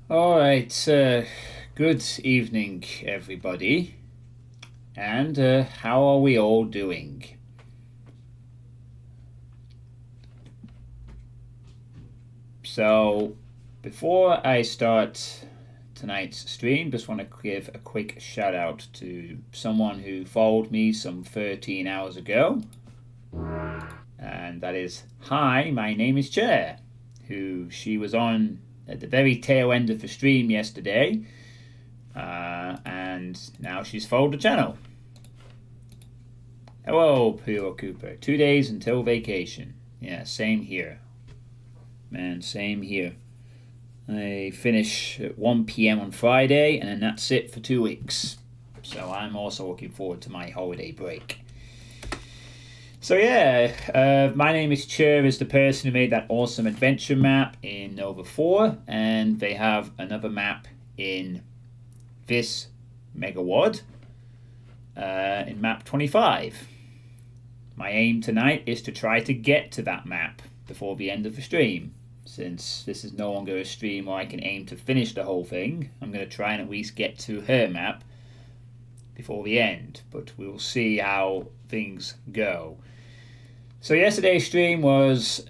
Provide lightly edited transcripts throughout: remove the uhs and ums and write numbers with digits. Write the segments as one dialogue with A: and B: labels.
A: All right, good evening, everybody. And how are we all doing? So, before I start tonight's stream, just want to give a quick shout out to someone who followed me some 13 hours ago. And that is, hi, my name is Chair, who she was on at the very tail end of the stream yesterday. And now she's followed the channel. Hello, Puro Cooper. 2 days until vacation. Yeah, same here. Man, same here. I finish at 1 p.m. on Friday, and then that's it for 2 weeks. So I'm also looking forward to my holiday break. So yeah, my name is Cher, is the person who made that awesome adventure map in Nova 4, and they have another map in this Megawad in map 25. My aim tonight is to try to get to that map before the end of the stream. Since this is no longer a stream where I can aim to finish the whole thing, I'm going to try and at least get to her map before the end, but we'll see how things go. So yesterday's stream was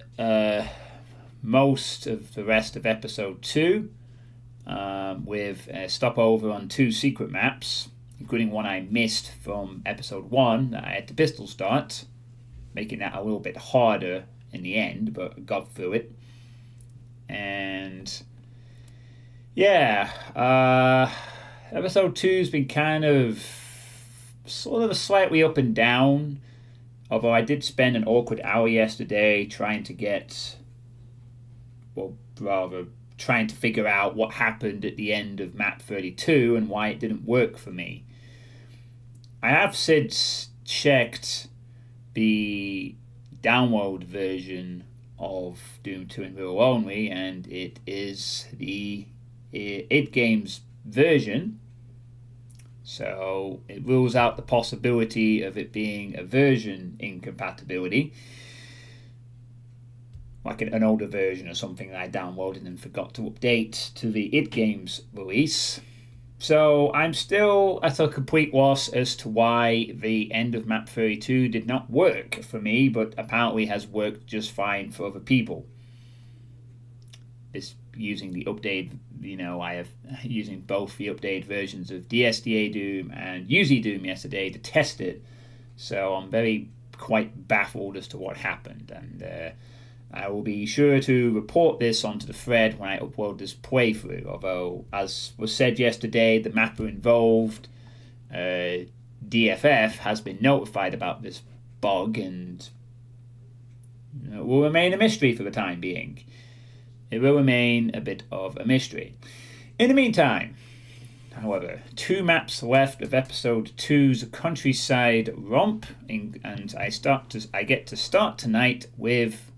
A: most of the rest of episode 2, with a stopover on 2 secret maps, including one I missed from episode 1 that I had to pistol start, making that a little bit harder in the end, but I got through it. And yeah, episode 2's been kind of sort of slightly up and down, although I did spend an awkward hour yesterday trying to figure out what happened at the end of map 32 and why it didn't work for me. I have since checked the download version of Doom 2 in Real Only, and it is the id Games version, so it rules out the possibility of it being a version incompatibility, like an older version or something that I downloaded and forgot to update to the id Games release. So I'm still at a complete loss as to why the end of map 32 did not work for me, but apparently has worked just fine for other people. This using the update, I have using both the updated versions of DSDA-Doom and UZ-Doom yesterday to test it. So I'm quite baffled as to what happened, and I will be sure to report this onto the thread when I upload this playthrough, although, as was said yesterday, the mapper involved, DFF, has been notified about this bug and will remain a mystery for the time being. It will remain a bit of a mystery. In the meantime, however, 2 maps left of episode 2's countryside romp, and I get to start tonight with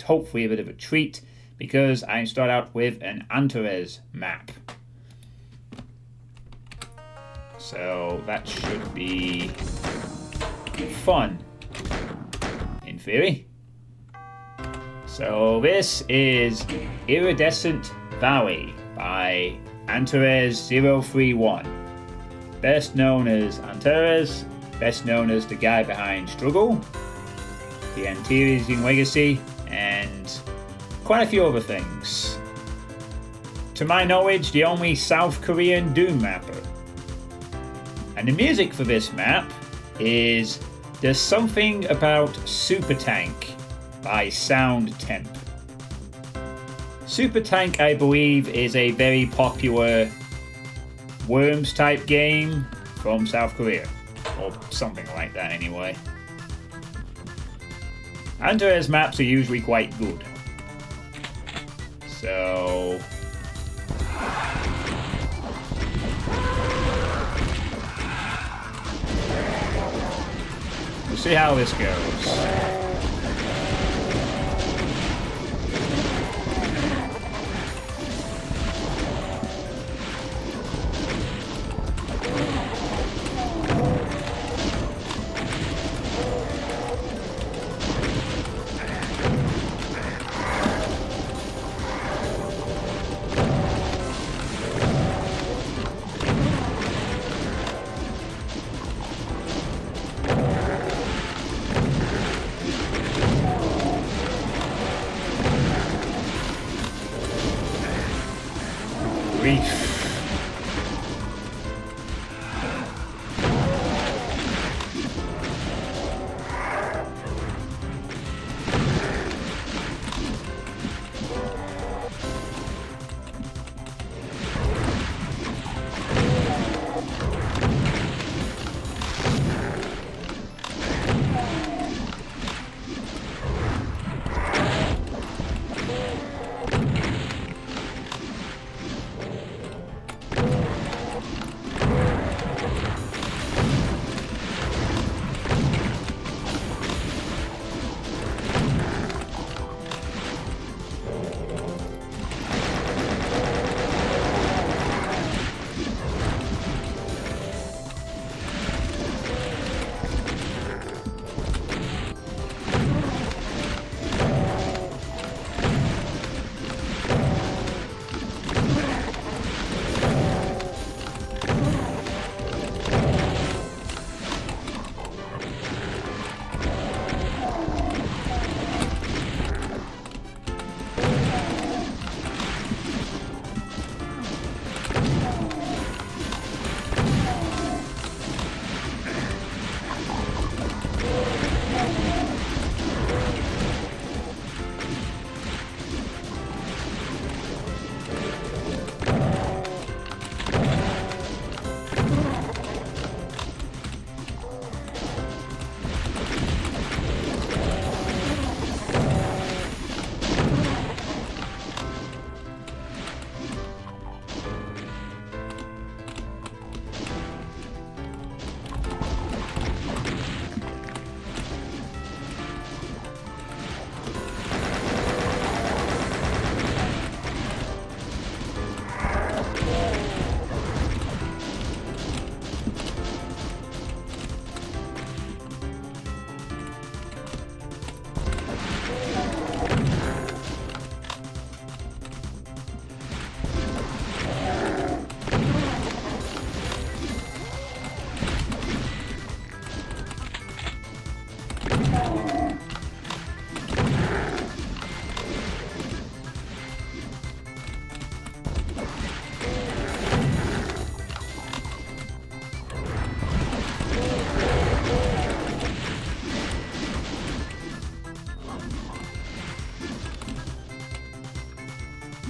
A: hopefully a bit of a treat, because I start out with an Antares map. So that should be fun, in theory. So this is Iridescent Valley by Antares031. Best known as Antares, best known as the guy behind Struggle, the Antares Legacy, and quite a few other things. To my knowledge, the only South Korean Doom mapper. And the music for this map is There's Something About Super Tank by Sound Temp. Super Tank, I believe, is a very popular Worms type game from South Korea, or something like that anyway. Antares maps are usually quite good. So we'll see how this goes. grief.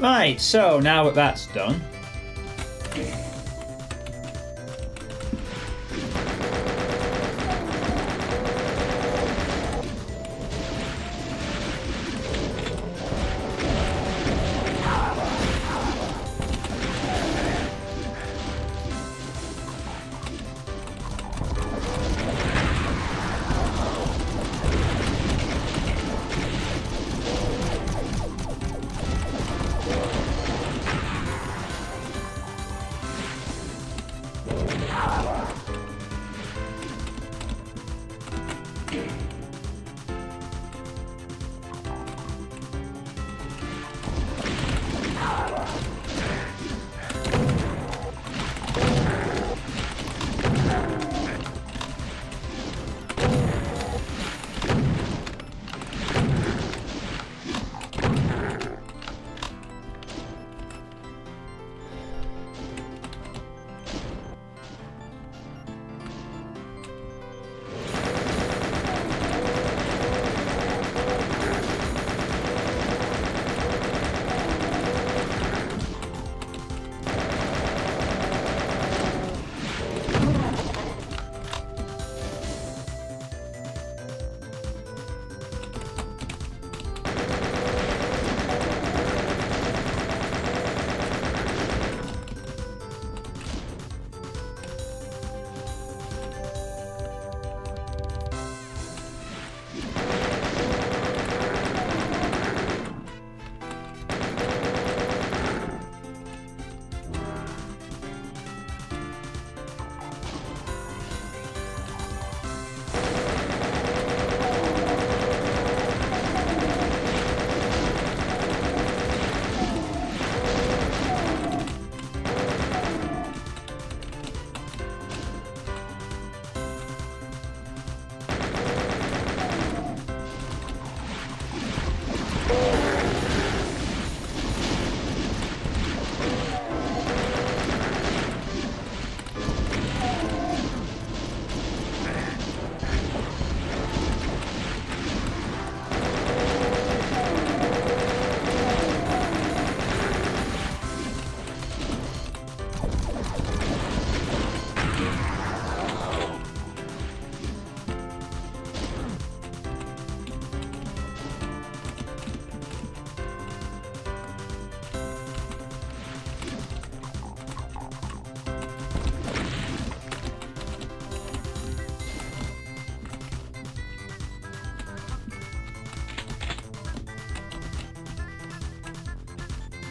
A: Right, so now that that's done,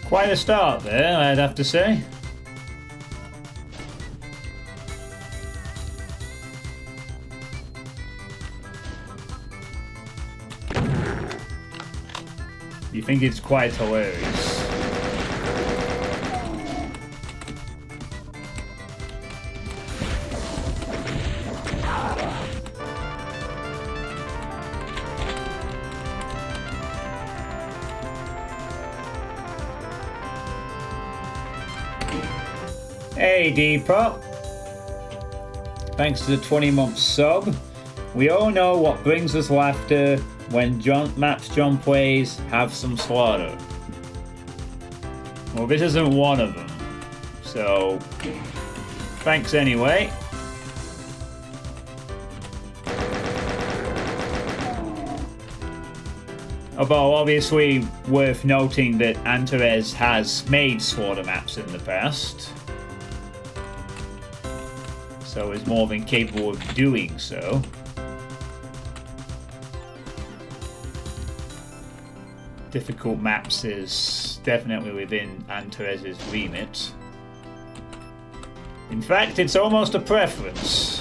A: Quite a start there, I'd have to say. You think it's quite hilarious. Hey Depop, thanks to the 20-month sub. We all know what brings us laughter when maps John plays have some slaughter. Well, this isn't one of them, so thanks anyway. Although obviously worth noting that Antares has made slaughter maps in the past, so is more than capable of doing so. Difficult maps is definitely within Antares' remit. In fact, it's almost a preference.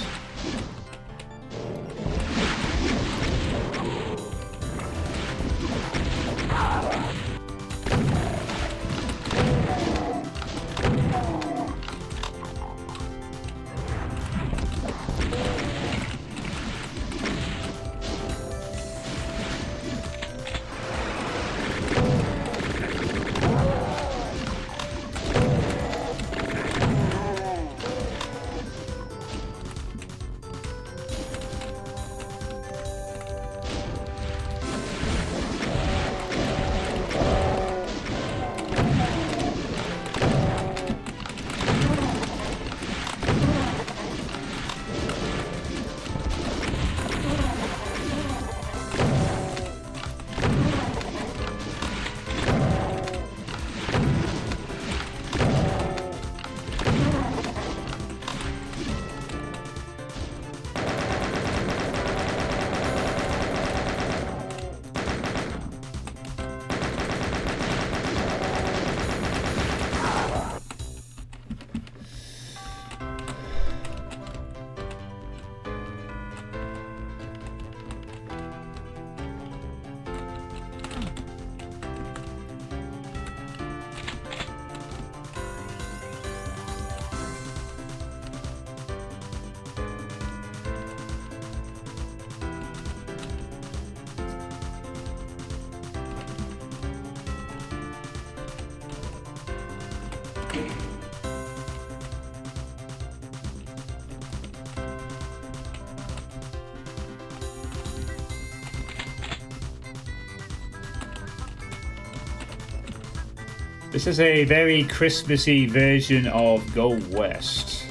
A: This is a very Christmassy version of Go West.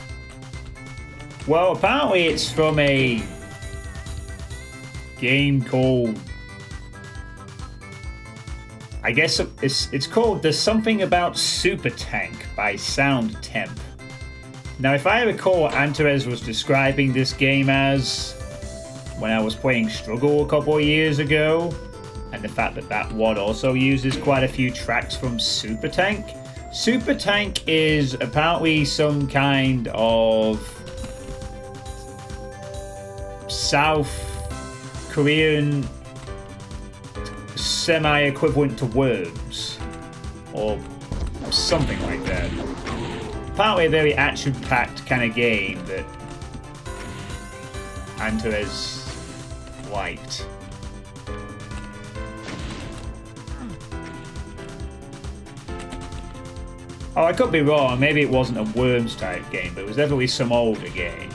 A: Well, apparently it's from a game called... I guess it's called There's Something About Super Tank by Sound Temp. Now, if I recall what Antares was describing this game as when I was playing Struggle a couple of years ago, and the fact that that WOD also uses quite a few tracks from Super Tank. Super Tank is apparently some kind of South Korean semi-equivalent to Worms, or something like that. Apparently a very action-packed kind of game that Antares liked. Oh, I could be wrong. Maybe it wasn't a Worms type game, but it was definitely some older game.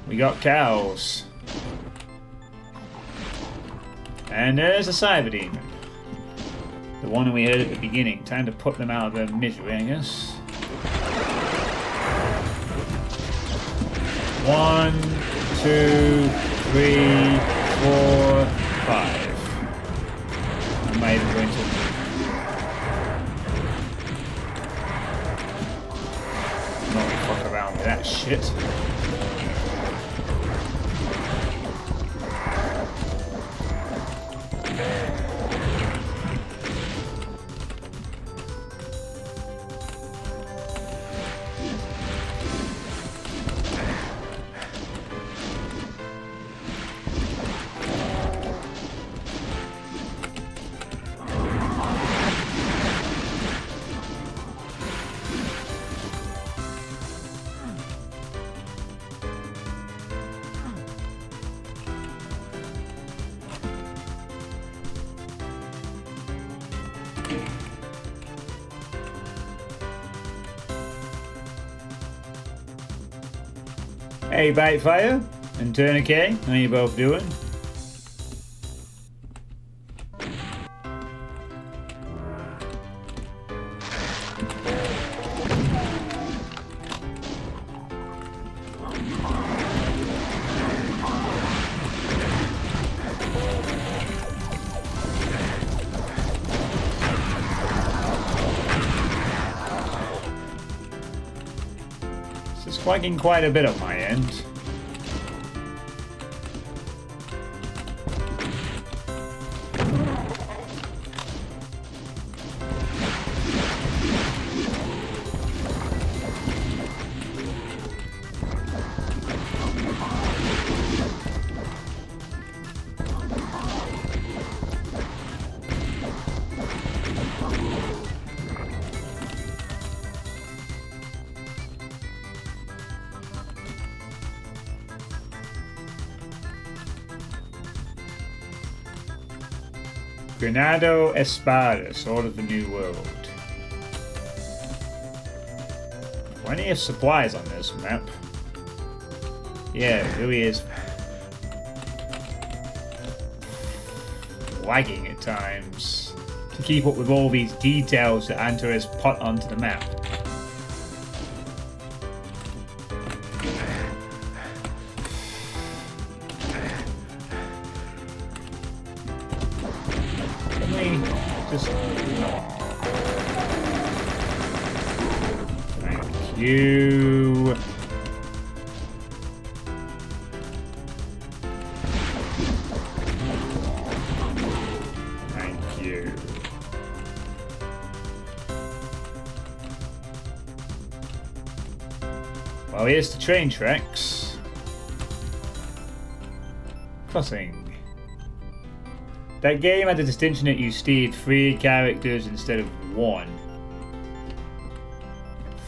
A: We got cows. And there's a cyber demon. The one we heard at the beginning. Time to put them out of their misery, I guess. 1, 2, 3, 4, 5. I might even go into... not fuck around with that shit. Hey, Bitefire and Tourniquet, how you both doing? This is lagging quite a bit on my end. Granado Espada, Sword of the New World. Plenty of supplies on this map. Yeah, it really is lagging at times to keep up with all these details that Anto has put onto the map. Just... Thank you. Thank you. Well, here's the train tracks. Crossing. That game had the distinction that you steered 3 characters instead of 1.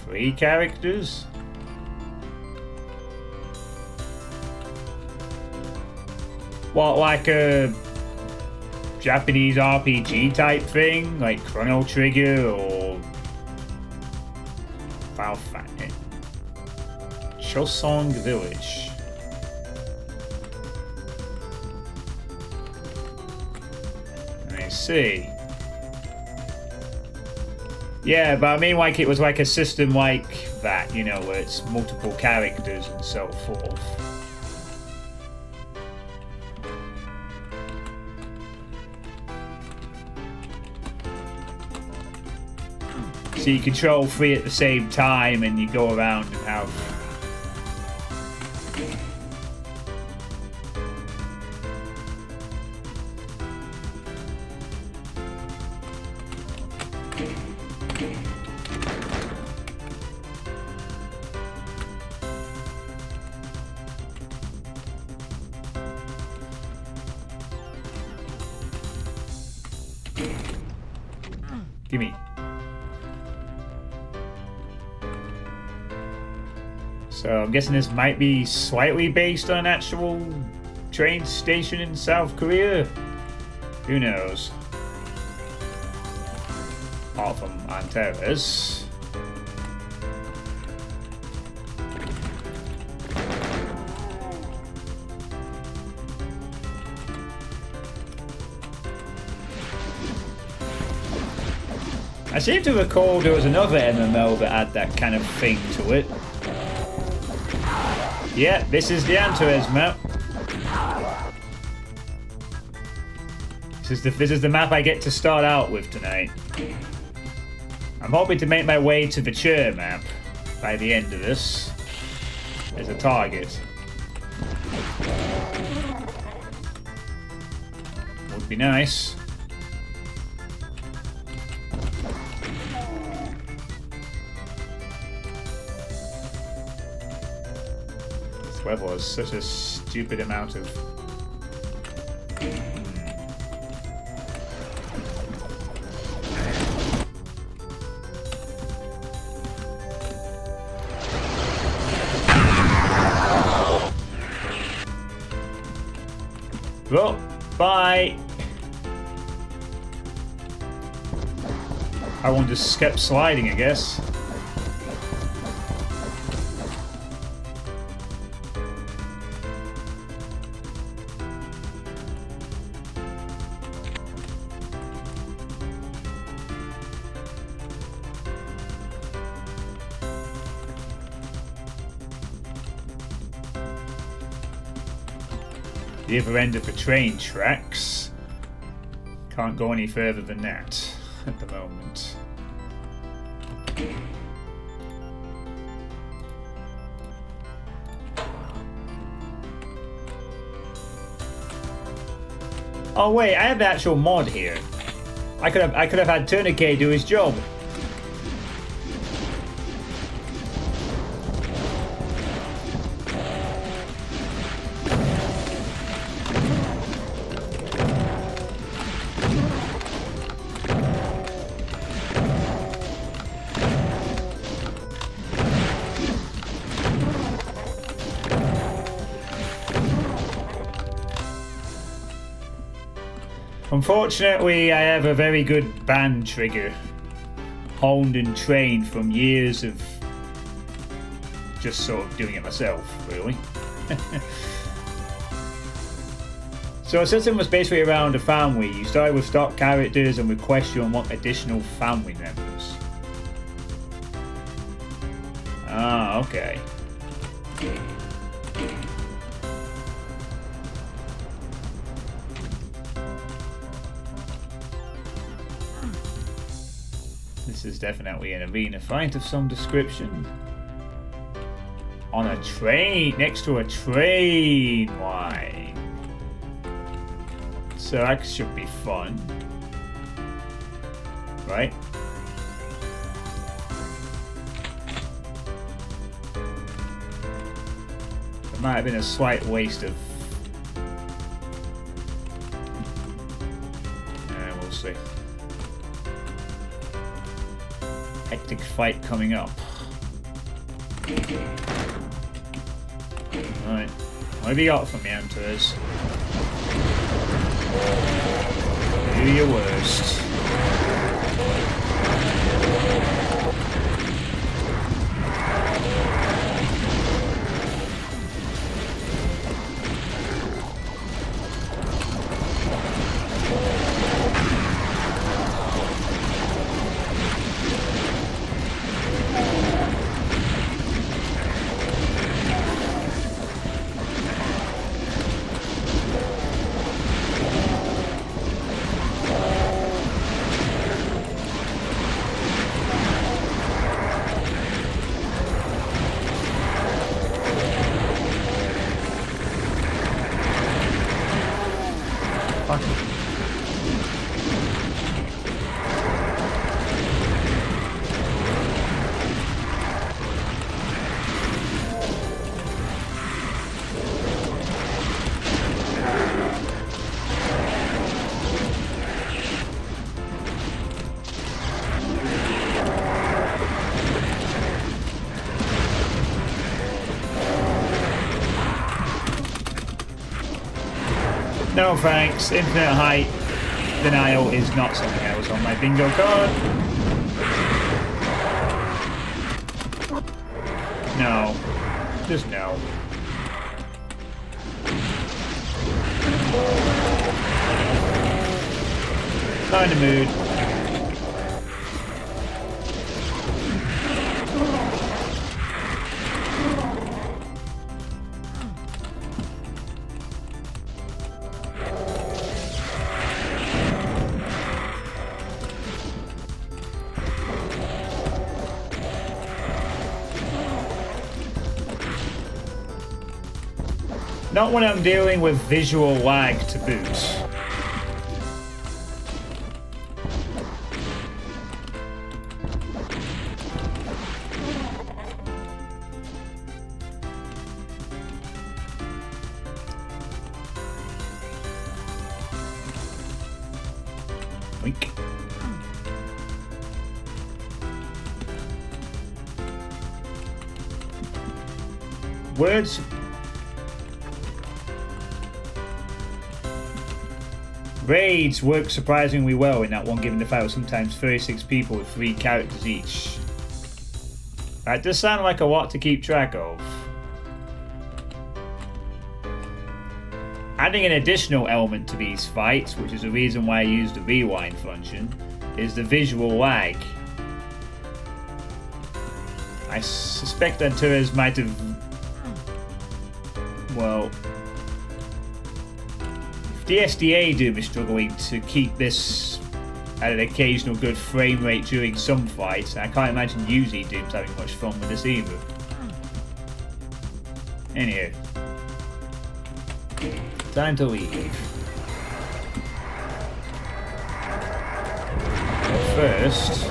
A: 3 characters? What, like a Japanese RPG type thing? Like Chrono Trigger or Final Fantasy? Chosong Village. See. Yeah, but I mean like it was like a system like that, you know, where it's multiple characters and so forth. So you control 3 at the same time and you go around and have... Gimme. So I'm guessing this might be slightly based on an actual train station in South Korea. Who knows? Apart from Antares. I seem to recall there was another MMO that had that kind of thing to it. Yeah, this is the Antares map. This is the map I get to start out with tonight. I'm hoping to make my way to the Chur map by the end of this as a target. Would be nice. This level has such a stupid amount of... Well, bye. I want to skip sliding, I guess. the other end of the train tracks. Can't go any further than that at the moment. Oh wait, I have the actual mod here. I could have had Tourniquet do his job. Unfortunately, I have a very good band trigger, honed and trained from years of just sort of doing it myself, really. So a system was basically around a family. You started with stock characters and request you unlock additional family members. Ah, okay. This is definitely an arena fight of some description. On a train, next to a train line. So that should be fun. Right? It might have been a slight waste of... we'll see. Hectic fight coming up. Right. What have you got for me, Hunters? Do your worst. No thanks, infinite height denial is not something I was on my bingo card. No. Just no. Not in the mood. Not when I'm dealing with visual lag to boot. Wink. Words. Raids work surprisingly well in that one given the file, sometimes 36 people with 3 characters each. That does sound like a lot to keep track of. Adding an additional element to these fights, which is the reason why I use the rewind function, is the visual lag. I suspect Anturas might have... well... DSDA-Doom is struggling to keep this at an occasional good frame rate during some fights. I can't imagine UZ-Doom's having much fun with this either. Anywho. Time to leave. But first...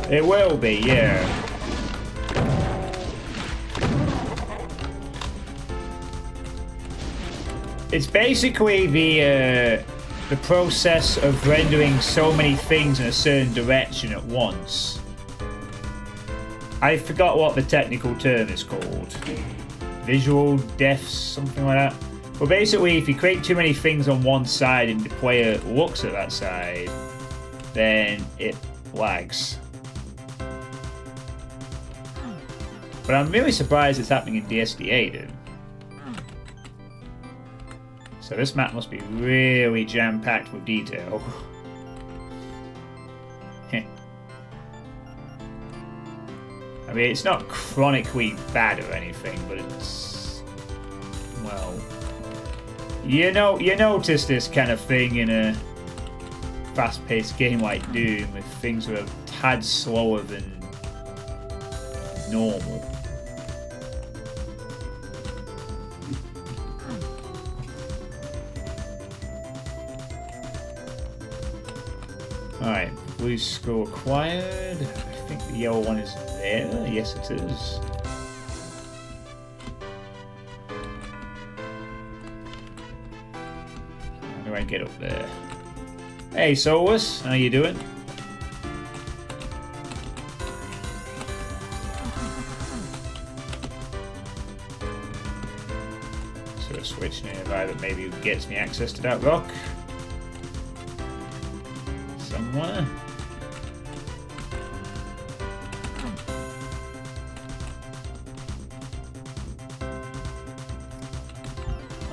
A: It will be, yeah. It's basically the process of rendering so many things in a certain direction at once. I forgot what the technical term is called. Visual deaths, something like that. But basically, if you create too many things on one side and the player looks at that side, then it lags. But I'm really surprised it's happening in DSDA, dude. So this map must be really jam-packed with detail. I mean, it's not chronically bad or anything, but it's... well... You notice this kind of thing in a fast-paced game like Doom, if things are a tad slower than normal. Alright, blue scroll acquired. I think the yellow one is there. Yes, it is. How do I get up there? Hey, Solus, how you doing? So a switch nearby that maybe gets me access to that rock. Somewhere.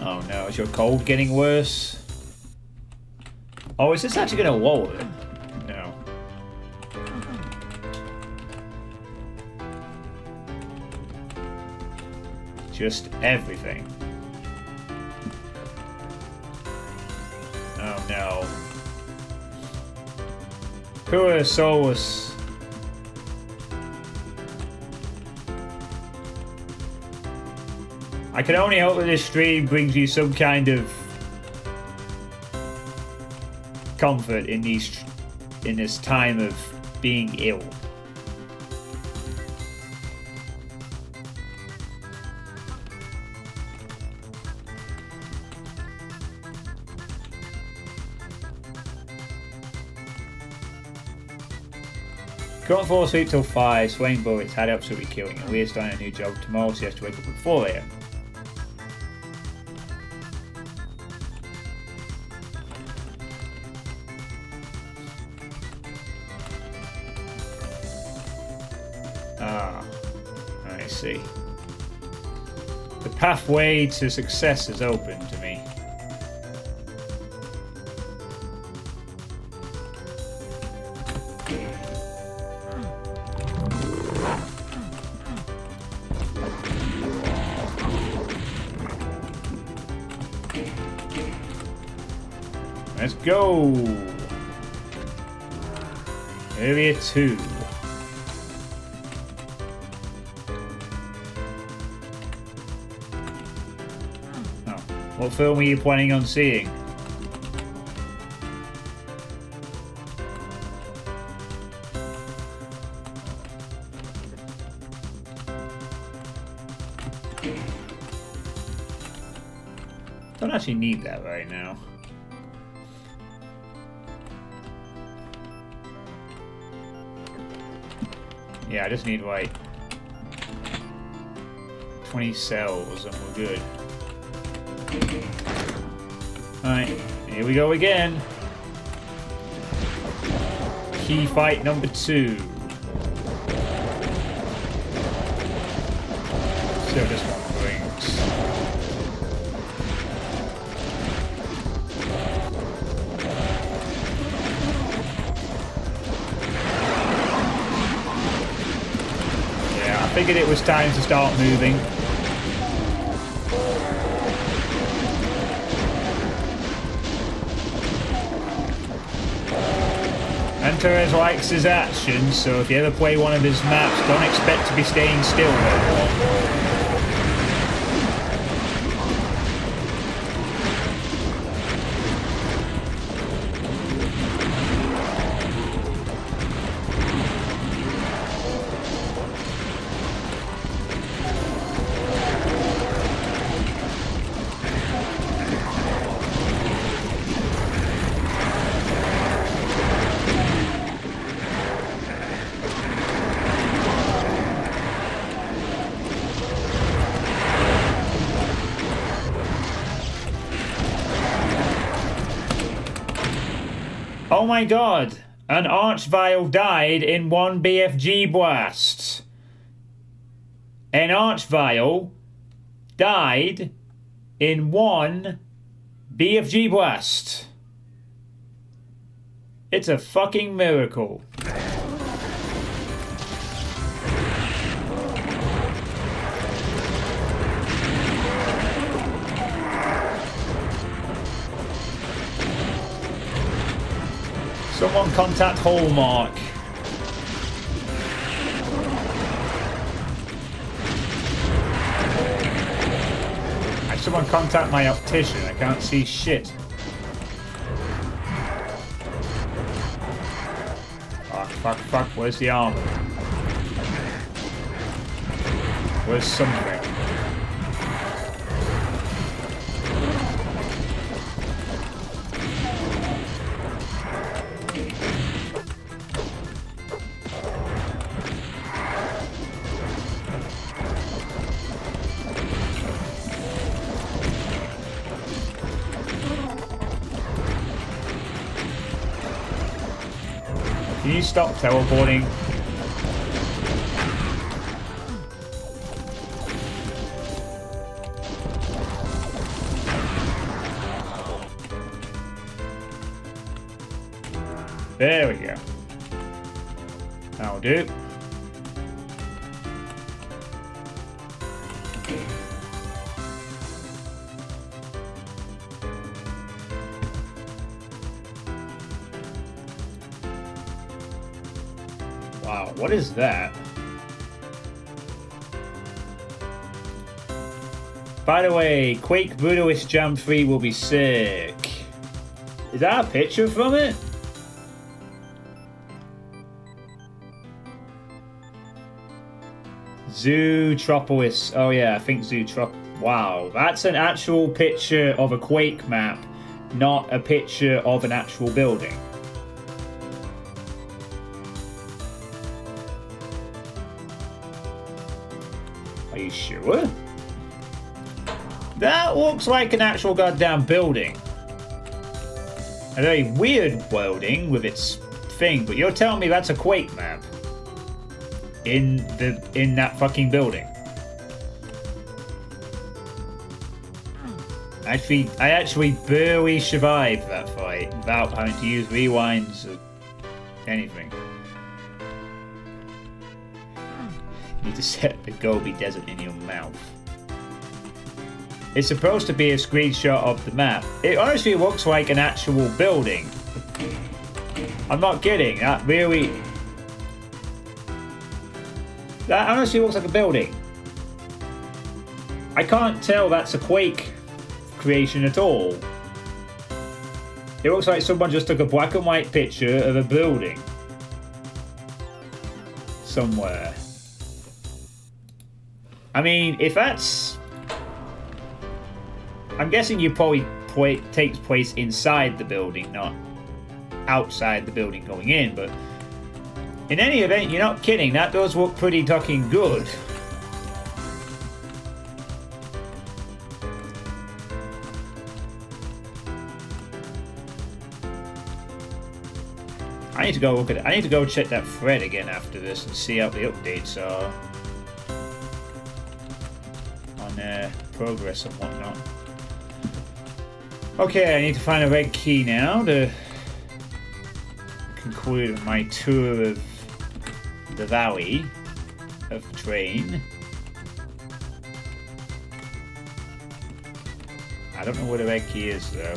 A: Oh no, is your cold getting worse? Oh, is this actually going to lower it? No. Just everything. Oh no. Poor Solus. I can only hope that this stream brings you some kind of comfort in this time of being ill. Can't fall asleep till 5, Swain bullets had absolutely killing it. We're starting a new job tomorrow, so he has to wake up at 4 AM. Ah, I see. The pathway to success is open to me. Let's go! Area 2. Oh, what film are you planning on seeing? Don't actually need that right now. Yeah, I just need like 20 cells and we're good. Alright, here we go again. Key fight number 2. See how this one brings. Yeah, I figured it was time to start moving. Torres likes his actions, so if you ever play one of his maps, don't expect to be staying still very long. Oh my god, an Archvile died in one BFG blast. An Archvile died in one BFG blast. It's a fucking miracle. Someone contact Hallmark. Someone contact my optician. I can't see shit. Fuck, fuck, fuck. Where's the armor? Where's something? Can you stop teleporting? There we go. That'll do. Wow, what is that? By the way, Quake Brutalist Jam 3 will be sick. Is that a picture from it? Zootropolis. Oh yeah, I think Zootrop. Wow, that's an actual picture of a Quake map, not a picture of an actual building. Are you sure? That looks like an actual goddamn building. A very weird building with its thing, but you're telling me that's a Quake map in that fucking building. I actually barely survived that fight without having to use rewinds or anything. You need to set the Gobi Desert in your mouth. It's supposed to be a screenshot of the map. It honestly looks like an actual building. I'm not kidding. That honestly looks like a building. I can't tell that's a Quake creation at all. It looks like someone just took a black and white picture of a building somewhere. I mean, if that's... I'm guessing you probably takes place inside the building, not outside the building going in, but In any event, you're not kidding. That does look pretty fucking good. I need to go look at it. I need to go check that thread again after this and see how the updates are on progress and whatnot. Okay, I need to find a red key now to conclude my tour of the valley of train. I don't know where the red key is though.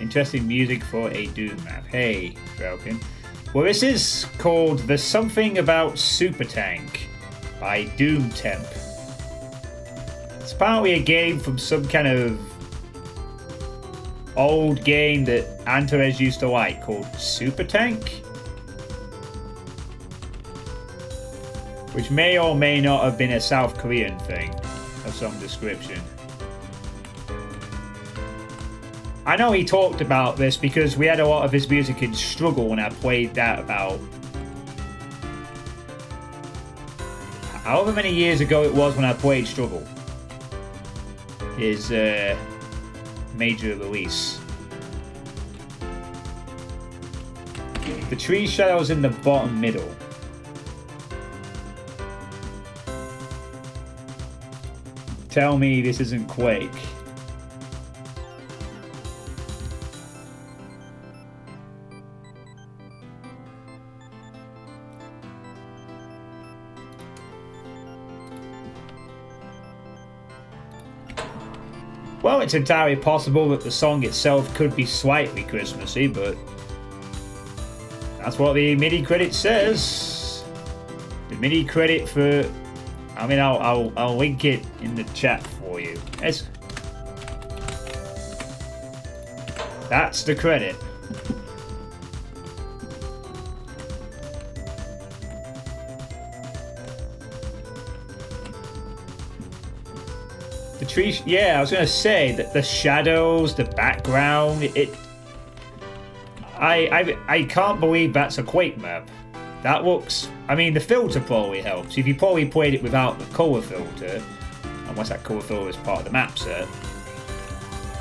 A: Interesting music for a Doom map. Hey, Falcon. Well, this is called The Something About Super Tank by Doom Temp. It's apparently a game from some kind of old game that Antares used to like called Super Tank, which may or may not have been a South Korean thing of some description. I know he talked about this because we had a lot of his music in Struggle when I played that about however many years ago it was when I played Struggle. His major release. The tree shadows in the bottom middle. Tell me this isn't Quake. Well, it's entirely possible that the song itself could be slightly Christmassy, but that's what the MIDI credit says. The MIDI credit for, I mean, I'll link it in the chat for you. That's the credit. The tree, yeah, I was gonna say that the shadows, the background, I can't believe that's a Quake map. That looks, I mean, the filter probably helps. If you probably played it without the color filter, unless that color filter is part of the map set,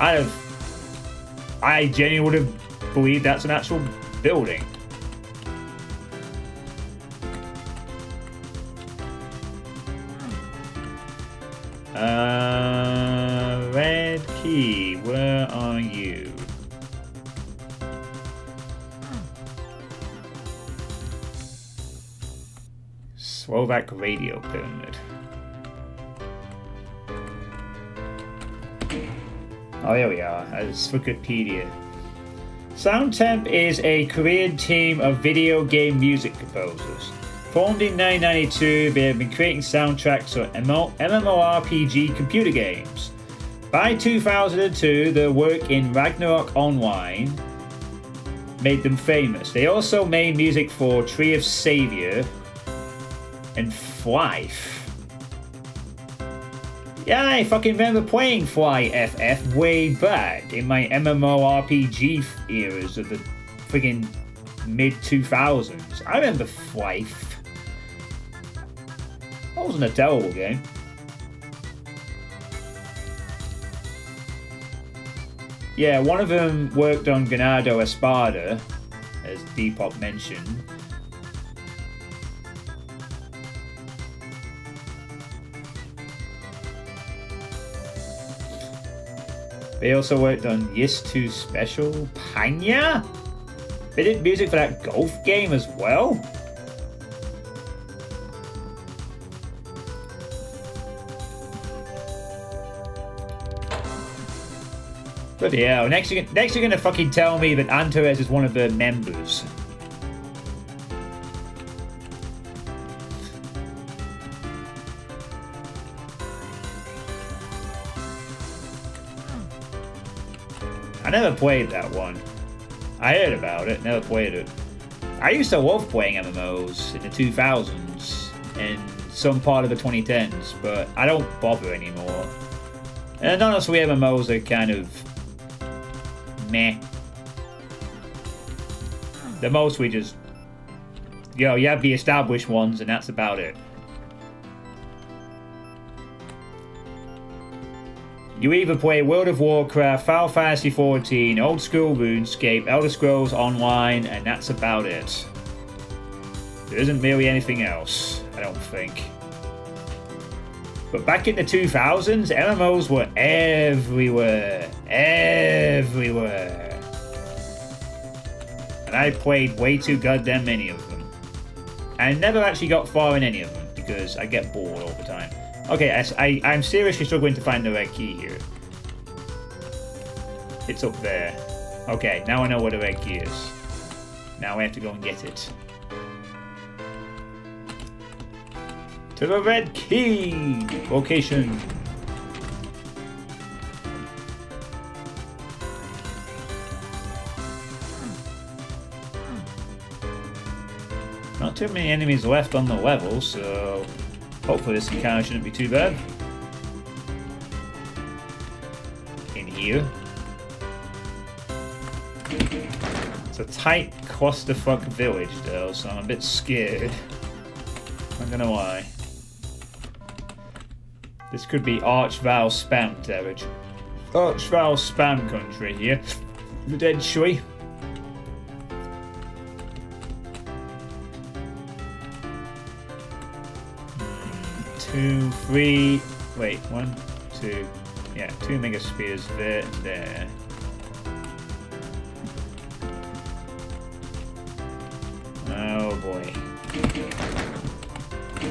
A: I genuinely would have believed that's an actual building. Red key, where are you? Slovak Radio Pyramid. Oh, here we are. It's Wikipedia. Soundtemp is a Korean team of video game music composers. Formed in 1992, they have been creating soundtracks for MMORPG computer games. By 2002, their work in Ragnarok Online made them famous. They also made music for Tree of Savior and Flife. Yeah, I fucking remember playing Fly FF way back in my MMORPG eras of the friggin' mid-2000s. I remember Flife. That wasn't a terrible game. Yeah, one of them worked on Ganado Espada, as Depop mentioned. They also worked on Yes 2 Special Panya? They did music for that golf game as well? Bloody hell. Next you're gonna fucking tell me that Antares is one of the members. I never played that one. I heard about it, never played it. I used to love playing MMOs in the 2000s and some part of the 2010s, but I don't bother anymore. And honestly, MMOs are kind of meh The most we just... You know, you have the established ones and that's about it. You either play World of Warcraft, Final Fantasy XIV, Old School RuneScape, Elder Scrolls Online, and that's about it. There isn't really anything else, I don't think. But back in the 2000s, MMOs were everywhere. Everywhere. And I played way too goddamn many of them. I never actually got far in any of them, because I get bored all the time. Okay, I'm seriously struggling to find the red key here. It's up there. Okay, now I know where the red key is. Now I have to go and get it. To the red key location. Not too many enemies left on the level, so hopefully this encounter shouldn't be too bad. In here. It's a tight clusterfuck village though, so I'm a bit scared. I don't know why. This could be Archvile spam territory. Archvile spam country here. The dead shui. 2, 3. Wait, 1, 2. Yeah, 2 mega spears there and there. Oh boy.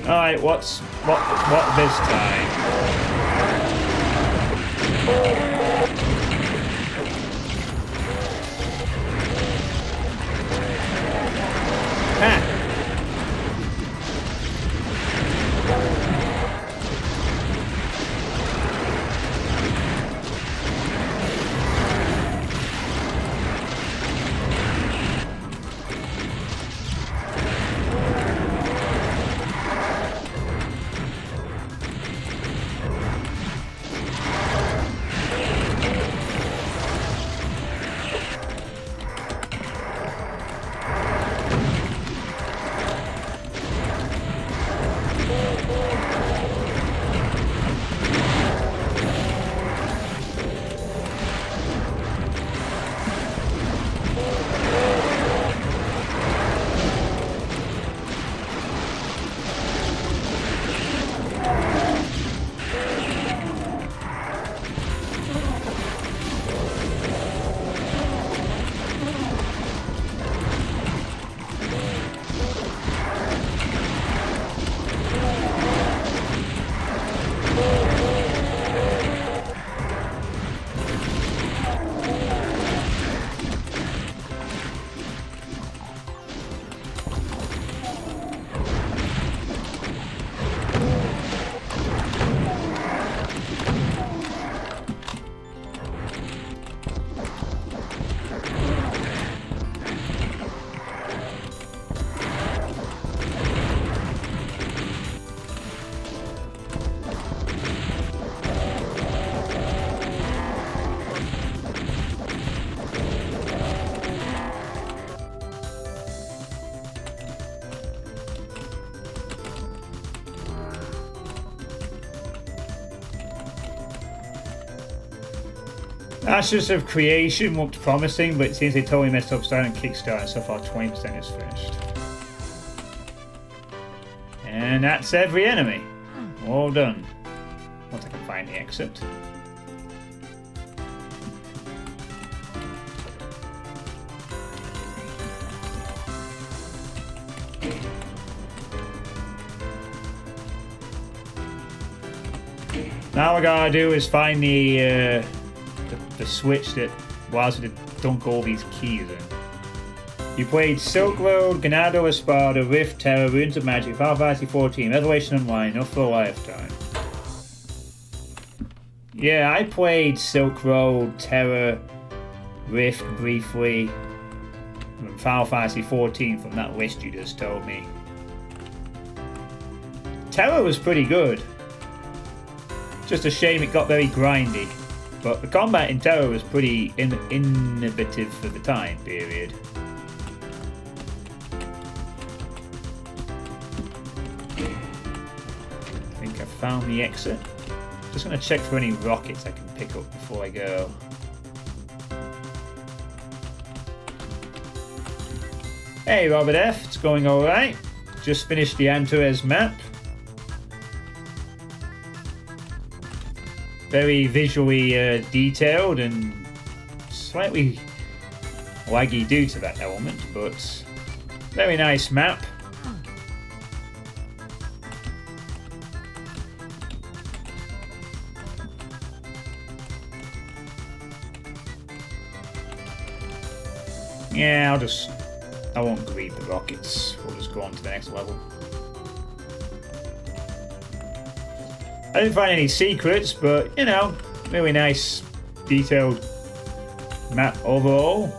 A: Alright, what this time? Ah! Ashes of Creation looked promising, but it seems they totally messed up starting Kickstarter, and so far 20% is finished. And that's every enemy. All done. Once I can find the exit. Now what I gotta do is find the switch that allows you to dunk all these keys in. You played Silk Road, Ganado Espada, Rift, Terror, Runes of Magic, Final Fantasy XIV, Revelation Online, enough for a lifetime. Yeah, I played Silk Road, Terror, Rift briefly, and Final Fantasy XIV from that list you just told me. Terror was pretty good. Just a shame it got very grindy. But the combat in Terror was pretty innovative for the time period. found the exit. Just gonna check for any rockets I can pick up before I go. Hey Robert F, it's going alright. Just finished the Antares map. Very visually detailed and slightly laggy due to that element, but very nice map. Yeah, I won't greed the rockets. We'll just go on to the next level. I didn't find any secrets, but, you know, really nice, detailed map overall.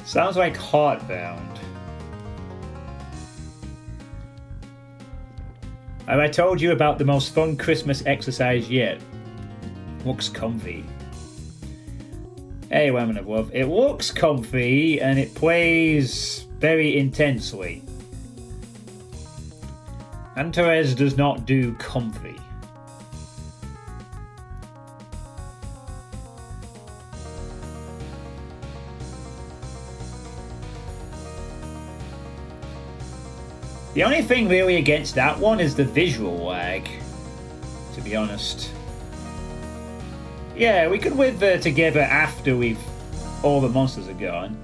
A: Sounds like Heartbound. Have I told you about the most fun Christmas exercise yet? Looks comfy. Hey, Women of Love. It looks comfy and it plays very intensely. Antares does not do comfy. The only thing really against that one is the visual lag, to be honest. Yeah, we could live together after all the monsters are gone.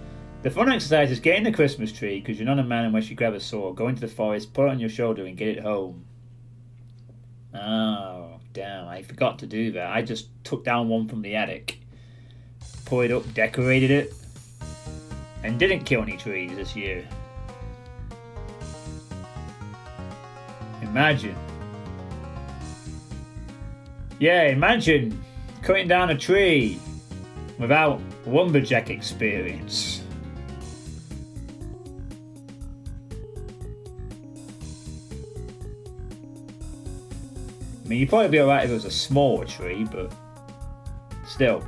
A: The fun exercise is getting the Christmas tree, because you're not a man unless you grab a sword, go into the forest, put it on your shoulder and get it home. Oh, damn, I forgot to do that. I just took down one from the attic, put it up, decorated it, and didn't kill any trees this year. Imagine. Yeah, imagine cutting down a tree without lumberjack experience. I mean, you'd probably be alright if it was a smaller tree, but still.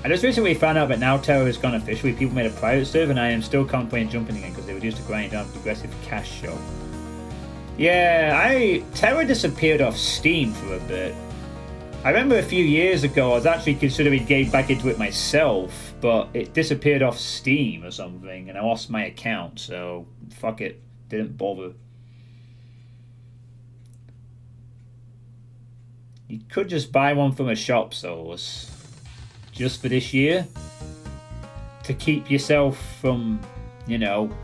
A: I just recently found out that now Terra is gone officially. People made a private server and I am still contemplating jumping again because they reduced the grind down to progressive cash shop. Yeah, Terra disappeared off Steam for a bit. I remember a few years ago I was actually considering getting back into it myself, but it disappeared off Steam or something and I lost my account, so fuck it, didn't bother. You could just buy one from a shop, Solus. Just for this year, to keep yourself from, you know,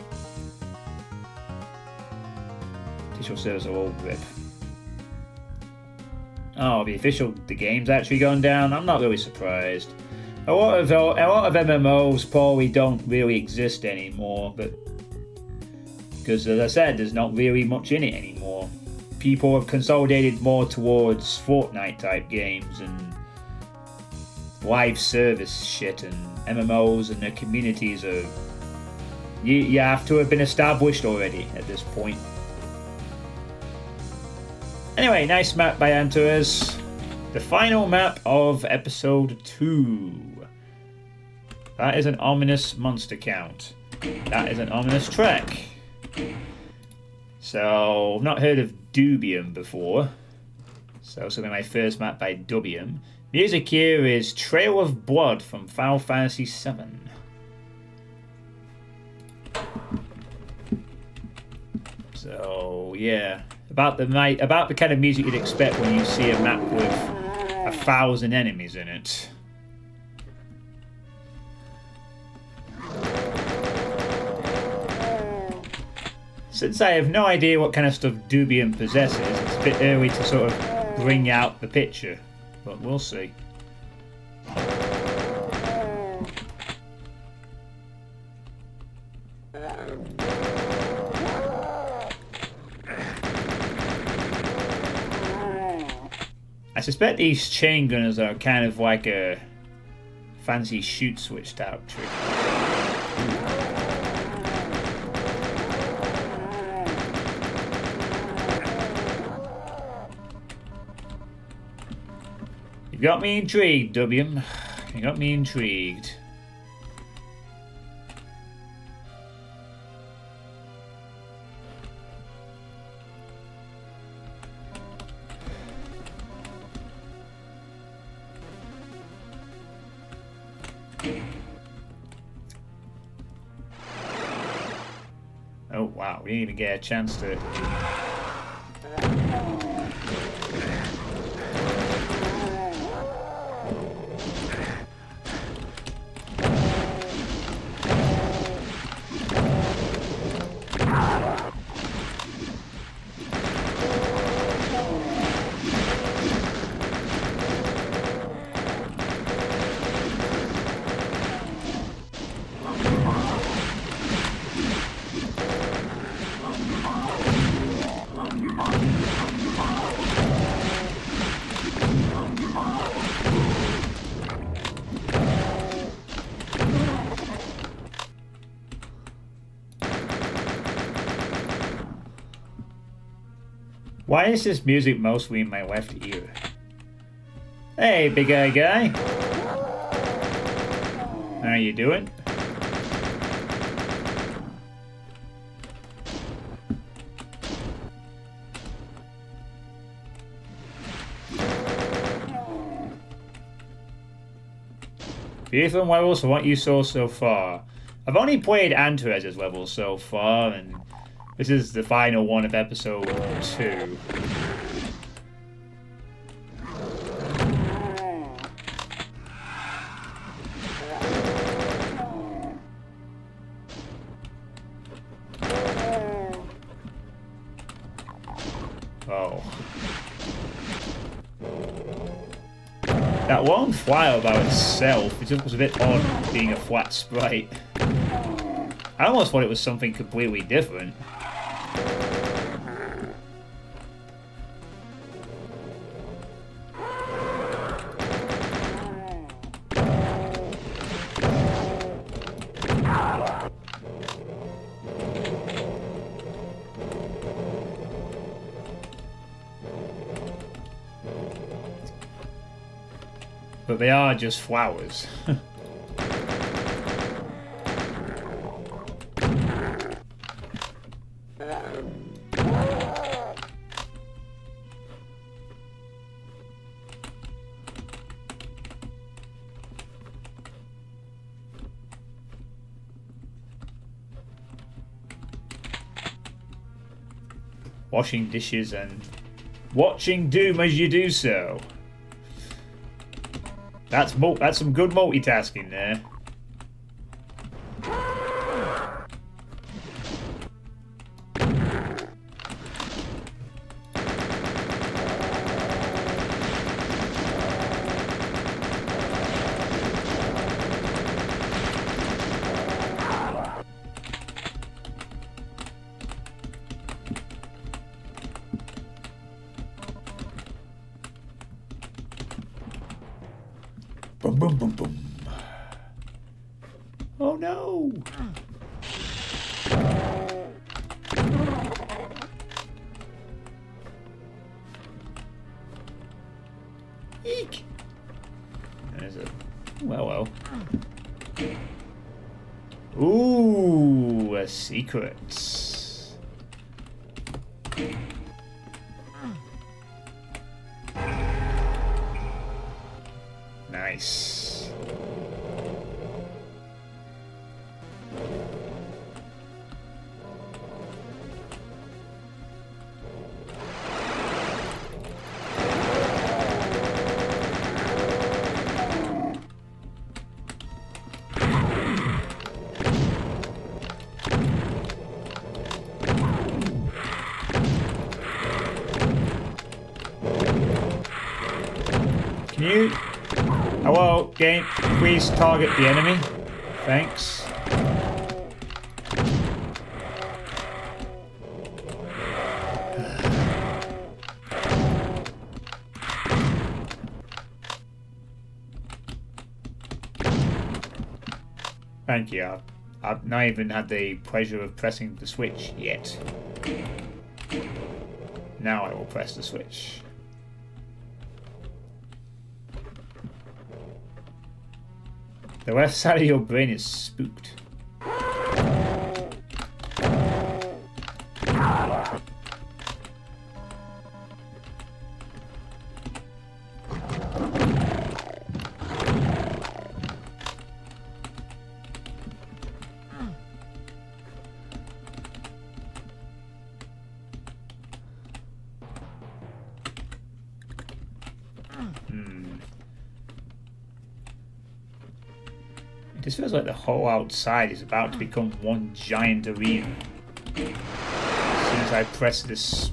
A: official servers are all rip. Oh, the game's actually gone down. I'm not really surprised. A lot of MMOs probably don't really exist anymore, but because as I said, there's not really much in it anymore. People have consolidated more towards Fortnite type games and live service shit, and MMOs and their communities are you have to have been established already at this point. Anyway, nice map by Antares. The final map of episode 2. That is an ominous monster count. That is an ominous track. So I've not heard of Dubium before, so this will be my first map by Dubium. Music here is Trail of Blood from Final Fantasy VII. So yeah, about the kind of music you'd expect when you see a map with 1,000 enemies in it. Since I have no idea what kind of stuff Dubium possesses, it's a bit early to sort of bring out the picture. But we'll see. I suspect these chain gunners are kind of like a fancy shoot switched out trick. You got me intrigued, W. You got me intrigued. Oh wow, we didn't even get a chance to... Why is this music mostly in my left ear? Hey, big guy. How you doing? Beautiful levels for what you saw so far. I've only played Antares's levels so far, and this is the final one of episode 2. Oh. That won't fly about itself. It just was a bit odd being a flat sprite. I almost thought it was something completely different. But they are just flowers. Washing dishes and watching Doom as you do so. That's some good multitasking there. Boom, boom, boom, boom. Oh no! Eek! There's a... well. Ooh, a secret. Nice. Can you... hello, game, please target the enemy. Thanks. Thank you. I've not even had the pleasure of pressing the switch yet. Now I will press the switch. The left side of your brain is spooked. It just feels like the whole outside is about to become one giant arena. As soon as I press this...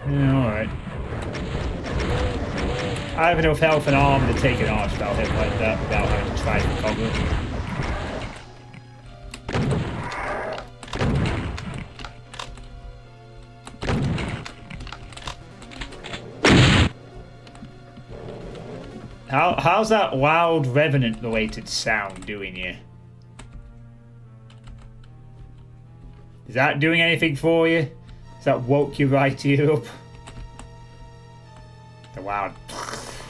A: Yeah, alright. I have enough health and armor to take an arch spell hit like that without having to try to recover it. How's that loud Revenant-related sound doing you? Is that doing anything for you? Has that woke you right here up? The loud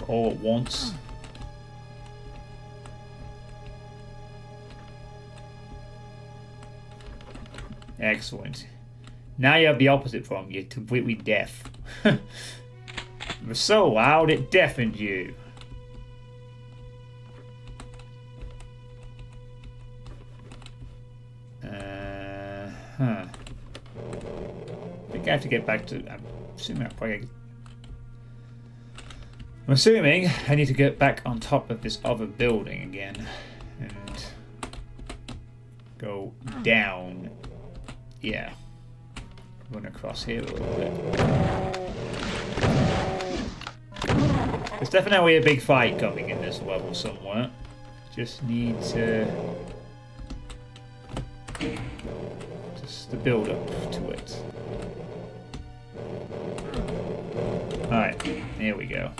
A: all at once. Excellent. Now you have the opposite problem. You're completely deaf. It was so loud it deafened you. I think I have to get back to... I'm assuming I need to get back on top of this other building again and go down. Yeah. Run across here a little bit. There's definitely a big fight coming in this level somewhere. Just need to... the build up to it. Alright, here we go.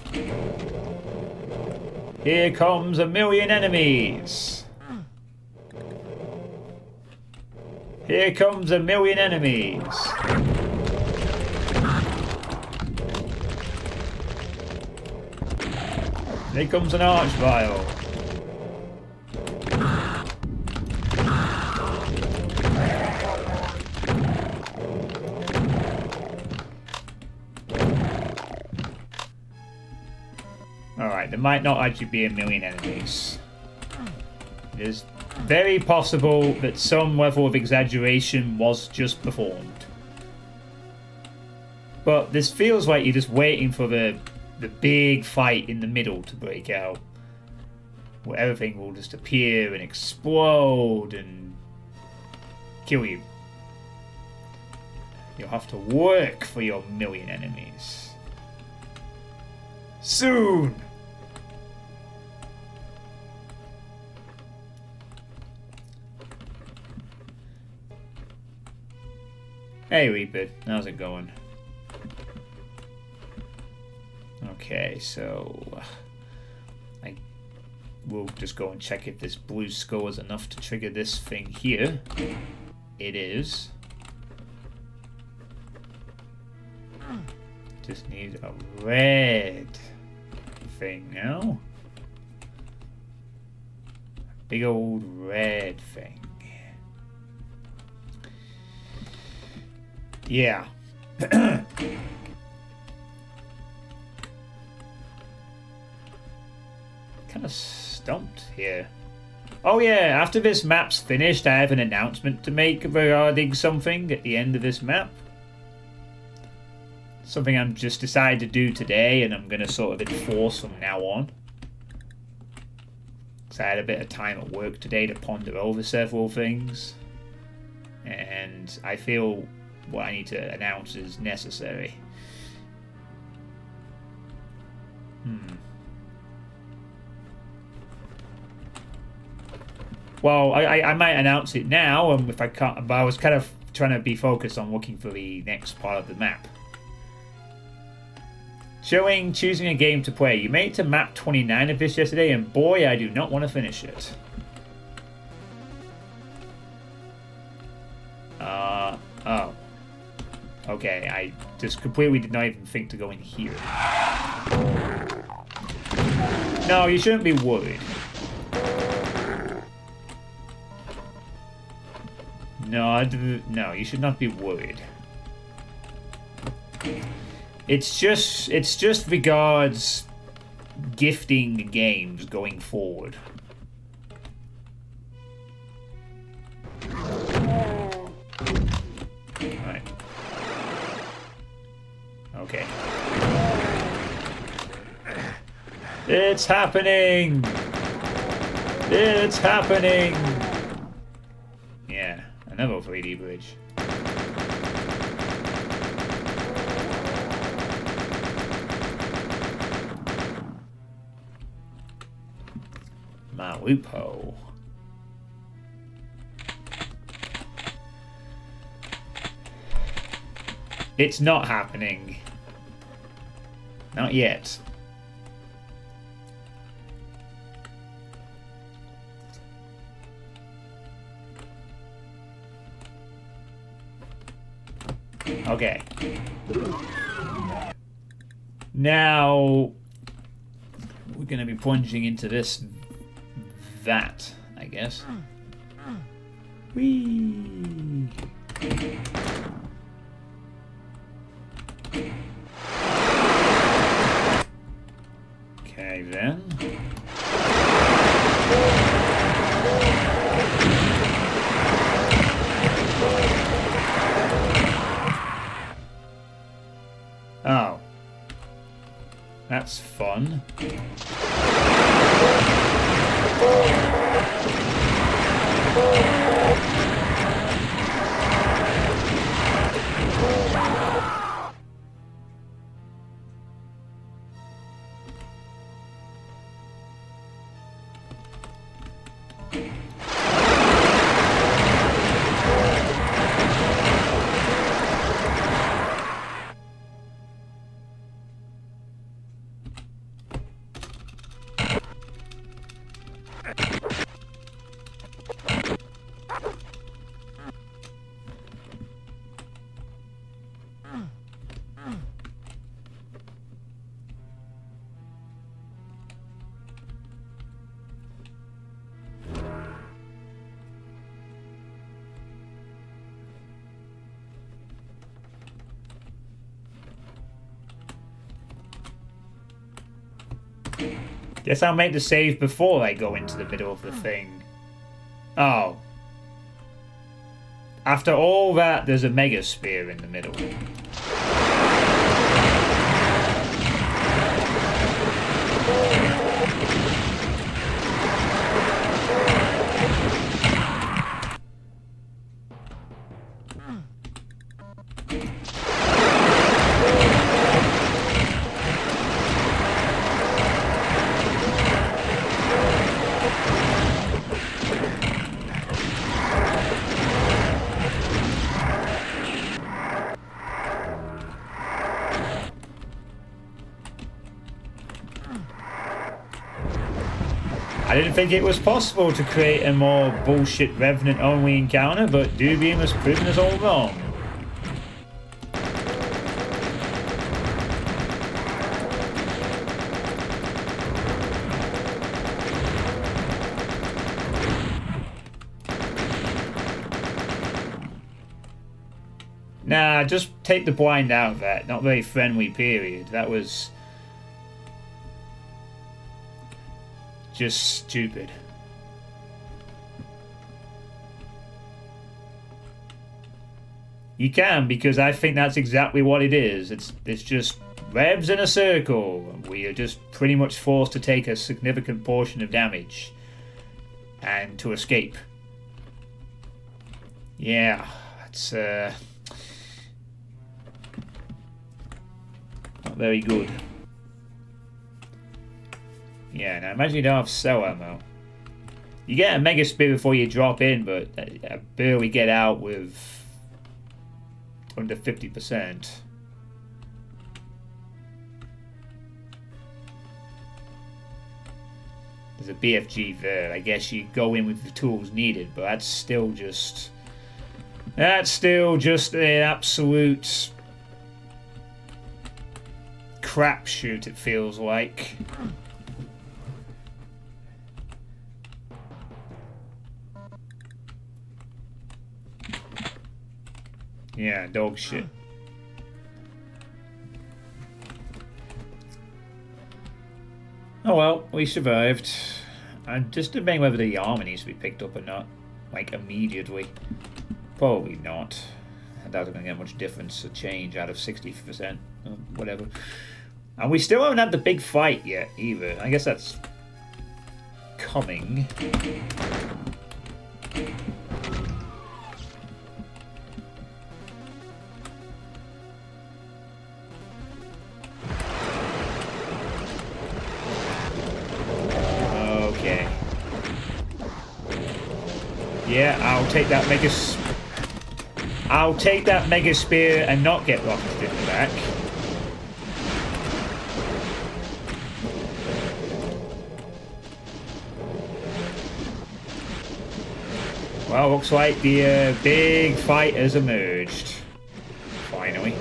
A: Here comes 1,000,000 enemies! Here comes 1,000,000 enemies! Here comes an archvile. Alright, there might not actually be 1,000,000 enemies. It is very possible that some level of exaggeration was just performed. But this feels like you're just waiting for the big fight in the middle to break out. Where everything will just appear and explode and kill you. You'll have to work for your 1,000,000 enemies. Soon! Hey Reaper, how's it going? Okay, so I will just go and check if this blue skull is enough to trigger this thing here. It is. Just need a red thing now. Big old red thing. Yeah. Kind of stumped here. Oh yeah, after this map's finished, I have an announcement to make regarding something at the end of this map. Something I'm just decided to do today, and I'm going to sort of enforce from now on. Because I had a bit of time at work today to ponder over several things. And I feel what I need to announce is necessary. Well, I might announce it now, if I can't. But I was kind of trying to be focused on looking for the next part of the map. Choosing a game to play. You made it to map 29 of this yesterday, and boy, I do not want to finish it. Oh. Okay, I just completely did not even think to go in here. No, you shouldn't be worried. No, you should not be worried. It's just regards gifting games going forward. Right. Okay. It's happening! It's happening! Yeah, another 3D bridge. My loophole. It's not happening. Not yet. Okay. Now we're going to be plunging into this vat, I guess. Whee! Okay then. Oh. That's fun. Guess I'll make the save before I go into the middle of the thing. Oh. After all that, there's a mega spear in the middle. I didn't think it was possible to create a more bullshit Revenant-only encounter, but Dubium has proven us all wrong. Nah, just take the blind out of that. Not very friendly, period. That was just stupid. You can, because I think that's exactly what it is. It's just revs in a circle. We are just pretty much forced to take a significant portion of damage and to escape. Yeah, it's not very good. Yeah, now imagine you don't have cell ammo. You get a mega spear before you drop in, but I barely get out with under 50%. There's a BFG there. I guess you go in with the tools needed, but that's still just an absolute crapshoot, it feels like. Yeah, dog shit. Oh well, we survived. I'm just debating whether the armor needs to be picked up or not. Like, immediately. Probably not. I doubt I'm going to get much difference or change out of 60%. Whatever. And we still haven't had the big fight yet, either. I guess that's coming. Okay. Yeah, I'll take that mega spear and not get rocketed in the back. Well, looks like the big fight has emerged. Finally.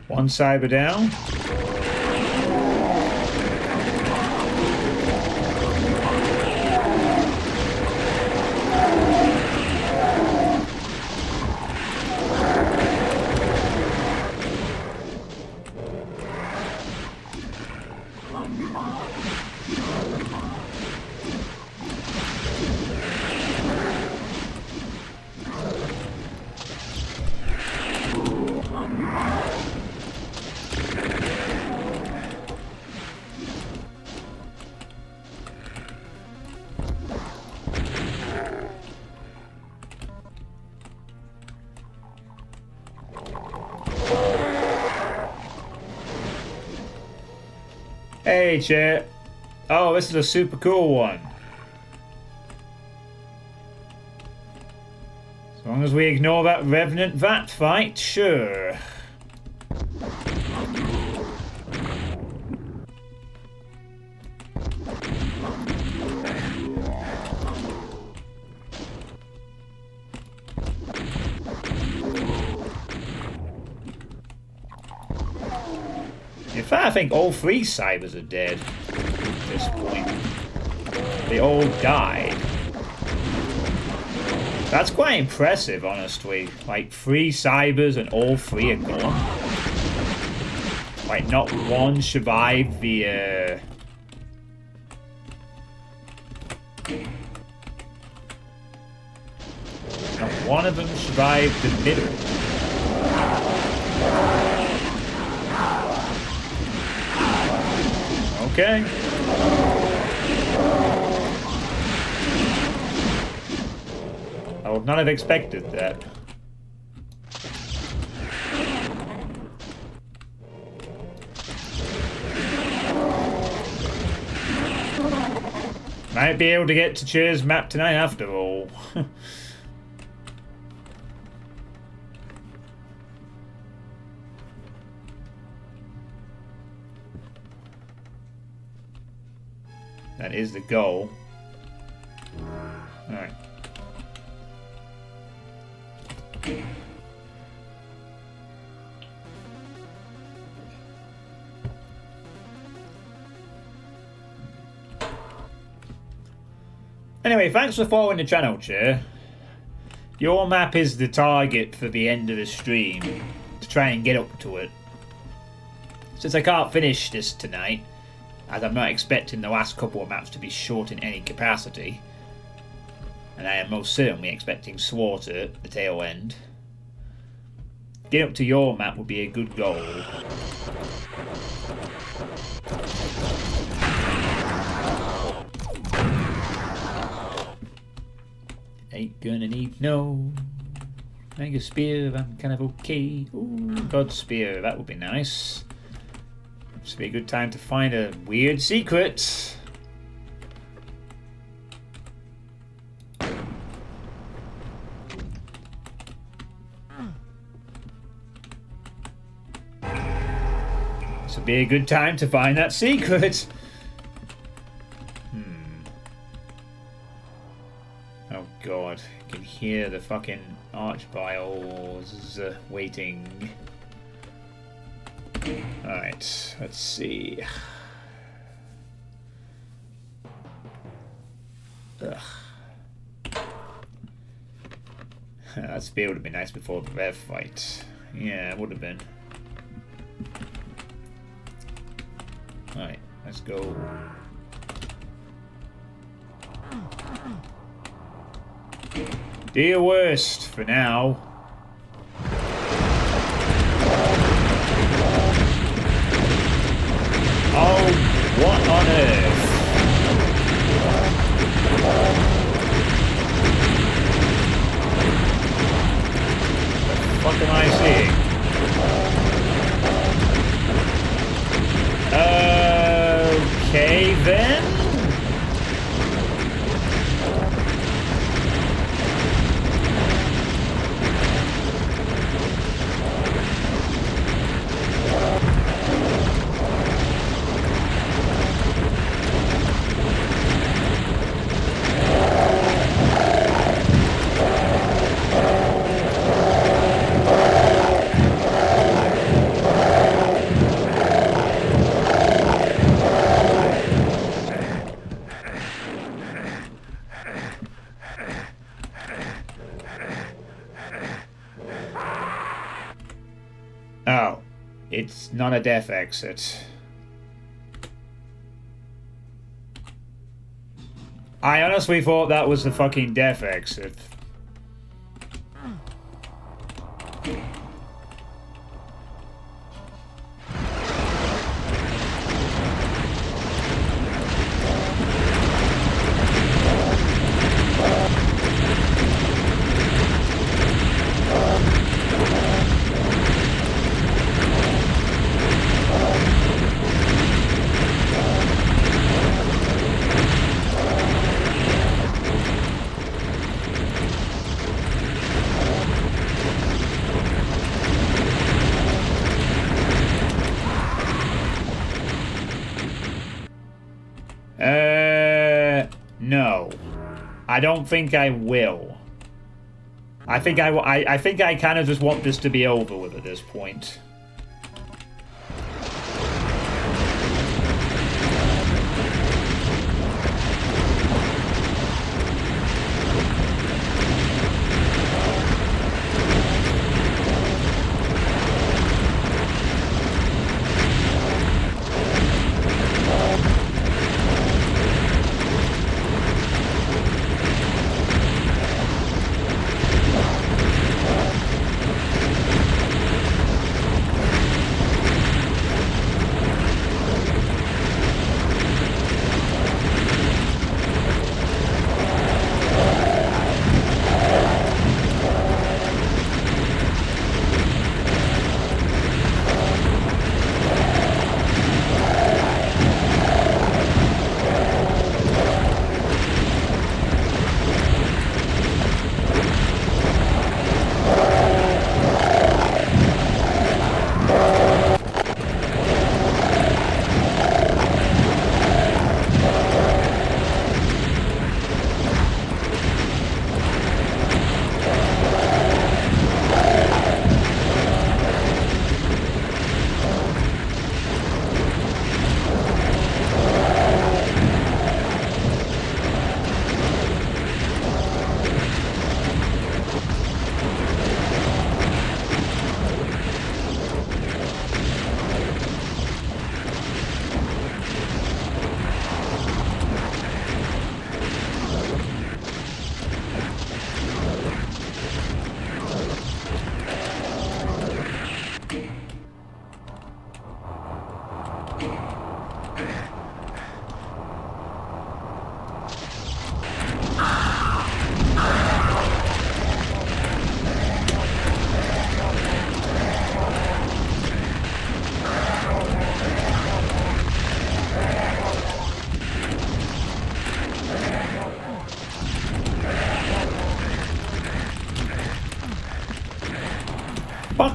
A: One cyber down. Hey, chat. Oh, this is a super cool one. As long as we ignore that Revenant Vat fight, sure. In fact, I think all three cybers are dead at this point. They all died. That's quite impressive, honestly. Like, 3 cybers and all 3 are gone. Like, not one survived the, Not one of them survived the middle. Okay. I would not have expected that. Might be able to get to Cheers map tonight after all. That is the goal. Alright. Anyway, thanks for following the channel, Chair. Your map is the target for the end of the stream, to try and get up to it. Since I can't finish this tonight, as I'm not expecting the last couple of maps to be short in any capacity, and I am most certainly expecting Slaughter at the tail end, getting up to your map would be a good goal. Ain't gonna need no mega spear. I'm kind of okay. Ooh, God spear. That would be nice. This would be a good time to find a weird secret. This would be a good time to find that secret. Oh God, you can hear the fucking archbiles waiting. Alright, let's see. Ugh. That spear would have been nice before the rev fight. Yeah, it would have been. Alright, let's go. Do your worst for now. Oh, what on earth? What am I seeing? Okay then. Oh, it's not a death exit. I honestly thought that was the fucking death exit. No. I don't think I will. I think I kind of just want this to be over with at this point.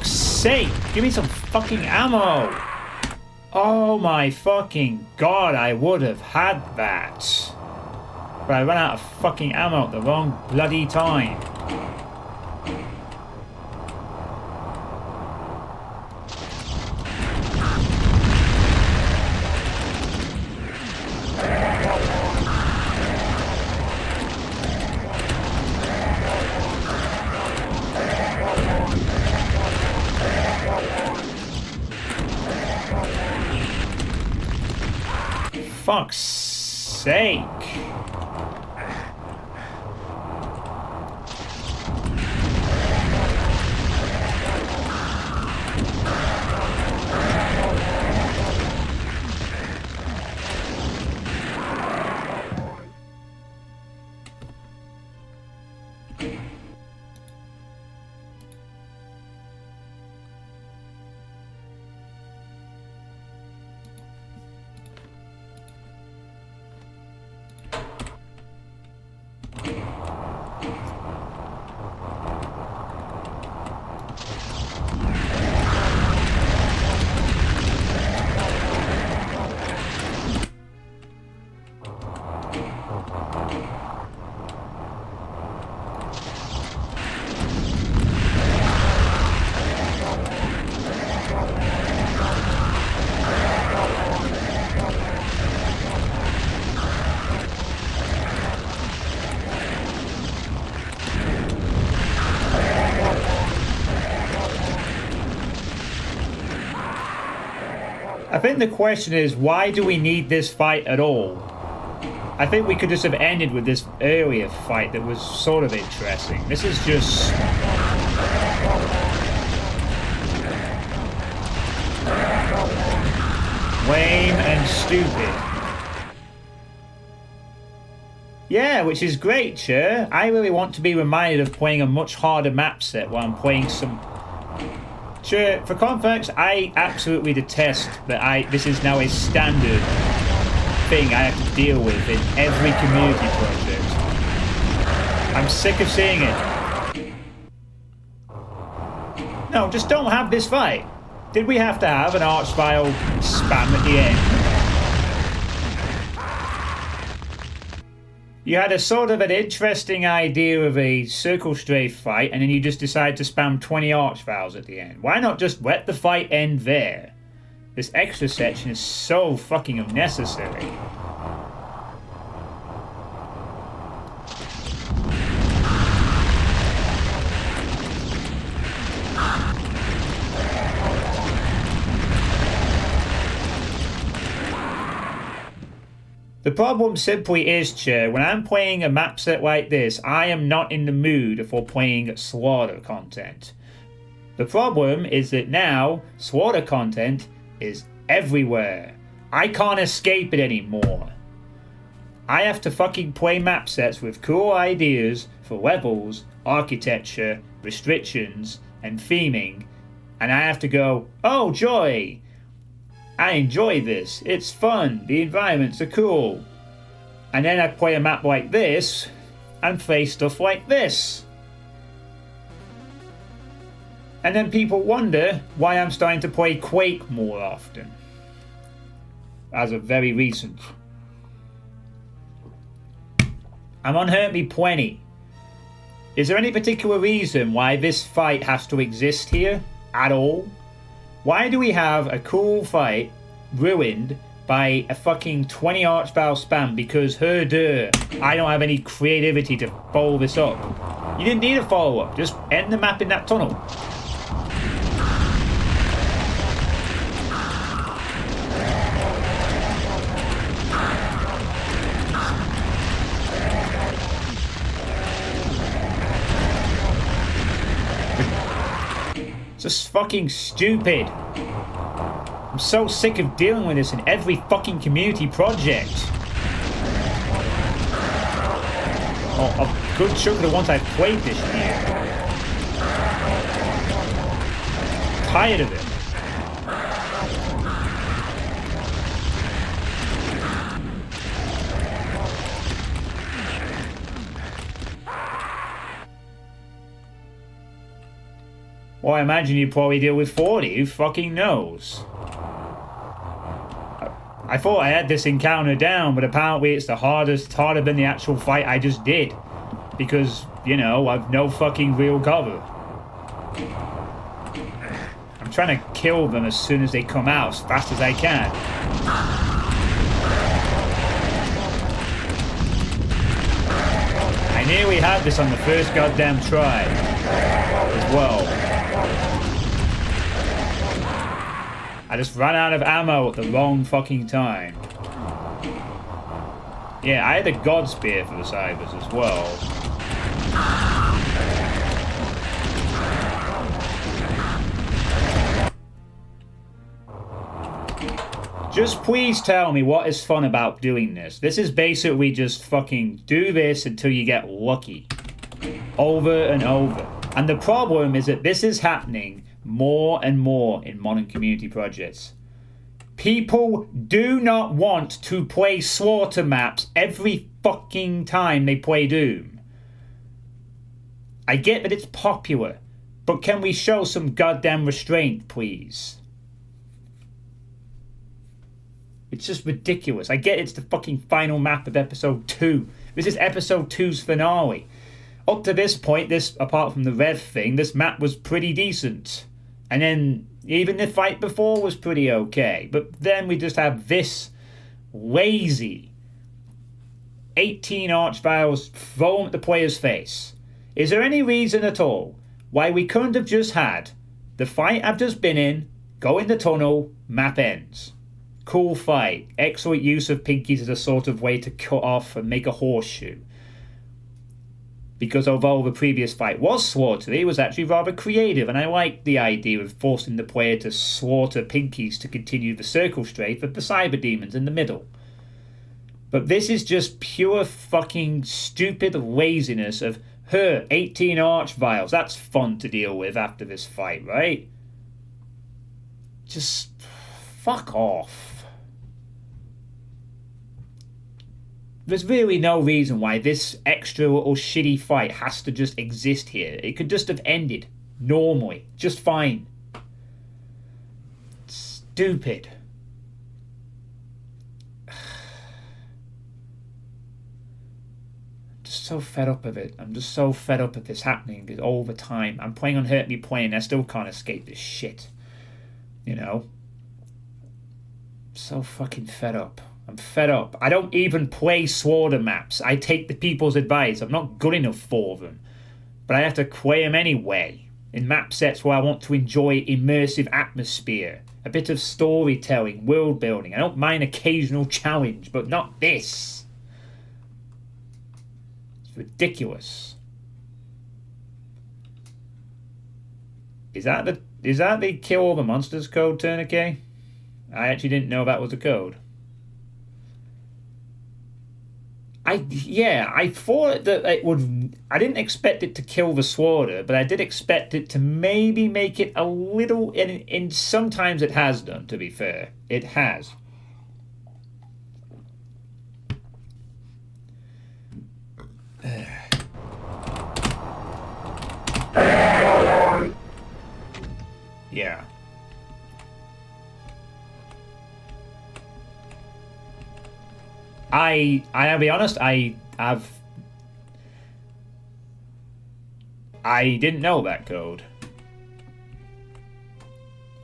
A: fuck's sake! Give me some fucking ammo! Oh my fucking god, I would have had that. But I ran out of fucking ammo at the wrong bloody time. Fuck's sake. I think the question is, why do we need this fight at all? I think we could just have ended with this earlier fight that was sort of interesting. This is just... lame and stupid. Yeah, which is great, sure. I really want to be reminded of playing a much harder map set while I'm playing some... Sure, for context, I absolutely detest that this is now a standard thing I have to deal with in every community project. I'm sick of seeing it. No, just don't have this fight. Did we have to have an Archvile spam at the end? You had a sort of an interesting idea of a circle strafe fight, and then you just decide to spam 20 Archviles at the end. Why not just let the fight end there? This extra section is so fucking unnecessary. The problem simply is, Chair, when I'm playing a map set like this, I am not in the mood for playing slaughter content. The problem is that now, slaughter content is everywhere. I can't escape it anymore. I have to fucking play map sets with cool ideas for levels, architecture, restrictions, and theming, and I have to go, oh joy! I enjoy this, it's fun, the environments are cool. And then I play a map like this, and play stuff like this. And then people wonder why I'm starting to play Quake more often. As of very recent. I'm unhurt me plenty. Is there any particular reason why this fight has to exist here? At all? Why do we have a cool fight ruined by a fucking 20 Archvile spam because I don't have any creativity to follow this up? You didn't need a follow-up. Just end the map in that tunnel. It's just fucking stupid. I'm so sick of dealing with this in every fucking community project. Oh, a good chunk of the ones I've played this year. Tired of it. Well, I imagine you probably deal with 40. Who fucking knows? I thought I had this encounter down, but apparently it's harder than the actual fight I just did. Because, you know, I've no fucking real cover. I'm trying to kill them as soon as they come out, as fast as I can. I nearly had this on the first goddamn try as well. I just ran out of ammo at the wrong fucking time. Yeah, I had a God Spear for the Cybers as well. Just please tell me what is fun about doing this. This is basically just fucking do this until you get lucky. Over and over. And the problem is that this is happening more and more in modern community projects. People do not want to play slaughter maps every fucking time they play Doom. I get that it's popular, but can we show some goddamn restraint, please? It's just ridiculous. I get it's the fucking final map of episode 2. This is episode 2's finale. Up to this point, apart from the Rev thing, this map was pretty decent. And then even the fight before was pretty okay. But then we just have this lazy 18 archviles thrown at the player's face. Is there any reason at all why we couldn't have just had the fight I've just been in, go in the tunnel, map ends? Cool fight. Excellent use of pinkies as a sort of way to cut off and make a horseshoe. Because although the previous fight was slaughtery, it was actually rather creative, and I liked the idea of forcing the player to slaughter pinkies to continue the circle strafe of the cyber demons in the middle. But this is just pure fucking stupid laziness of her 18 archviles. That's fun to deal with after this fight, right? Just fuck off. There's really no reason why this extra little shitty fight has to just exist here. It could just have ended normally, just fine. Stupid. I'm just so fed up of it. I'm just so fed up of this happening all the time. I'm playing on Hurt Me Playing. I still can't escape this shit. You know? So fucking fed up. I'm fed up. I don't even play slaughter maps. I take the people's advice. I'm not good enough for them. But I have to play them anyway. In map sets where I want to enjoy immersive atmosphere. A bit of storytelling, world building. I don't mind occasional challenge, but not this. It's ridiculous. Is that the kill all the monsters code, Tourniquet? I actually didn't know that was a code. I thought that it would. I didn't expect it to kill the slaughter, but I did expect it to maybe make it a little. In sometimes it has done. To be fair, it has. Yeah. I'll be honest, I didn't know that code.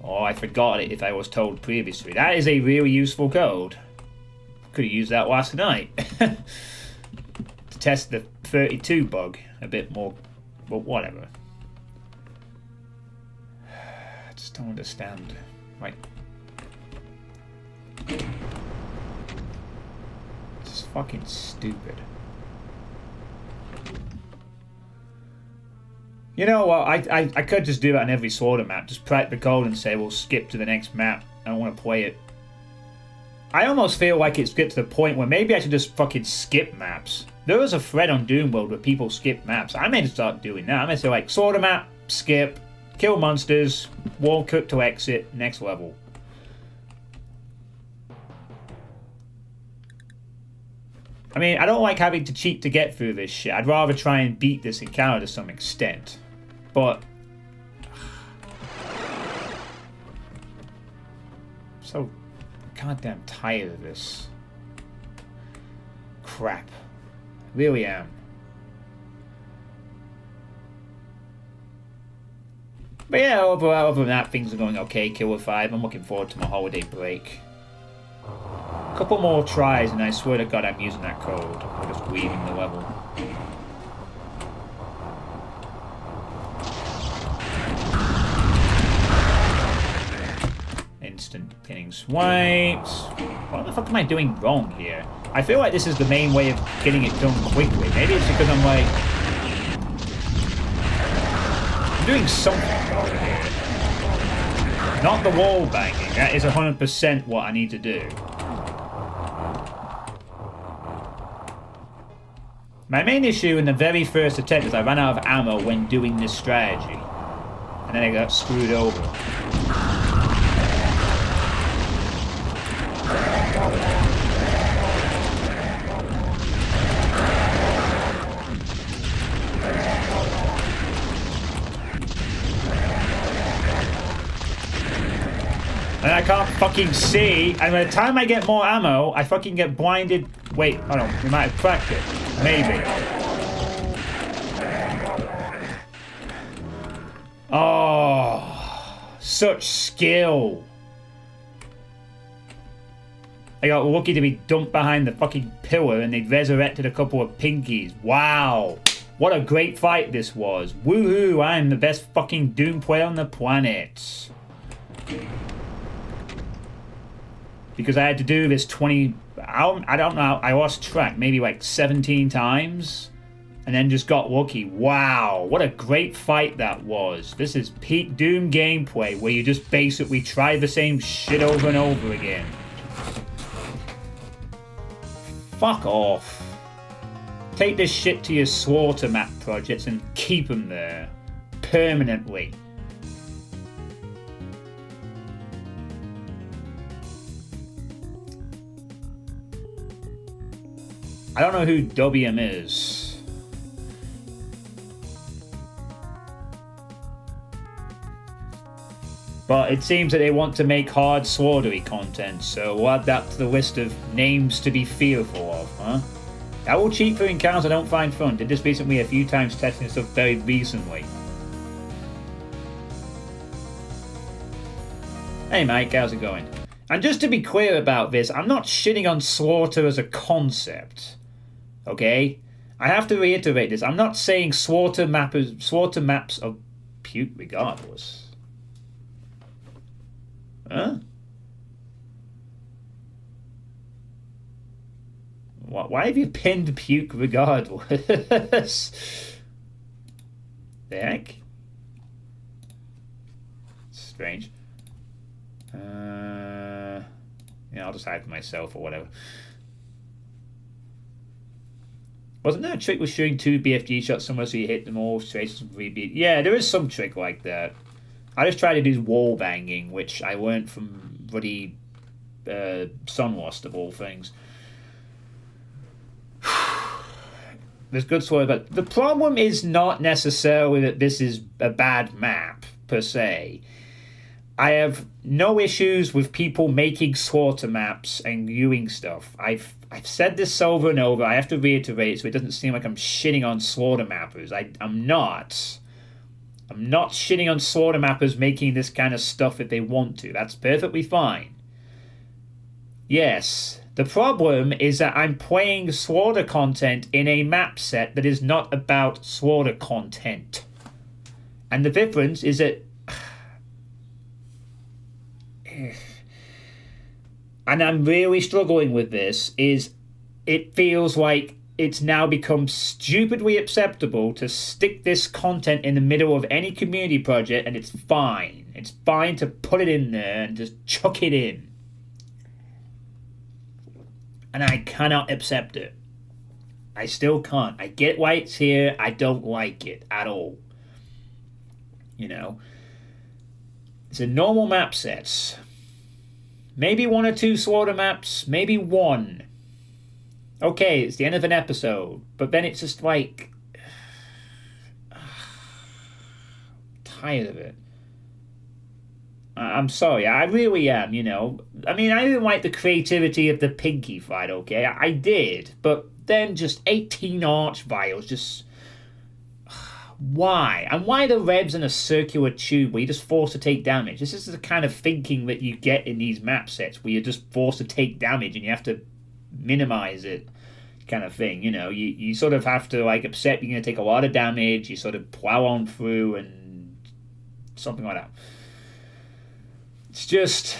A: Or I forgot it if I was told previously. That is a really useful code. Could have used that last night. To test the 32 bug a bit more, but whatever. I just don't understand. Right. Fucking stupid. You know what? I could just do that on every slaughter map. Just prep the code and say we'll skip to the next map. I don't want to play it. I almost feel like it's get to the point where maybe I should just fucking skip maps. There was a thread on Doom World where people skip maps. I may start doing that. I may say like slaughter map, skip, kill monsters, wall cut to exit, next level. I mean, I don't like having to cheat to get through this shit. I'd rather try and beat this encounter to some extent. But So goddamn tired of this crap. I really am. But yeah, other than that, things are going okay. Killer 5, I'm looking forward to my holiday break. A couple more tries and I swear to God I'm using that code. I'm just leaving the level. Instant pinning swipes. What the fuck am I doing wrong here? I feel like this is the main way of getting it done quickly. Maybe it's because I'm like... I'm doing something wrong here. Not the wall banging. That is 100% what I need to do. My main issue in the very first attempt is I ran out of ammo when doing this strategy. And then I got screwed over. And I can't fucking see, and by the time I get more ammo, I fucking get blinded. Wait, hold on, we might have cracked it. Maybe. Oh, such skill. I got lucky to be dumped behind the fucking pillar and they resurrected a couple of pinkies. Wow. What a great fight this was. Woohoo, I'm the best fucking Doom player on the planet. Because I had to do this 20... I don't know, I lost track, maybe like 17 times. And then just got lucky. Wow, what a great fight that was. This is peak Doom gameplay, where you just basically try the same shit over and over again. Fuck off. Take this shit to your slaughter map projects and keep them there. Permanently. I don't know who WM is. But it seems that they want to make hard slaughtery content, so we'll add that to the list of names to be fearful of, huh? I will cheat for encounters I don't find fun. Did this recently a few times, testing stuff very recently. Hey Mike, how's it going? And just to be clear about this, I'm not shitting on slaughter as a concept. Okay? I have to reiterate this. I'm not saying slaughter maps are puke regardless. Huh? Why have you pinned puke regardless? The heck? Strange. Yeah, I'll just hide for myself or whatever. Wasn't there a trick with shooting 2 BFG shots somewhere so you hit them all straight to some 3B? Yeah, there is some trick like that. I just tried to do wall banging, which I learned from bloody Sunlost of all things. There's good story, but the problem is not necessarily that this is a bad map, per se. I have no issues with people making slaughter maps and viewing stuff. I've said this over and over. I have to reiterate so it doesn't seem like I'm shitting on slaughter mappers. I'm not. I'm not shitting on slaughter mappers making this kind of stuff if they want to. That's perfectly fine. Yes, the problem is that I'm playing slaughter content in a map set that is not about slaughter content. And the difference is that... and I'm really struggling with this, is it feels like it's now become stupidly acceptable to stick this content in the middle of any community project, and it's fine. It's fine to put it in there and just chuck it in. And I cannot accept it. I still can't. I get why it's here. I don't like it at all. You know? It's a normal map sets. Maybe 1 or 2 slaughter maps. Maybe 1. Okay, it's the end of an episode. But then it's just like... tired of it. I'm sorry, I really am, you know. I mean, I didn't like the creativity of the Pinky fight, okay? I did, but then just 18 arch vials, just why? And why the Rebs in a circular tube where you're just forced to take damage? This is the kind of thinking that you get in these map sets where you're just forced to take damage and you have to minimize it, kind of thing. You know, you sort of have to like accept you're going to take a lot of damage, you sort of plow on through and something like that. It's just.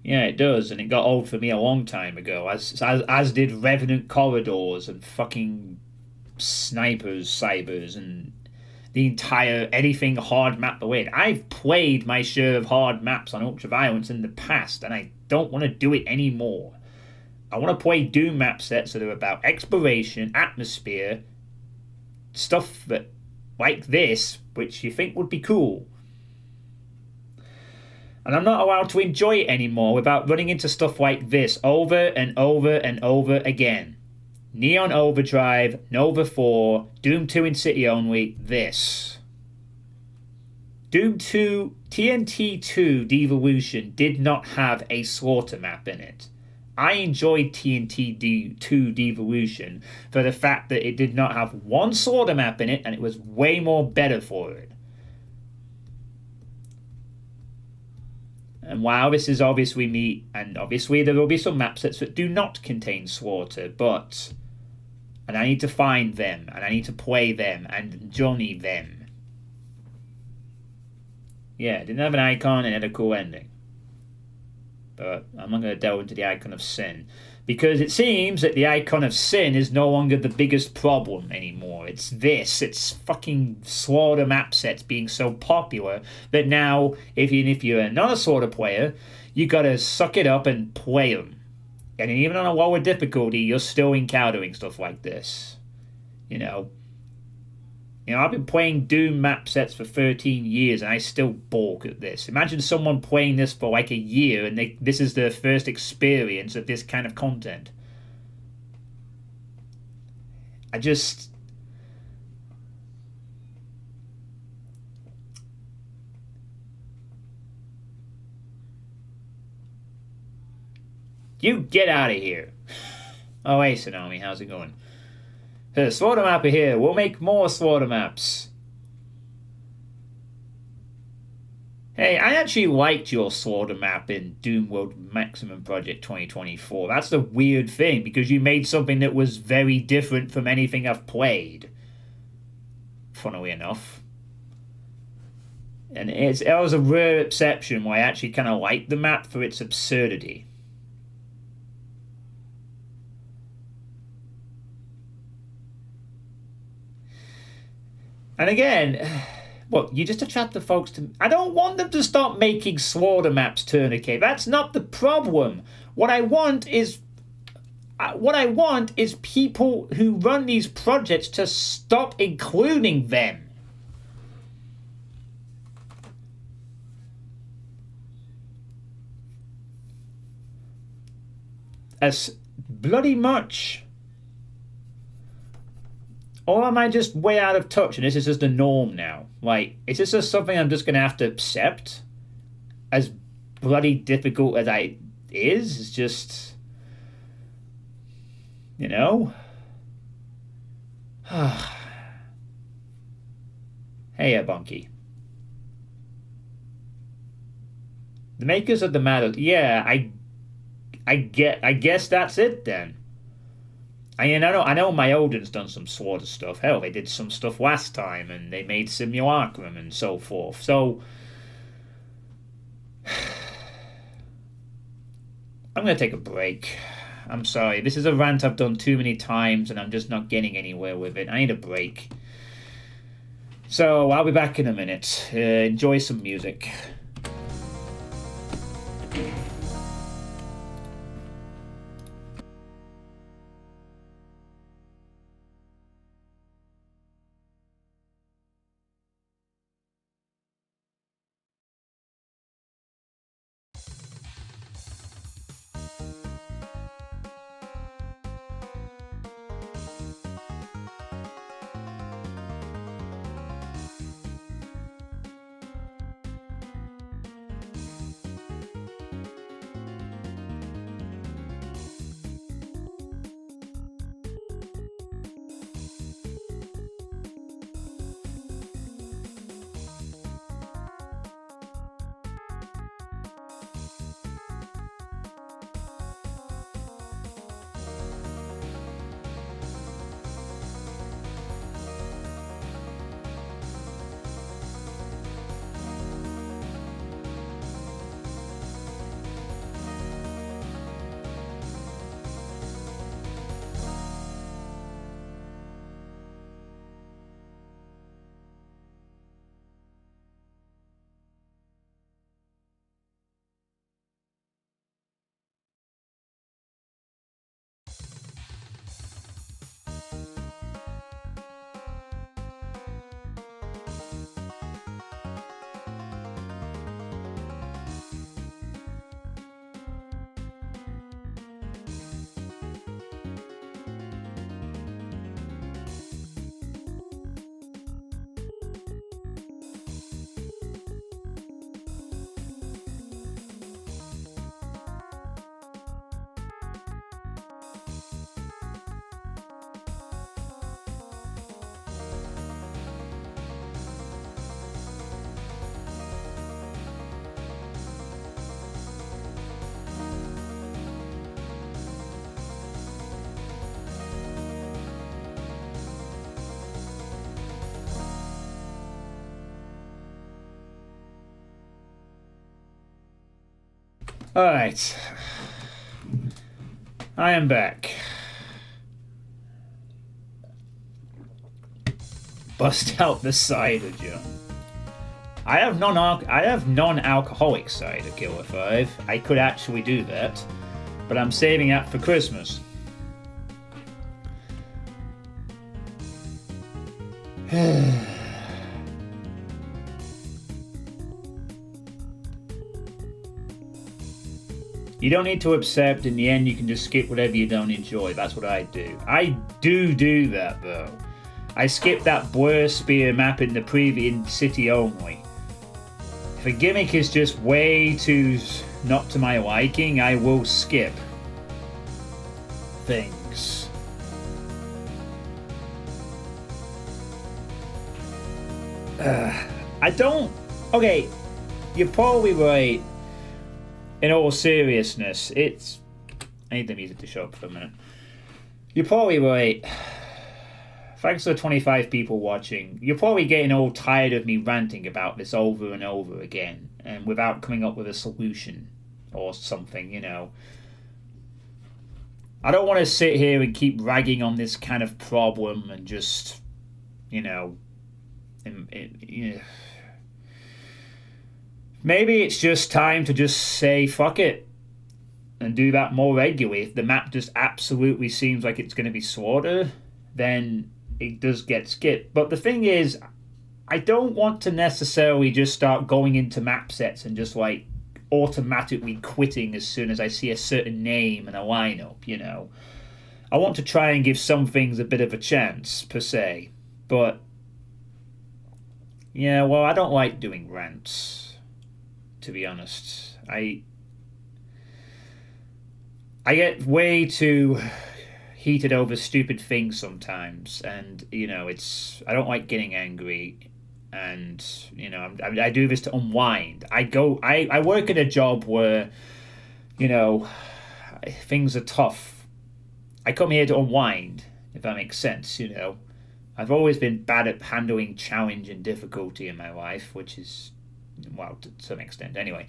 A: Yeah, it does, and it got old for me a long time ago, as did Revenant Corridors and fucking Snipers, Cybers, and the entire anything hard map the way. I've played my share of hard maps on Ultraviolence in the past, and I don't want to do it anymore. I want to play Doom map sets that are about exploration, atmosphere, stuff that like this, which you think would be cool. And I'm not allowed to enjoy it anymore without running into stuff like this over and over and over again. Neon Overdrive, Nova 4, Doom 2 in City Only, this. Doom 2, TNT 2 Devolution did not have a slaughter map in it. I enjoyed TNT 2 Devolution for the fact that it did not have one slaughter map in it and it was way more better for it. And while this is obviously me, and obviously there will be some map sets that do not contain slaughter, but. And I need to find them, and I need to play them, and journey them. Yeah, it didn't have an icon and it had a cool ending. But I'm not going to delve into the icon of sin. Because it seems that the icon of sin is no longer the biggest problem anymore. It's this. It's fucking slaughter map sets being so popular that now, even if you're not a slaughter player, you gotta suck it up and play them. And even on a lower difficulty, you're still encountering stuff like this. You know, I've been playing Doom map sets for 13 years and I still balk at this. Imagine someone playing this for like a year and this is their first experience of this kind of content. I just. You get out of here. Oh, hey, Tsunami, how's it going? Slaughter mapper here. We'll make more slaughter maps. Hey, I actually liked your slaughter map in Doom World Maximum Project 2024. That's the weird thing, because you made something that was very different from anything I've played. Funnily enough. And it was a rare exception where I actually kind of liked the map for its absurdity. And again, well, you just attract the folks to. I don't want them to stop making slaughter maps, Tourniquet. That's not the problem. What I want is people who run these projects to stop including them. As bloody much. Or am I just way out of touch and this is just the norm now? Like, is this just something I'm just going to have to accept? As bloody difficult as it is? It's just. You know? Hey, Bunky. The makers of the matter. Yeah, I guess that's it then. I know my Odin's done some slaughter stuff. Hell, they did some stuff last time, and they made Simulacrum and so forth. So I'm gonna take a break. I'm sorry. This is a rant I've done too many times, and I'm just not getting anywhere with it. I need a break. So I'll be back in a minute. Enjoy some music. Alright. I am back. Bust out the cider, John. I have non-alcoholic cider, Killer 5. I could actually do that, but I'm saving that for Christmas. You don't need to accept. In the end, you can just skip whatever you don't enjoy. That's what I do. I do that, though. I skip that blur spear map in the previous city only. If a gimmick is just way too not to my liking, I will skip things. I don't... Okay, you're probably right. In all seriousness, it's... I need the music to show up for a minute. You're probably right. Thanks to the 25 people watching. You're probably getting all tired of me ranting about this over and over again, and without coming up with a solution or something, you know. I don't want to sit here and keep ragging on this kind of problem and just, you know... Maybe it's just time to just say fuck it and do that more regularly. If the map just absolutely seems like it's going to be slaughter, then it does get skipped. But the thing is, I don't want to necessarily just start going into map sets and just like automatically quitting as soon as I see a certain name and a lineup, you know. I want to try and give some things a bit of a chance, per se. But, yeah, well, I don't like doing rants. To be honest, I get way too heated over stupid things sometimes, and you know I don't like getting angry, and you know I do this to unwind. I work at a job where you know things are tough. I come here to unwind, if that makes sense. You know, I've always been bad at handling challenge and difficulty in my life, which is. Well, to some extent, anyway.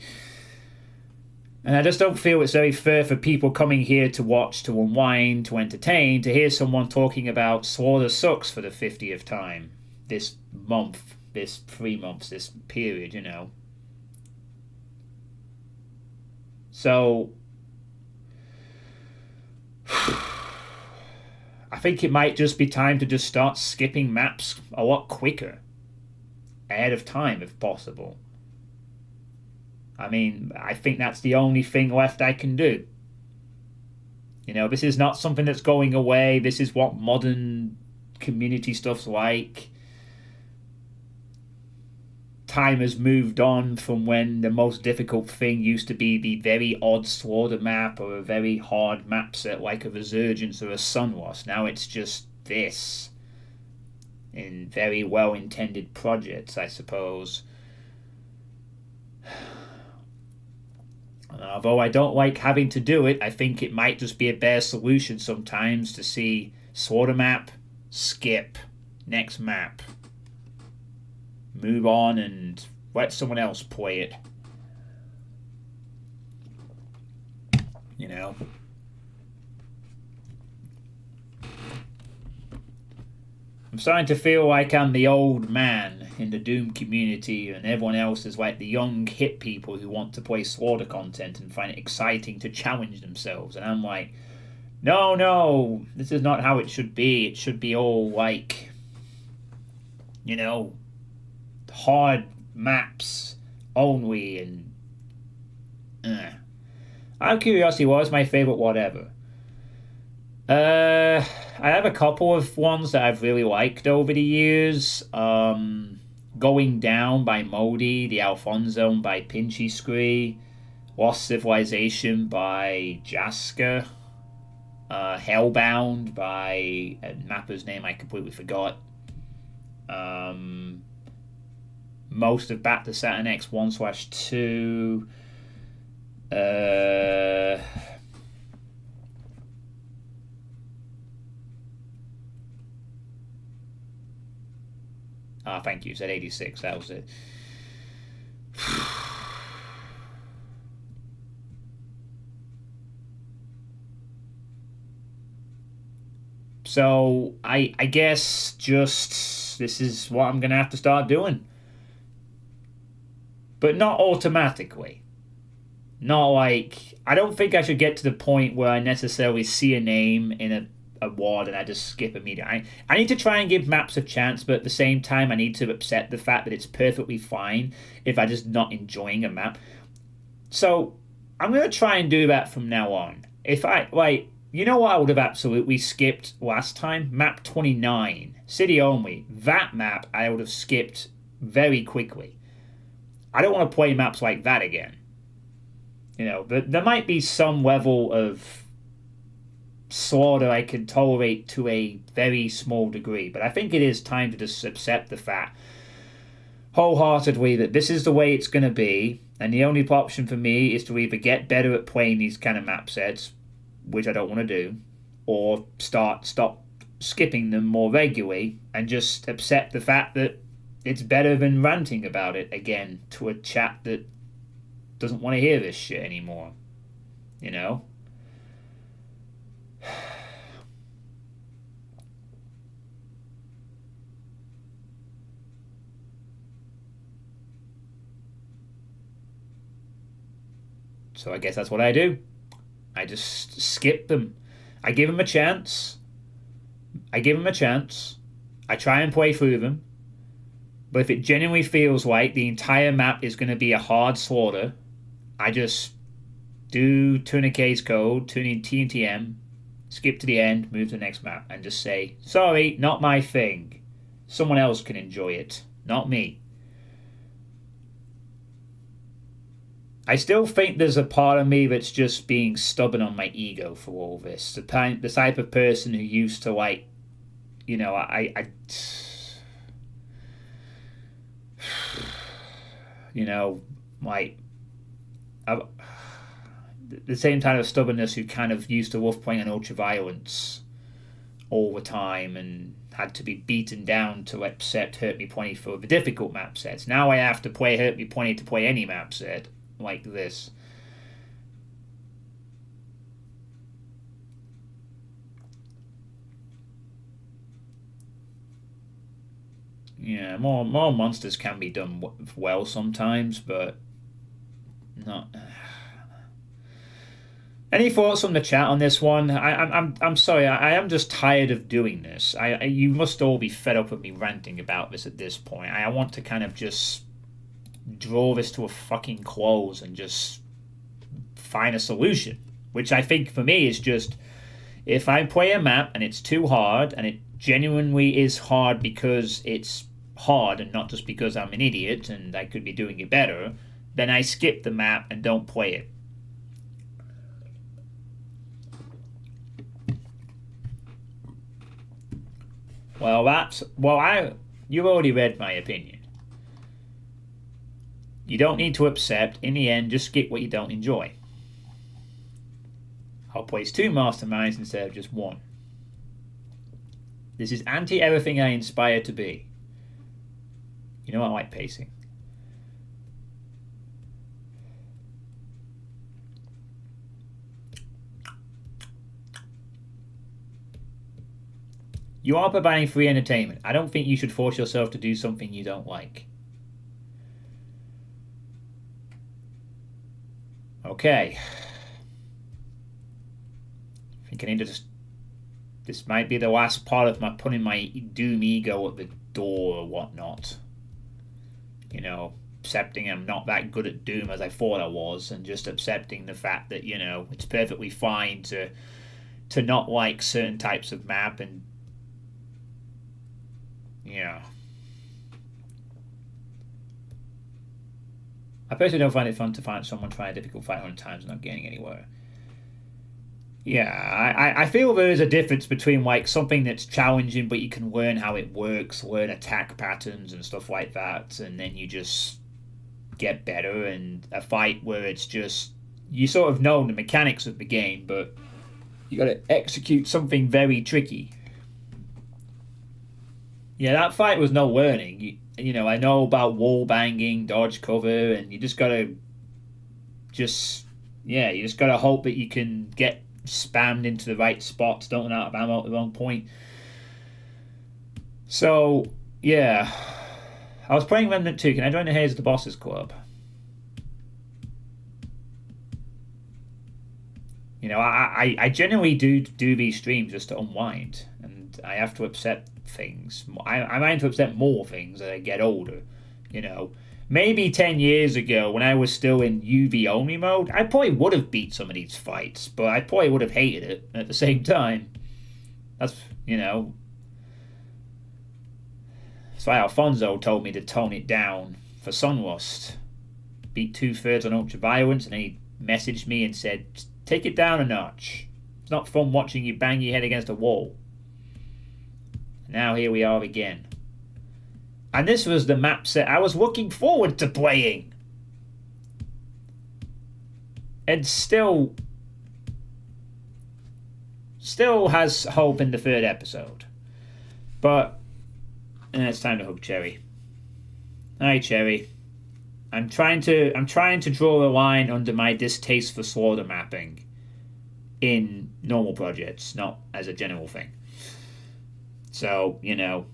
A: And I just don't feel it's very fair for people coming here to watch, to unwind, to entertain, to hear someone talking about slaughter sucks for the 50th time this month, this 3 months, this period, you know. So, I think it might just be time to just start skipping maps a lot quicker, ahead of time if possible. I mean, I think that's the only thing left I can do. You know, this is not something that's going away. This is what modern community stuff's like. Time has moved on from when the most difficult thing used to be the very odd slaughter map or a very hard map set like a Resurgence or a Sunlost. Now it's just this. In very well-intended projects, I suppose. And although I don't like having to do it, I think it might just be a better solution sometimes to see slaughter map, skip, next map. Move on and let someone else play it. You know? I'm starting to feel like I'm the old man in the Doom community and everyone else is like the young hip people who want to play slaughter content and find it exciting to challenge themselves. And I'm like, no, this is not how it should be. It should be all like, you know, hard maps only and... Out of curiosity, what was my favourite whatever? I have a couple of ones that I've really liked over the years. Going Down by Modi, The Alfonso by Pinchy Scree, Lost Civilization by Jaska, Hellbound by a mapper's name I completely forgot. Most of Back to Saturn X 1/2. Thank you. Said 86. That was it. So I guess just this is what I'm gonna have to start doing. But not automatically. Not like I don't think I should get to the point where I necessarily see a name in a ward and I just skip immediately. I need to try and give maps a chance, but at the same time I need to accept the fact that it's perfectly fine if I'm just not enjoying a map. So I'm gonna try and do that from now on. If I like you know what I would have absolutely skipped last time? Map 29. City only. That map I would have skipped very quickly. I don't want to play maps like that again. But there might be some level of slaughter I can tolerate to a very small degree, but I think it is time to just accept the fact wholeheartedly that this is the way it's going to be, and the only option for me is to either get better at playing these kind of map sets, which I don't want to do, or stop skipping them more regularly and just accept the fact that it's better than ranting about it again to a chat that doesn't want to hear this shit anymore. So I guess that's what I do. I just skip them. I give them a chance. I try and play through them. But if it genuinely feels like the entire map is going to be a hard slaughter, I just do Tourniquet's code, tune in TNTM, skip to the end, move to the next map, and just say, sorry, not my thing. Someone else can enjoy it, not me. I still think there's a part of me that's just being stubborn on my ego for all this. The type of person who used to like, the same type of stubbornness who kind of used to love playing on ultraviolence all the time and had to be beaten down to accept Hurt Me Plenty for the difficult map sets. Now I have to play Hurt Me Plenty to play any map set like this. Yeah, more monsters can be done well sometimes, but not. Any thoughts from the chat on this one? I'm sorry. I am just tired of doing this. You must all be fed up with me ranting about this at this point. I want to kind of just draw this to a fucking close and just find a solution. Which I think for me is just if I play a map and it's too hard and it genuinely is hard because it's hard and not just because I'm an idiot and I could be doing it better, then I skip the map and don't play it. You've already read my opinion. You don't need to accept. In the end, just skip what you don't enjoy. I'll place 2 masterminds instead of just 1. This is anti-everything I inspire to be. You know I like pacing. You are providing free entertainment. I don't think you should force yourself to do something you don't like. Okay. I think I need to just... This might be the last part of my putting my Doom ego at the door or whatnot. Accepting I'm not that good at Doom as I thought I was, and just accepting the fact that, it's perfectly fine to not like certain types of map and I personally don't find it fun to find someone trying a difficult fight 100 times and not getting anywhere. Yeah, I feel there is a difference between like something that's challenging but you can learn how it works, learn attack patterns and stuff like that, and then you just get better, and a fight where it's just you sort of know the mechanics of the game but you got to execute something very tricky. Yeah, that fight was no learning. I know about wall banging, dodge cover, and you just gotta hope that you can get spammed into the right spots, don't run out of ammo at the wrong point. So, yeah. I was playing Remnant 2. Can I join the Haze of the Bosses Club? You know, I generally do these streams just to unwind. And I have to accept things. I might have to accept more things as I get older. You know, maybe 10 years ago when I was still in UV only mode, I probably would have beat some of these fights. But I probably would have hated it at the same time. That's, you know... That's why Alfonso told me to tone it down for Sunlust. Beat 2/3 on Ultraviolence, and then he messaged me and said, take it down a notch. It's not fun watching you bang your head against a wall. Now here we are again. And this was the map set I was looking forward to playing. And still has hope in the 3rd episode. But it's time to hug Cherry. Hi, Cherry. I'm trying to draw a line under my distaste for slaughter mapping in normal projects, not as a general thing. So, you know,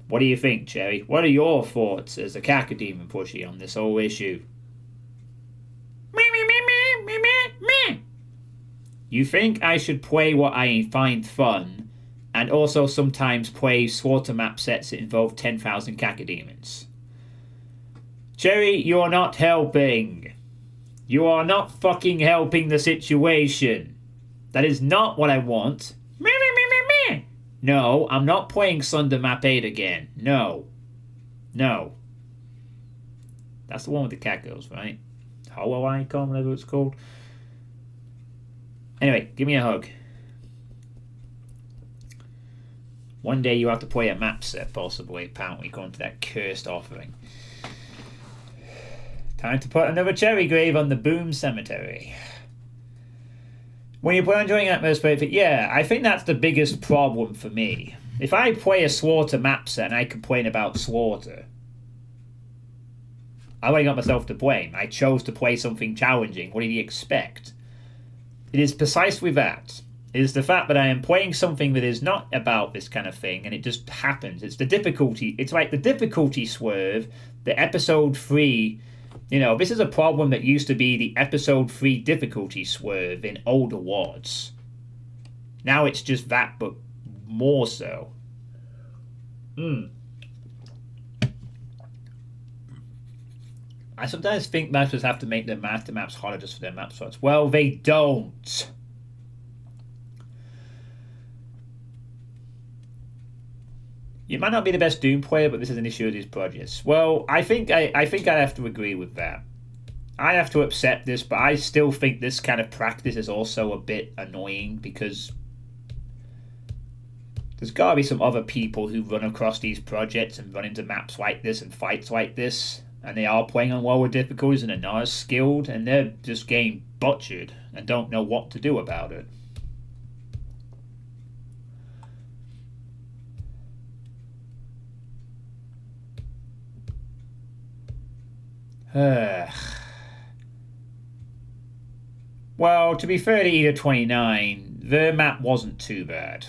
A: what do you think, Cherry? What are your thoughts as a cacodemon pushy on this whole issue? You think I should play what I find fun, and also sometimes play slaughter map sets that involve 10,000 cacodemons? Cherry, you're not helping. You are not fucking helping the situation. That is not what I want. No, I'm not playing Sunder Map 8 again. No. That's the one with the cacos, right? Hollow Icon, whatever it's called. Anyway, give me a hug. One day you have to play a map set, possibly, apparently, going to that cursed offering. Time to put another cherry grave on the Boom Cemetery. When you plan on joining Atmosphere, yeah, I think that's the biggest problem for me. If I play a Slaughter map set and I complain about Slaughter, I only got myself to blame. I chose to play something challenging. What did he expect? It is precisely that. It is the fact that I am playing something that is not about this kind of thing, and it just happens. It's the difficulty. It's like the difficulty swerve, the episode 3. You know, this is a problem that used to be the episode 3 difficulty swerve in older WADs. Now it's just that, but more so. I sometimes think masters have to make their master maps harder just for their map slots. Well, they don't. You might not be the best Doom player, but this is an issue of these projects. Well, I think I have to agree with that. I have to accept this, but I still think this kind of practice is also a bit annoying because there's got to be some other people who run across these projects and run into maps like this and fights like this, and they are playing on lower difficulties and are not as skilled, and they're just getting butchered and don't know what to do about it. Well, to be fair to Eda 29, their map wasn't too bad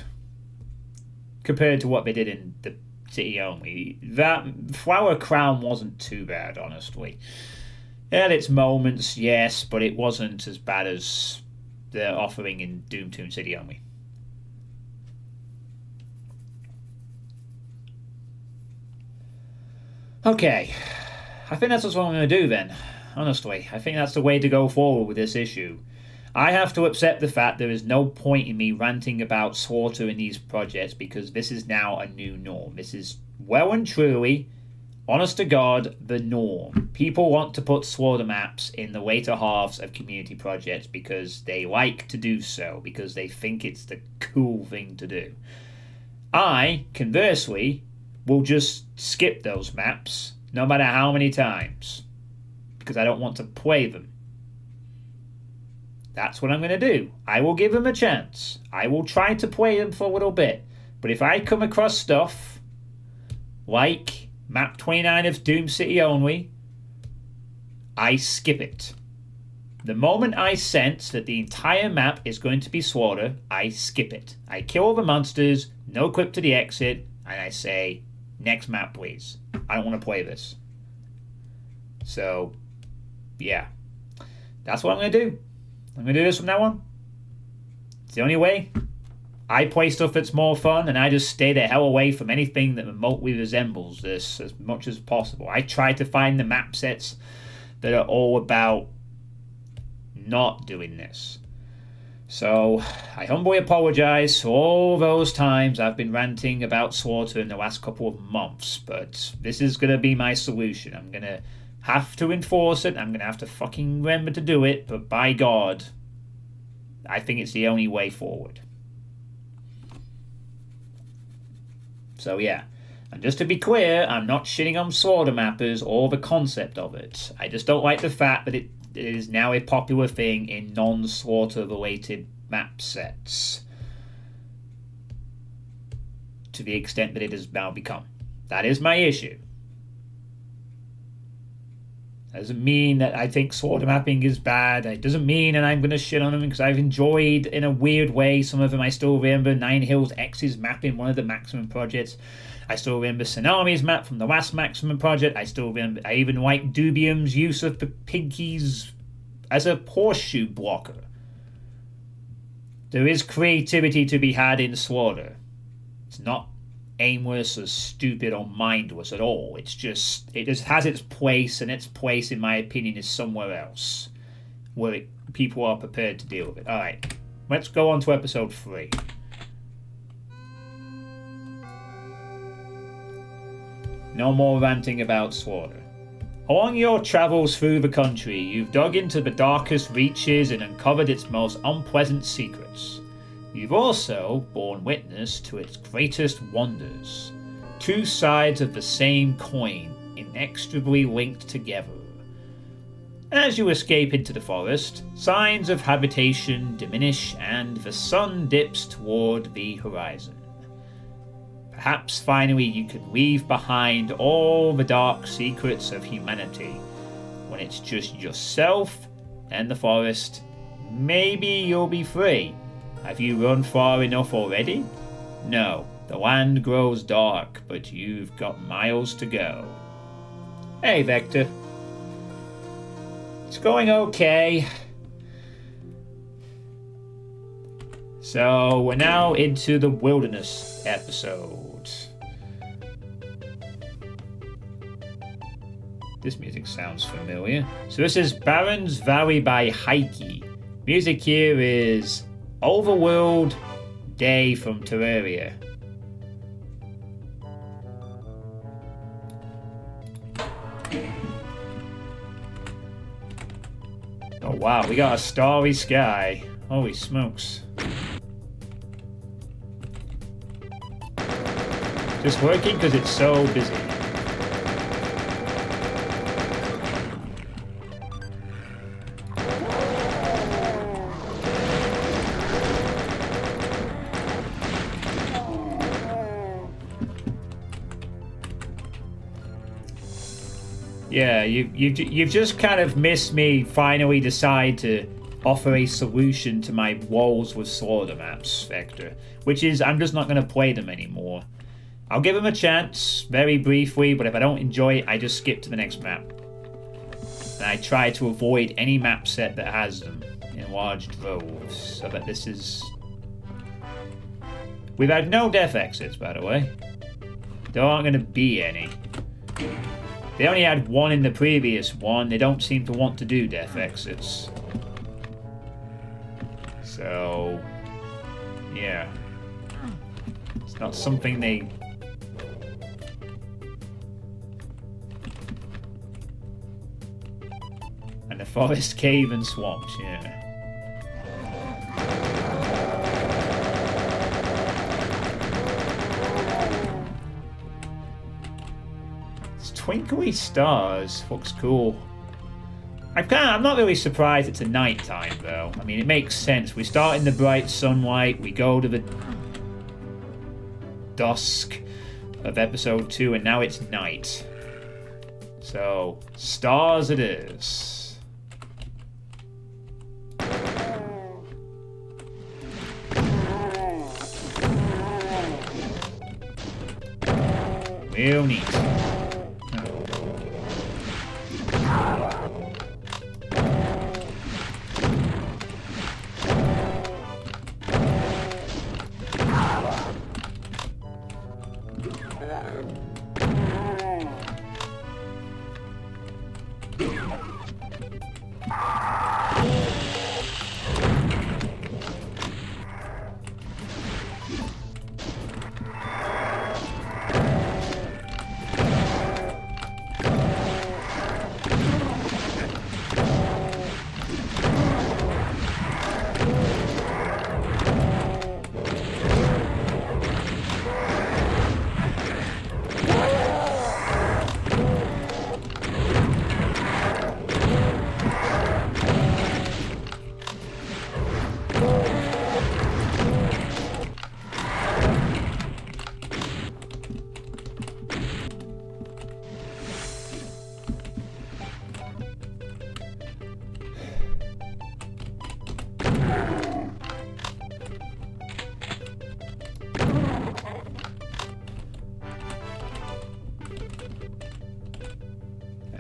A: compared to what they did in the city only. That Flower Crown wasn't too bad, honestly. It had its moments, yes, but it wasn't as bad as they're offering in Doomtoon City only. Okay. I think that's what I'm going to do then, honestly. I think that's the way to go forward with this issue. I have to accept the fact there is no point in me ranting about slaughter in these projects because this is now a new norm. This is well and truly, honest to God, the norm. People want to put slaughter maps in the later halves of community projects because they like to do so, because they think it's the cool thing to do. I, conversely, will just skip those maps no matter how many times, because I don't want to play them. That's what I'm going to do. I will give them a chance. I will try to play them for a little bit. But if I come across stuff like Map 29 of Doom City only, I skip it. The moment I sense that the entire map is going to be slaughter, I skip it. I kill all the monsters, no clip to the exit, and I say, next map please. I don't want to play this. So, yeah. That's what I'm going to do. I'm going to do this from now on. It's the only way. I play stuff that's more fun, and I just stay the hell away from anything that remotely resembles this as much as possible. I try to find the map sets that are all about not doing this. So, I humbly apologize for all those times I've been ranting about slaughter in the last couple of months, but this is going to be my solution. I'm going to have to enforce it. I'm going to have to fucking remember to do it, but by God, I think it's the only way forward. So yeah, and just to be clear, I'm not shitting on slaughter mappers or the concept of it. I just don't like the fact that it is now a popular thing in non-slaughter related map sets. To the extent that it has now become. That is my issue. That doesn't mean that I think slaughter mapping is bad. It doesn't mean that I'm going to shit on them because I've enjoyed, in a weird way, some of them. I still remember Nine Hills X's map in one of the Maximum projects. I still remember Tsunami's map from the last Maximum project. I even like Dubium's use of the Pinkies as a horseshoe blocker. There is creativity to be had in slaughter. It's not aimless or stupid or mindless at all. It just has its place, and its place, in my opinion, is somewhere else where people are prepared to deal with it. Alright, let's go on to episode 3. No more ranting about slaughter. Along your travels through the country, you've dug into the darkest reaches and uncovered its most unpleasant secrets. You've also borne witness to its greatest wonders. Two sides of the same coin, inextricably linked together. As you escape into the forest, signs of habitation diminish and the sun dips toward the horizon. Perhaps finally you can leave behind all the dark secrets of humanity. When it's just yourself and the forest, maybe you'll be free. Have you run far enough already? No, the land grows dark, but you've got miles to go. Hey, Vector. It's going okay. So, we're now into the wilderness episode. This music sounds familiar. So this is Baron's Valley by Heike. Music here is Overworld Day from Terraria. Oh wow, we got a starry sky. Holy smokes. Just working because it's so busy. Yeah, you've just kind of missed me finally decide to offer a solution to my walls with slaughter maps, Vector. Which is, I'm just not going to play them anymore. I'll give them a chance, very briefly, but if I don't enjoy it, I just skip to the next map. And I try to avoid any map set that has them in large droves, so that this is... We've had no death exits, by the way. There aren't going to be any. They only had one in the previous one. They don't seem to want to do death exits. So, yeah. It's not something they... And the forest, cave, and swamps, yeah. Twinkly stars looks cool. I'm not really surprised it's a night time though. I mean, it makes sense. We start in the bright sunlight, we go to the dusk of episode 2, and now it's night. So, stars it is. Real neat.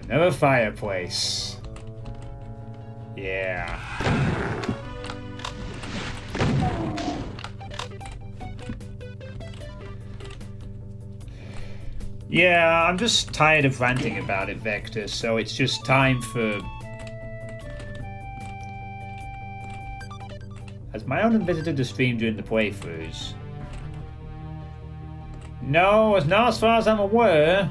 A: Another fireplace. Yeah. Yeah, I'm just tired of ranting about it, Vector, so it's just time for... Has my own visited the stream during the playthroughs? No, not as far as I'm aware.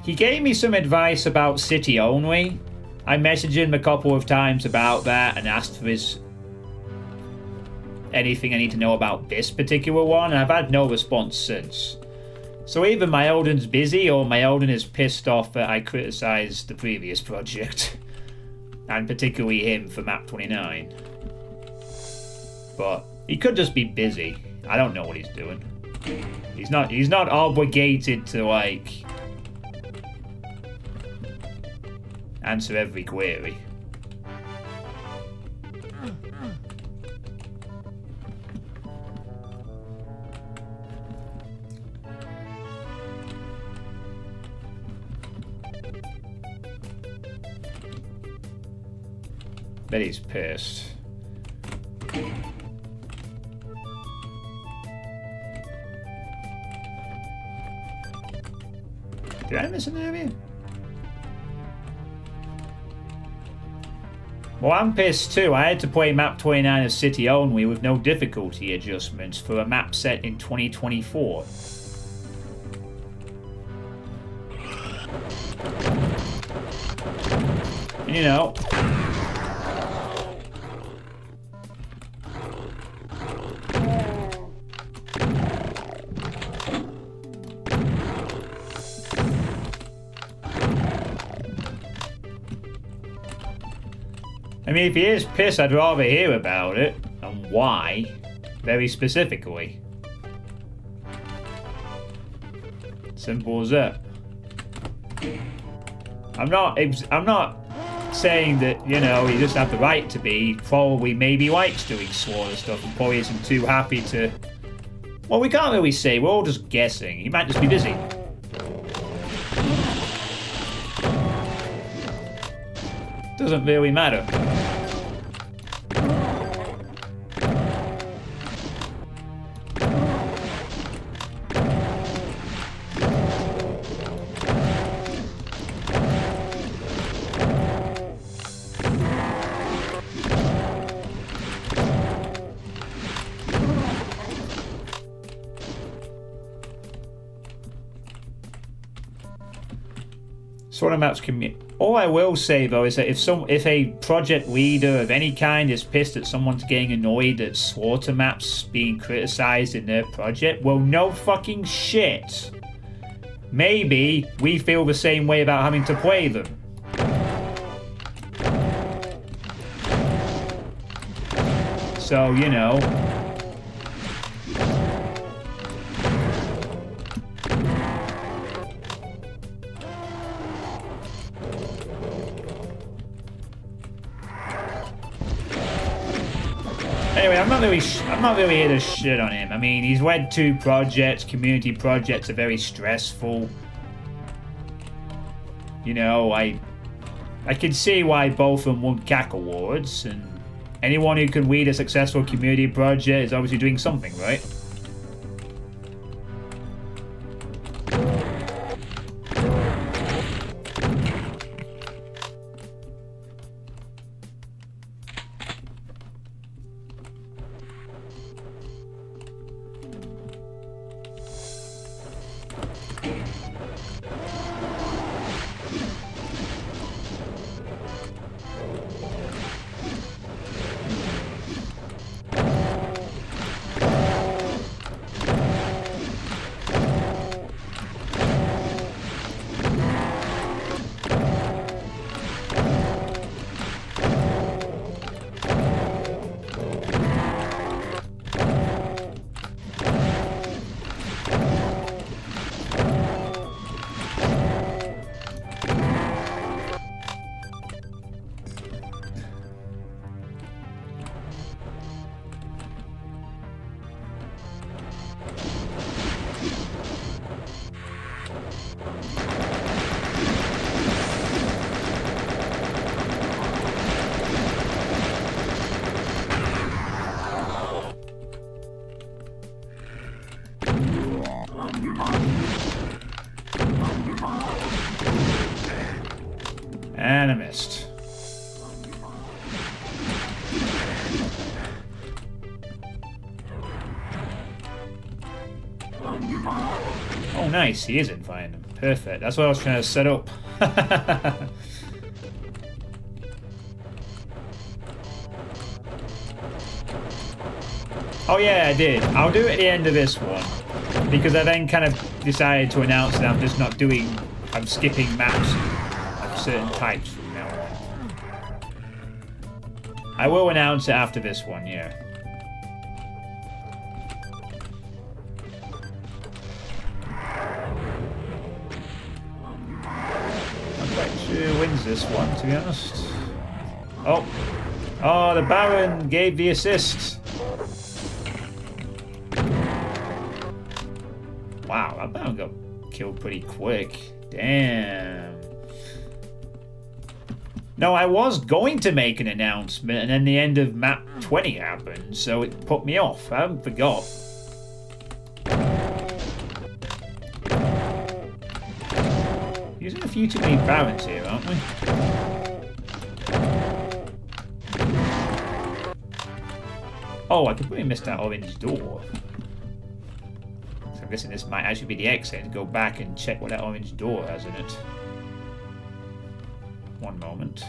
A: He gave me some advice about City only. I messaged him a couple of times about that and asked for his... anything I need to know about this particular one, and I've had no response since. So either my Odin's busy or my Odin is pissed off that I criticised the previous project. And particularly him for map 29. But he could just be busy. I don't know what he's doing. He's not obligated to, like, answer every query. Bet he's pissed. Did I miss an area? Well, I'm pissed too. I had to play map 29 as City only with no difficulty adjustments for a map set in 2024. And, you know... I mean, if he is pissed, I'd rather hear about it, and why, very specifically. Simple as that. I'm not saying that, you know, he doesn't have the right to be. Probably maybe likes doing slaughter stuff and probably isn't too happy to... Well, we can't really say. We're all just guessing. He might just be busy. Doesn't really matter. Sort of maps can be... All I will say though is that if a project leader of any kind is pissed that someone's getting annoyed at slaughter maps being criticized in their project, well, no fucking shit. Maybe we feel the same way about having to play them. So, you know... Anyway, I'm not really here to shit on him. I mean, he's led 2 projects. Community projects are very stressful. You know, I can see why both of them won CAC awards, and anyone who can lead a successful community project is obviously doing something, right? And I missed. Oh, nice. He isn't finding him. Perfect. That's what I was trying to set up. Oh, yeah, I did. I'll do it at the end of this one. Because I then kind of decided to announce that I'm just not doing... I'm skipping maps of certain types from now on. I will announce it after this one, yeah. I'm quite sure who wins this one, to be honest. Oh. Oh, the Baron gave the assist. Wow, that Baron got killed pretty quick. Damn. No, I was going to make an announcement, and then the end of map 20 happened, so it put me off. I haven't forgot. Using a few too many Barons here, aren't we? Oh, I completely missed that orange door. So I'm guessing this might actually be the exit, and go back and check what that orange door has in it. One moment.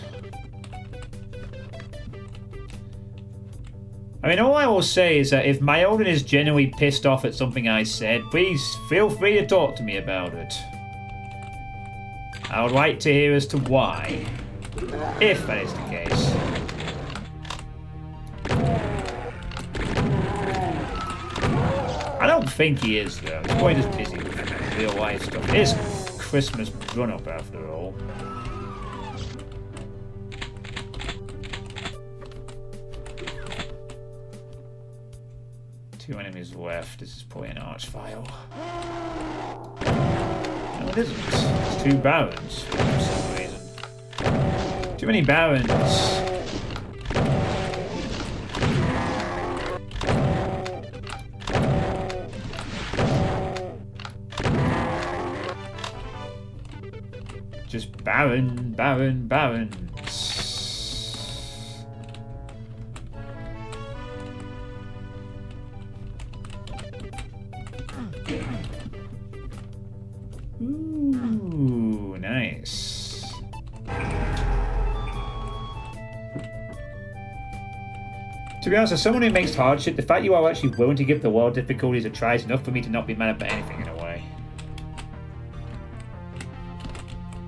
A: I mean, all I will say is that if Myodin is genuinely pissed off at something I said, please feel free to talk to me about it. I would like to hear as to why, if that is the case. I don't think he is, though. He's probably just busy with real life stuff. It is Christmas run-up, after all. Two enemies left. This is probably an archvile. No, it isn't. It's two Barons for some reason. Too many Barons. Just Barons. Ooh, nice. To be honest, as someone who makes hardship, the fact you are actually willing to give the world difficulties a try is enough for me to not be mad about anything in a way.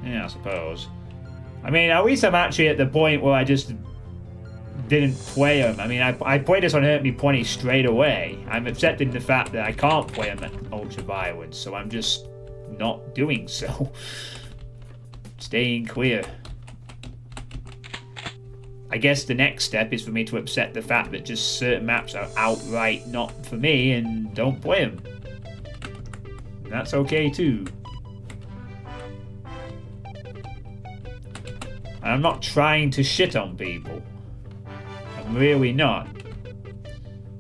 A: Yeah, I suppose. I mean, at least I'm actually at the point where I just didn't play him. I mean, I played this on Hurt Me Plenty straight away. I'm accepting the fact that I can't play him at Ultra Violence, so I'm just not doing so. Staying clear. I guess the next step is for me to accept the fact that just certain maps are outright not for me and don't play them. That's okay too. I'm not trying to shit on people. I'm really not.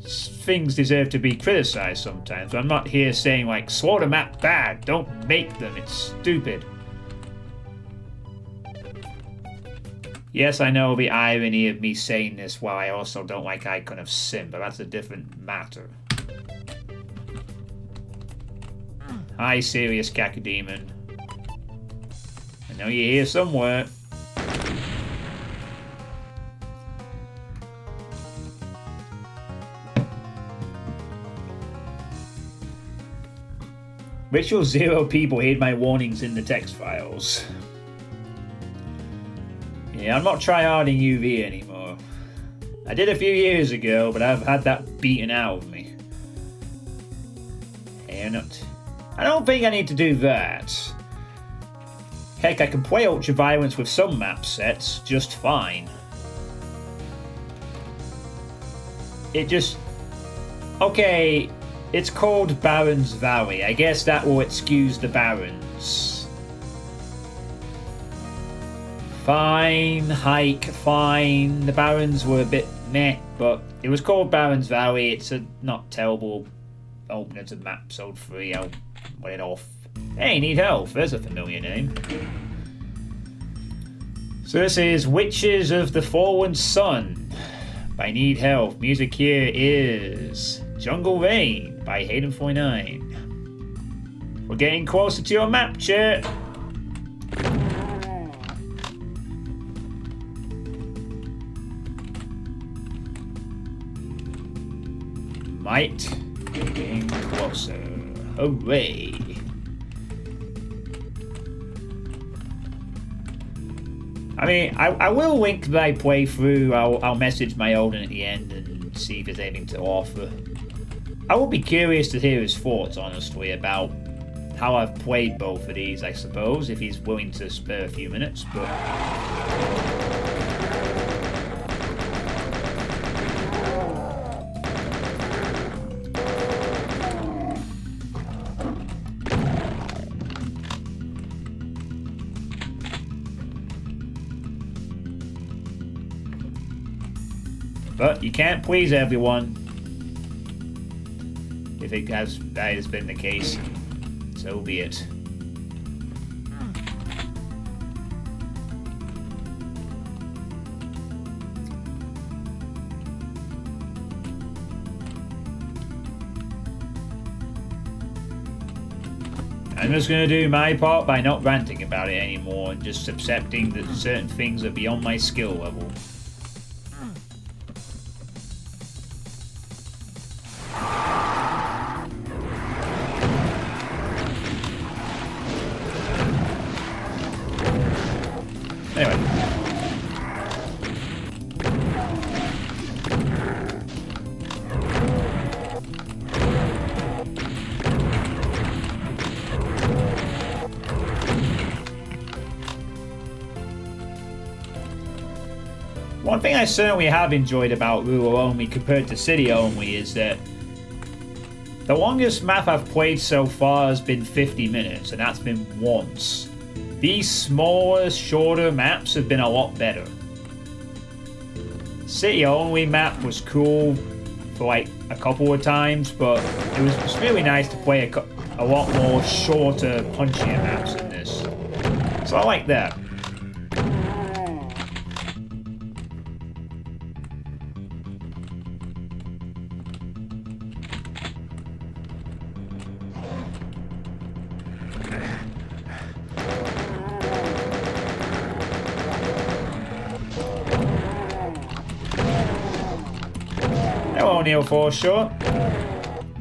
A: Things deserve to be criticized sometimes. I'm not here saying like, slow the map bad, don't make them, it's stupid. Yes, I know the irony of me saying this while I also don't like Icon of Sin, but that's a different matter. Hi, Serious Cacodemon. I know you're here somewhere. Ritual 0 people heed my warnings in the text files. Yeah, I'm not tryharding UV anymore. I did a few years ago, but I've had that beaten out of me. And I don't think I need to do that. Heck, I can play Ultraviolence with some map sets just fine. It just... Okay, it's called Baron's Valley. I guess that will excuse the Barons. Fine, hike, fine. The Barons were a bit meh, but it was called Baron's Valley. It's a not terrible opener to map episode 3. I'll let it off. Hey, need help. There's a familiar name. So this is Witches of the Fallen Sun by Need Help. Music here is Jungle Rain by Hayden49. We're getting closer to your map, chat. Might getting closer. Hooray! I mean, I will link my playthrough. I'll message my Odin at the end and see if there's anything to offer. I will be curious to hear his thoughts, honestly, about how I've played both of these, I suppose, if he's willing to spare a few minutes, but... But you can't please everyone. If that has been the case, so be it. I'm just going to do my part by not ranting about it anymore and just accepting that certain things are beyond my skill level. Anyway. One thing I certainly have enjoyed about Ruler Only compared to City Only is that the longest map I've played so far has been 50 minutes, and that's been once. These smaller, shorter maps have been a lot better. City Only map was cool for like a couple of times, but it was really nice to play a lot more shorter, punchier maps than this. So I like that. Hello, Neil Forshaw.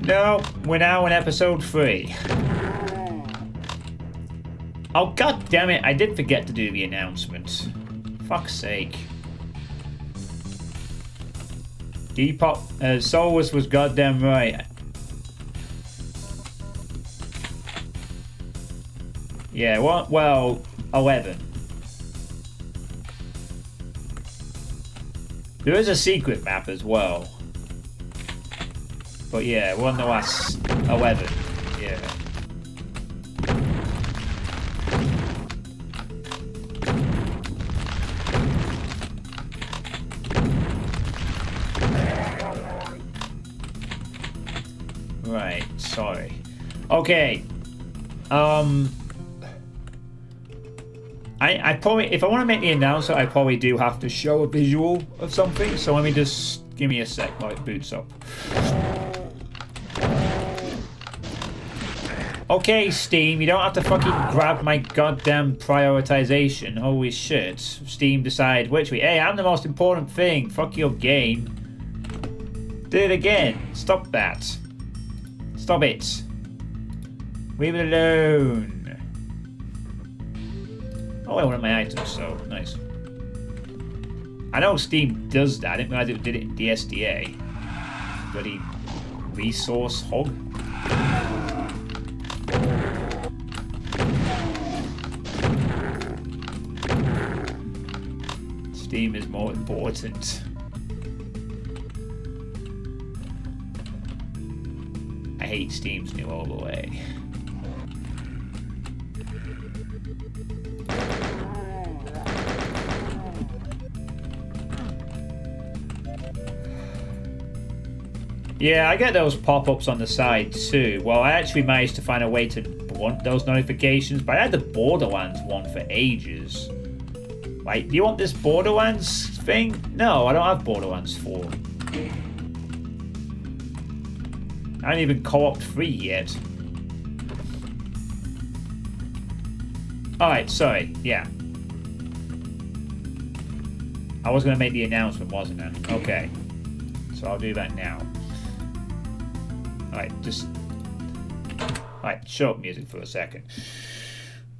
A: No, we're now in episode 3. Oh, god damn it, I did forget to do the announcement. Fuck's sake. Depop, Solus was goddamn right. Yeah, well, 11. There is a secret map as well. But yeah, we're on the last 11. Yeah. Right, sorry. Okay. I probably, if I want to make the announcement, I probably do have to show a visual of something. So let me just, give me a sec while it boots up. Okay, Steam, you don't have to fucking grab my goddamn prioritization. Holy shit. Steam decide which way. Hey, I'm the most important thing. Fuck your game. Do it again. Stop that. Stop it. Leave it alone. Oh, I wanted my items, so nice. I know Steam does that. I didn't realize it did it in DSDA. Bloody resource hog. Steam is more important. I hate Steam's new overlay. Yeah, I get those pop-ups on the side too. Well, I actually managed to find a way to blunt those notifications, but I had the Borderlands one for ages. Like, do you want this Borderlands thing? No, I don't have Borderlands 4. I haven't even co-opted 3 yet. Alright, sorry, yeah. I was going to make the announcement, wasn't I? Okay. So I'll do that now. Alright, just... Alright, shut up music for a second.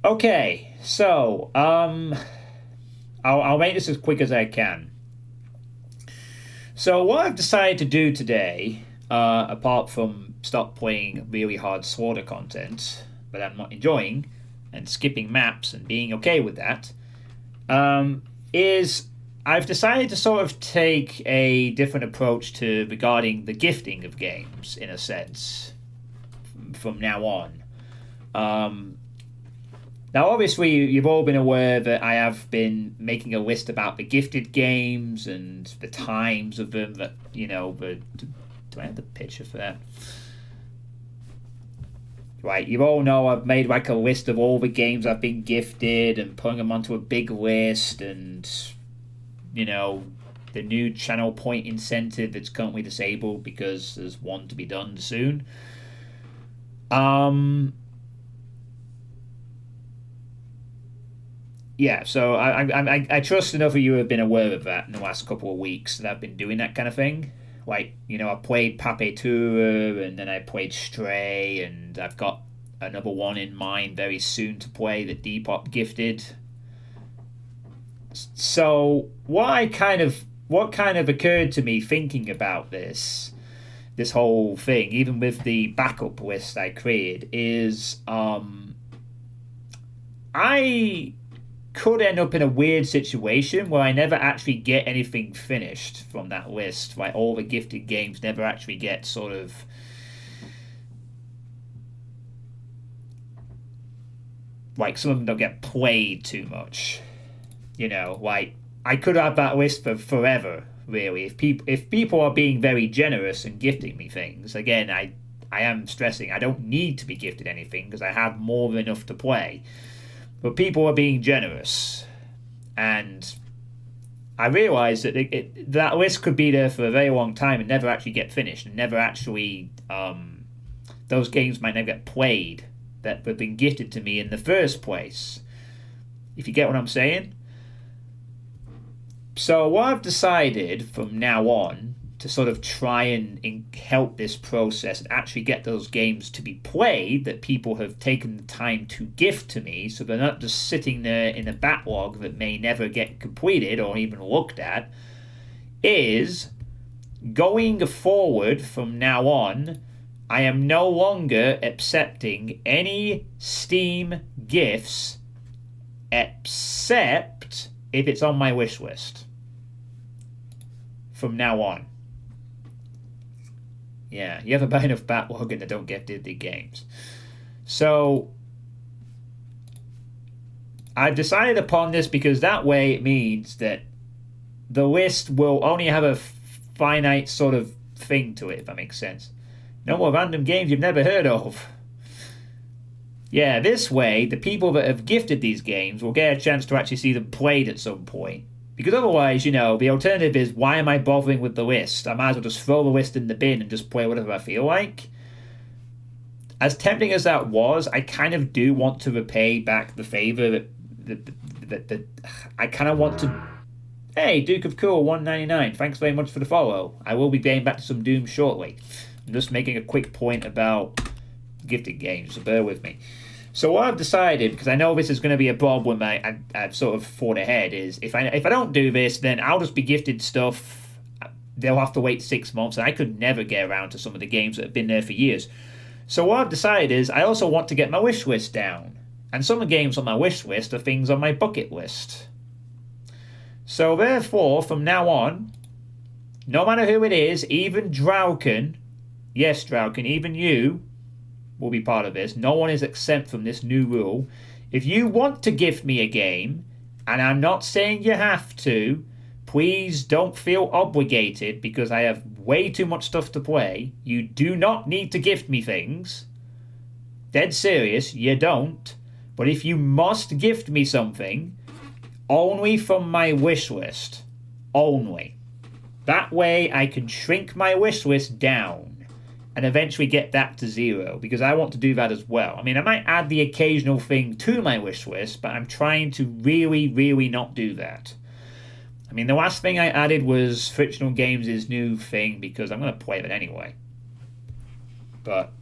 A: Okay, so, I'll make this as quick as I can. So what I've decided to do today, apart from stop playing really hard slaughter content that I'm not enjoying, and skipping maps and being okay with that, is I've decided to sort of take a different approach to regarding the gifting of games, in a sense, from now on. Now, obviously, you've all been aware that I have been making a list about the gifted games and the times of them. That, you know, do I have the picture for that? Right, you all know I've made like a list of all the games I've been gifted and putting them onto a big list, and, you know, the new channel point incentive that's currently disabled because there's one to be done soon. Yeah, so I trust enough of you have been aware of that in the last couple of weeks that I've been doing that kind of thing. Like, you know, I played Pape Tour, and then I played Stray, and I've got another one in mind very soon to play that Depop gifted. So what kind of occurred to me thinking about this whole thing, even with the backup list I created, is I could end up in a weird situation where I never actually get anything finished from that list. Like, all the gifted games never actually get sort of... Like, some of them don't get played too much. You know, like, I could have that list for forever, really. If people are being very generous and gifting me things, again, I am stressing, I don't need to be gifted anything because I have more than enough to play. But people are being generous, and I realised that that list could be there for a very long time and never actually get finished, and never actually those games might never get played that have been gifted to me in the first place. If you get what I'm saying. So what I've decided from now on to sort of try and help this process and actually get those games to be played that people have taken the time to gift to me, so they're not just sitting there in a backlog that may never get completed or even looked at, is going forward from now on, I am no longer accepting any Steam gifts except if it's on my wish list. from now on. Yeah, you ever buy enough Batwagon that don't get gifted games. So I've decided upon this because that way it means that the list will only have a finite sort of thing to it, if that makes sense. No more random games you've never heard of. Yeah, this way, the people that have gifted these games will get a chance to actually see them played at some point. Because otherwise, you know, the alternative is, why am I bothering with the list? I might as well just throw the list in the bin and just play whatever I feel like. As tempting as that was, I kind of do want to repay back the favour that I kind of want to... Hey, Duke of Cool 199, thanks very much for the follow. I will be getting back to some Doom shortly. I'm just making a quick point about gifted games, so bear with me. So what I've decided, because I know this is going to be a problem I've sort of thought ahead, is if I don't do this, then I'll just be gifted stuff. They'll have to wait 6 months, and I could never get around to some of the games that have been there for years. So what I've decided is I also want to get my wish list down. And some of the games on my wish list are things on my bucket list. So therefore, from now on, no matter who it is, even Drauken, yes, Drauken, even you will be part of this. No one is exempt from this new rule. If you want to gift me a game, and I'm not saying you have to, please don't feel obligated because I have way too much stuff to play. You do not need to gift me things. Dead serious, you don't. But if you must gift me something, only from my wish list. Only. That way I can shrink my wish list down and eventually get that to 0, because I want to do that as well. I mean, I might add the occasional thing to my wish list, but I'm trying to really, really not do that. I mean, the last thing I added was Frictional Games' new thing, because I'm going to play it anyway. But,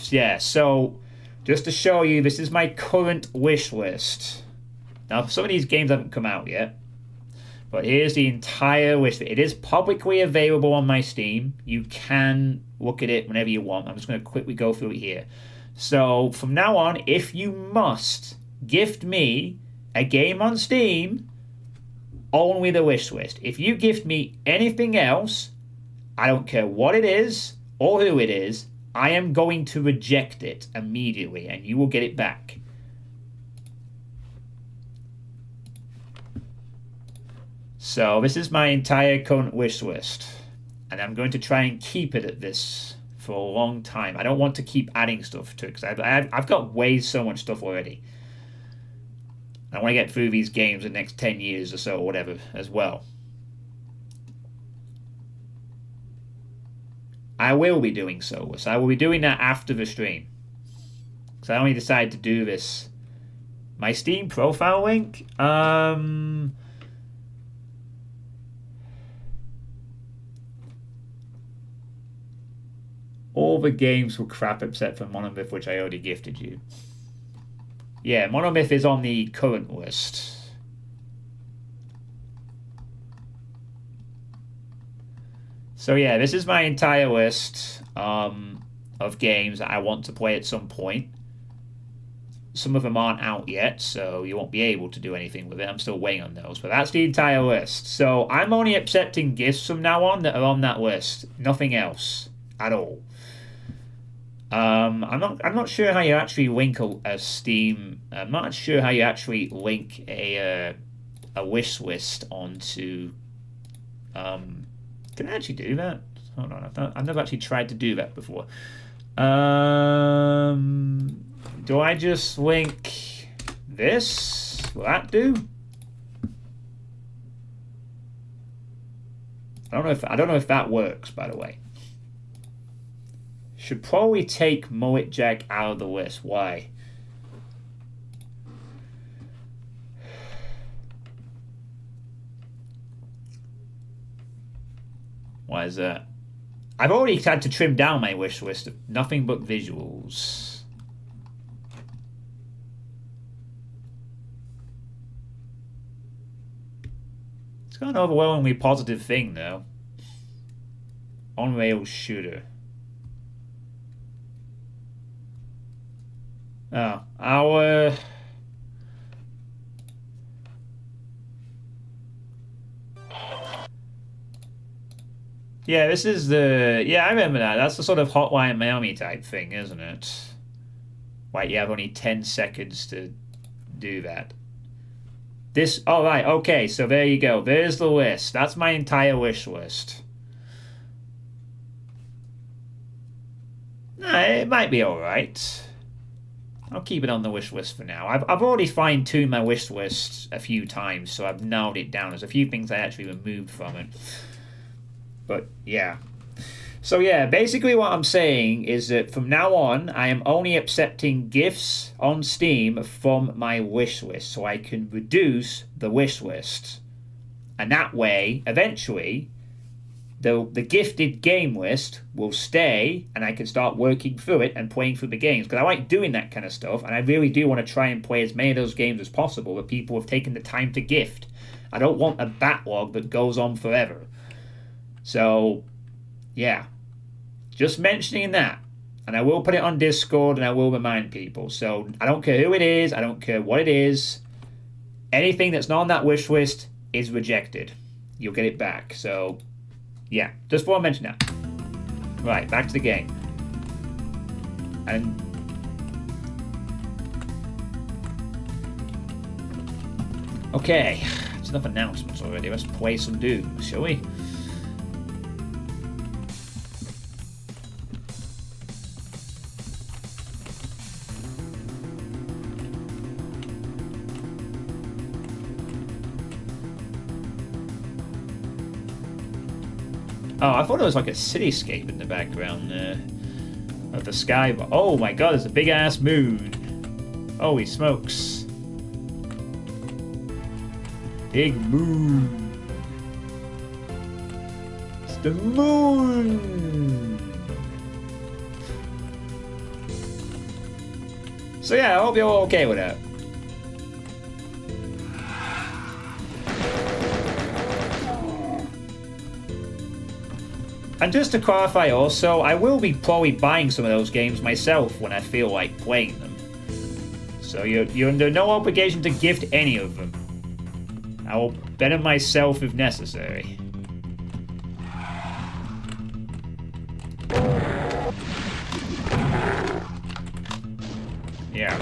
A: yeah, so just to show you, this is my current wish list. Now, some of these games haven't come out yet, but here's the entire wish list. It is publicly available on my Steam. You can look at it whenever you want. I'm just going to quickly go through it here. So, from now on, if you must gift me a game on Steam, only the wish list. If you gift me anything else, I don't care what it is or who it is, I am going to reject it immediately, and you will get it back. So this is my entire current wish list, and I'm going to try and keep it at this for a long time. I don't want to keep adding stuff to it, because I've got way so much stuff already. I want to get through these games in the next 10 years or so, or whatever, as well. I will be doing so. So I will be doing that after the stream. Because I only decided to do this. My Steam profile link? All the games were crap except for Monomyth, which I already gifted you. Yeah, Monomyth is on the current list. So yeah, this is my entire list of games that I want to play at some point. Some of them aren't out yet, so you won't be able to do anything with it. I'm still waiting on those, but that's the entire list. So I'm only accepting gifts from now on that are on that list. Nothing else at all. I'm not sure how you actually link a Steam. I'm not sure how you actually link a wish list onto. Can I actually do that? Hold on, I've never actually tried to do that before. Do I just link this? Will that do? I don't know if that works, by the way. Should probably take Mullet Jack out of the list. Why? Why is that? I've already had to trim down my wish list of nothing but visuals. It's got an overwhelmingly positive thing, though. On-rail shooter. Oh, our... Yeah, this is the... Yeah, I remember that. That's the sort of Hotline Miami type thing, isn't it? Right, you have only 10 seconds to do that. This... Oh, right, okay, so there you go. There's the list. That's my entire wish list. Nah, it might be alright. I'll keep it on the wish list for now. I've already fine-tuned my wish list a few times, so I've narrowed it down. There's a few things I actually removed from it. But, yeah. So, yeah, basically what I'm saying is that from now on, I am only accepting gifts on Steam from my wish list, so I can reduce the wish list. And that way, eventually, the gifted game list will stay, and I can start working through it and playing through the games. Because I like doing that kind of stuff, and I really do want to try and play as many of those games as possible that people have taken the time to gift. I don't want a backlog that goes on forever. So, yeah. Just mentioning that. And I will put it on Discord and I will remind people. So, I don't care who it is. I don't care what it is. Anything that's not on that wish list is rejected. You'll get it back. So, yeah. Just want to mention that. Right, back to the game. And... okay. There's enough announcements already. Let's play some Doom, shall we? Oh, I thought it was like a cityscape in the background of the sky. But oh my god, there's a big ass moon. Holy smokes. Big moon. It's the moon. So yeah, I hope you're all okay with that. And just to clarify also, I will be probably buying some of those games myself when I feel like playing them. So you're under no obligation to gift any of them. I will bet them myself if necessary. Yeah.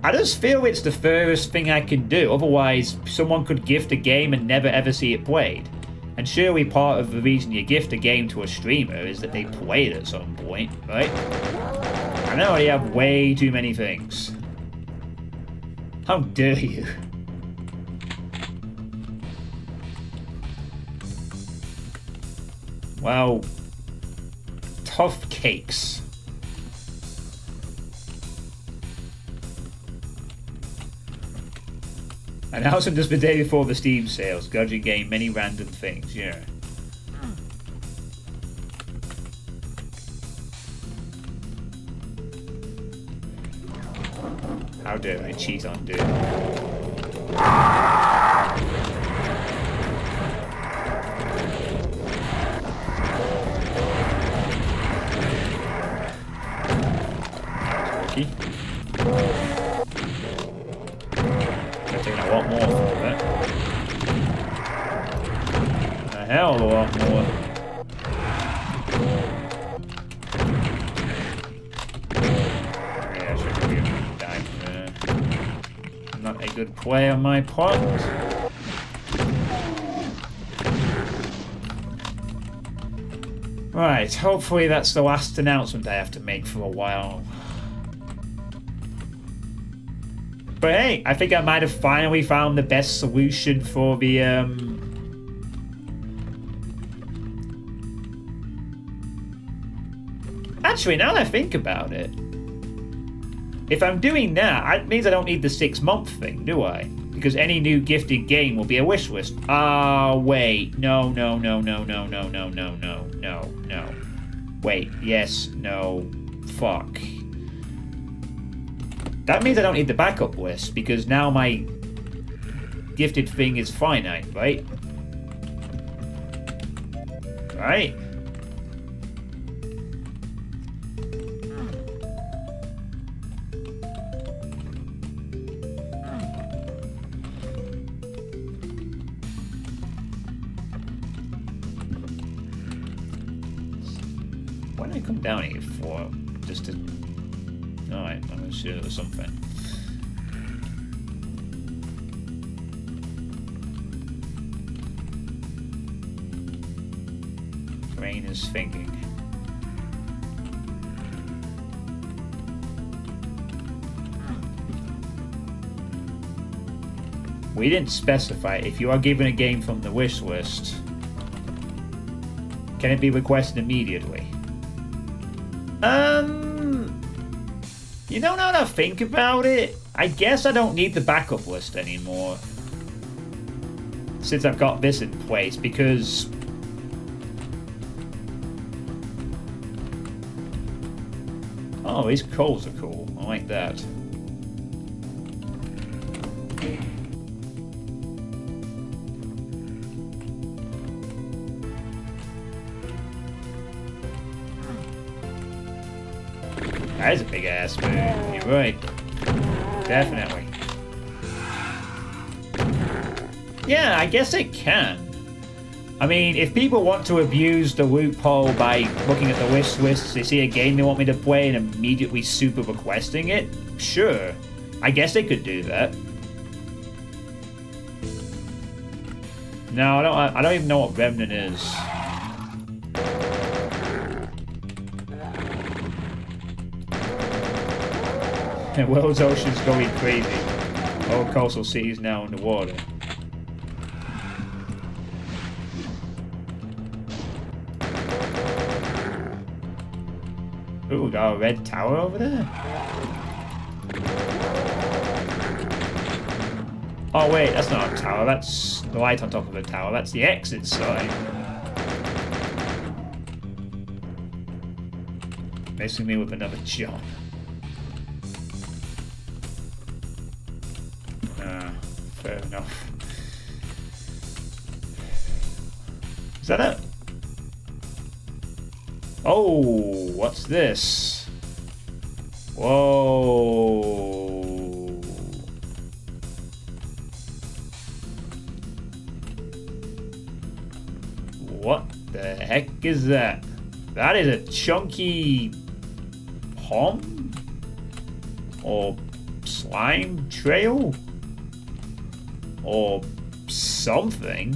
A: I just feel it's the furthest thing I can do. Otherwise, someone could gift a game and never ever see it played. And surely part of the reason you gift a game to a streamer is that they play it at some point, right? I know I have way too many things. How dare you? Well, tough cakes. Announcement just the day before the Steam sales. Grudging game, many random things, yeah. How dare I cheat on Doom? Lucky. A lot more for it. A hell of a lot more. Yeah, I should be dying there. Not a good play on my part. Right, hopefully that's the last announcement I have to make for a while. But hey, I think I might have finally found the best solution for the, Actually, now that I think about it, if I'm doing that, it means I don't need the 6-month thing, do I? Because any new gifted game will be a wish list. Ah, wait. No. Wait, yes, no, fuck. That means I don't need the backup list, because now my gifted thing is finite, right? Right? What did I come down here for? Just to... Alright, I'm sure there was something. Brain is thinking. We didn't specify if you are given a game from the wish list, can it be requested immediately? You know, now that I think about it, I guess I don't need the backup list anymore. Since I've got this in place, because... Oh, these coals are cool. I like that. That is a big ass spoon. You're right. Definitely. Yeah, I guess it can. I mean, if people want to abuse the loophole by looking at the wish list, they see a game they want me to play and immediately super requesting it, sure. I guess they could do that. No, I don't even know what Remnant is. The world's ocean's going crazy. All coastal cities now underwater. Ooh, we got a red tower over there. Oh wait, that's not a tower, that's the light on top of the tower, that's the exit sign. Messing me with another John. Fair enough. Is that it? Oh, what's this? Whoa. What the heck is that? That is a chunky pond? Or slime trail? Or something.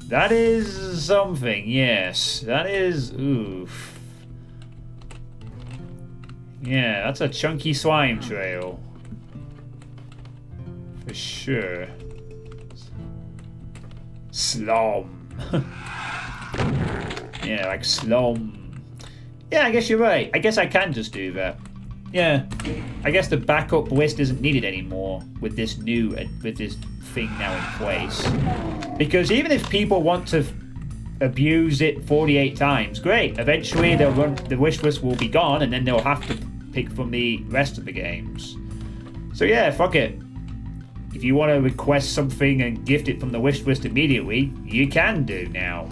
A: That is something, yes. That is... oof. Yeah, that's a chunky slime trail. For sure. Slum. Yeah, like slum. Yeah, I guess you're right. I guess I can just do that. Yeah, I guess the backup list isn't needed anymore with this thing now in place. Because even if people want to abuse it 48 times, great. Eventually the wish list will be gone and then they'll have to pick from the rest of the games. So yeah, fuck it. If you want to request something and gift it from the wish list immediately, you can do now.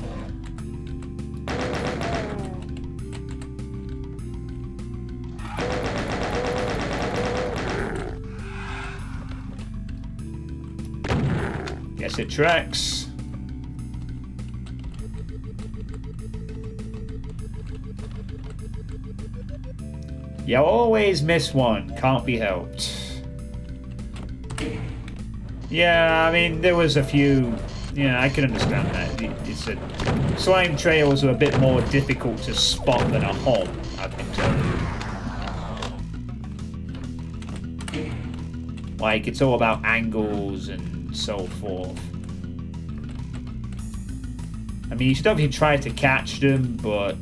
A: Guess it tracks. You always miss one, can't be helped. Yeah, I mean, there was a few... Yeah, I can understand that. It's a... Slime trails are a bit more difficult to spot than a home, I've been told. Like, it's all about angles and so forth. I mean, you should obviously try to catch them, but...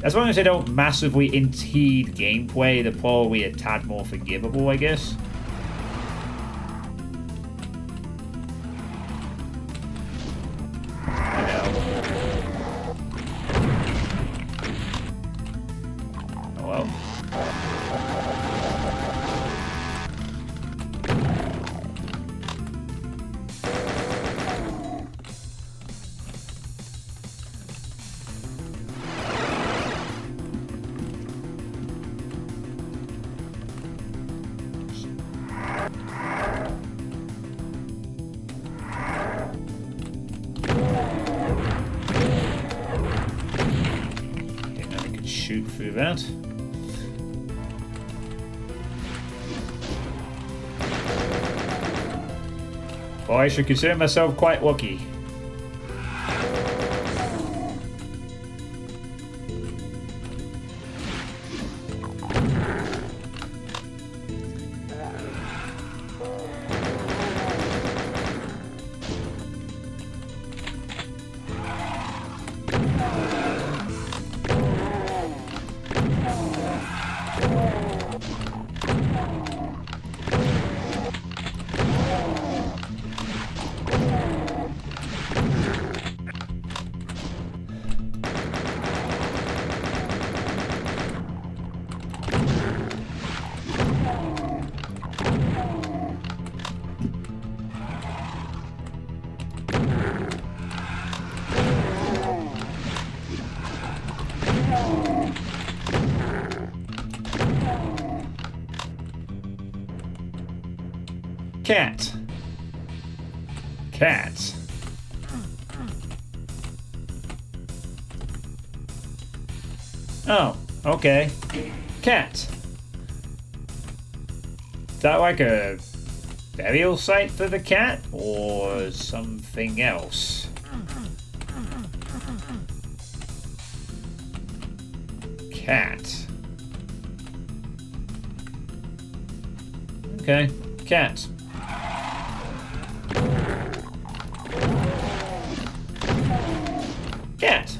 A: as long as they don't massively impede gameplay, they're probably a tad more forgivable, I guess. shoot through that. Well, I should consider myself quite lucky. Cat. Cat. Oh, okay. Cat. Is that like a burial site for the cat or something else? Cat. Okay, cat. Cat.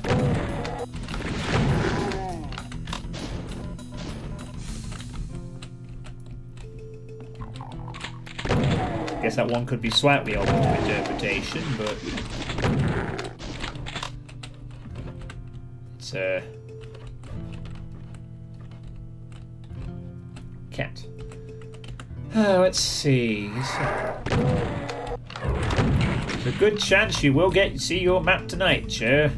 A: Guess that one could be slightly open to interpretation, but it's a cat. Let's see. There's a good chance you will get to see your map tonight, sure.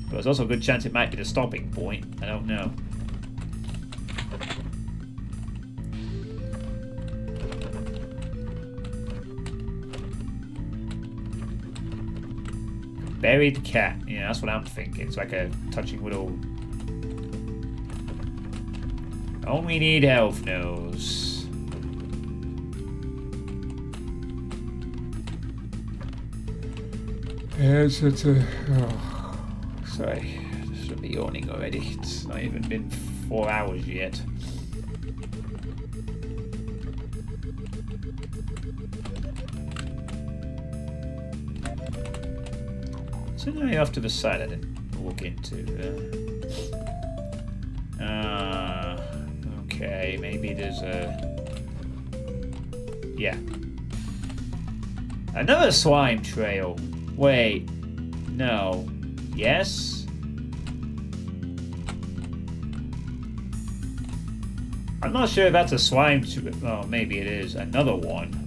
A: But there's also a good chance it might be the stopping point. I don't know. Buried cat. Yeah, that's what I'm thinking. It's like a touching little... Only need elf nose. Yes, it's a... Oh, sorry. I should be yawning already. It's not even been 4 hours yet. So now off to the side I didn't look into. Okay, maybe there's a... Yeah. Another slime trail. Wait. No. Yes? I'm not sure if that's a slime... Oh, maybe it is. Another one.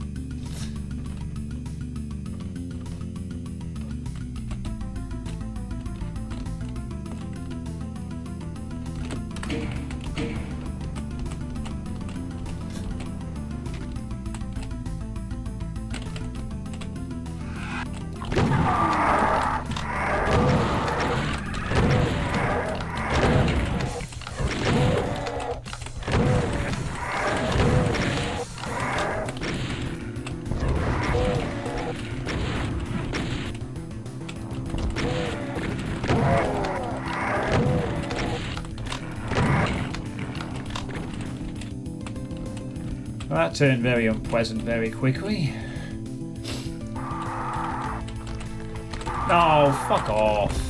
A: Well, that turned very unpleasant very quickly. Oh, fuck off.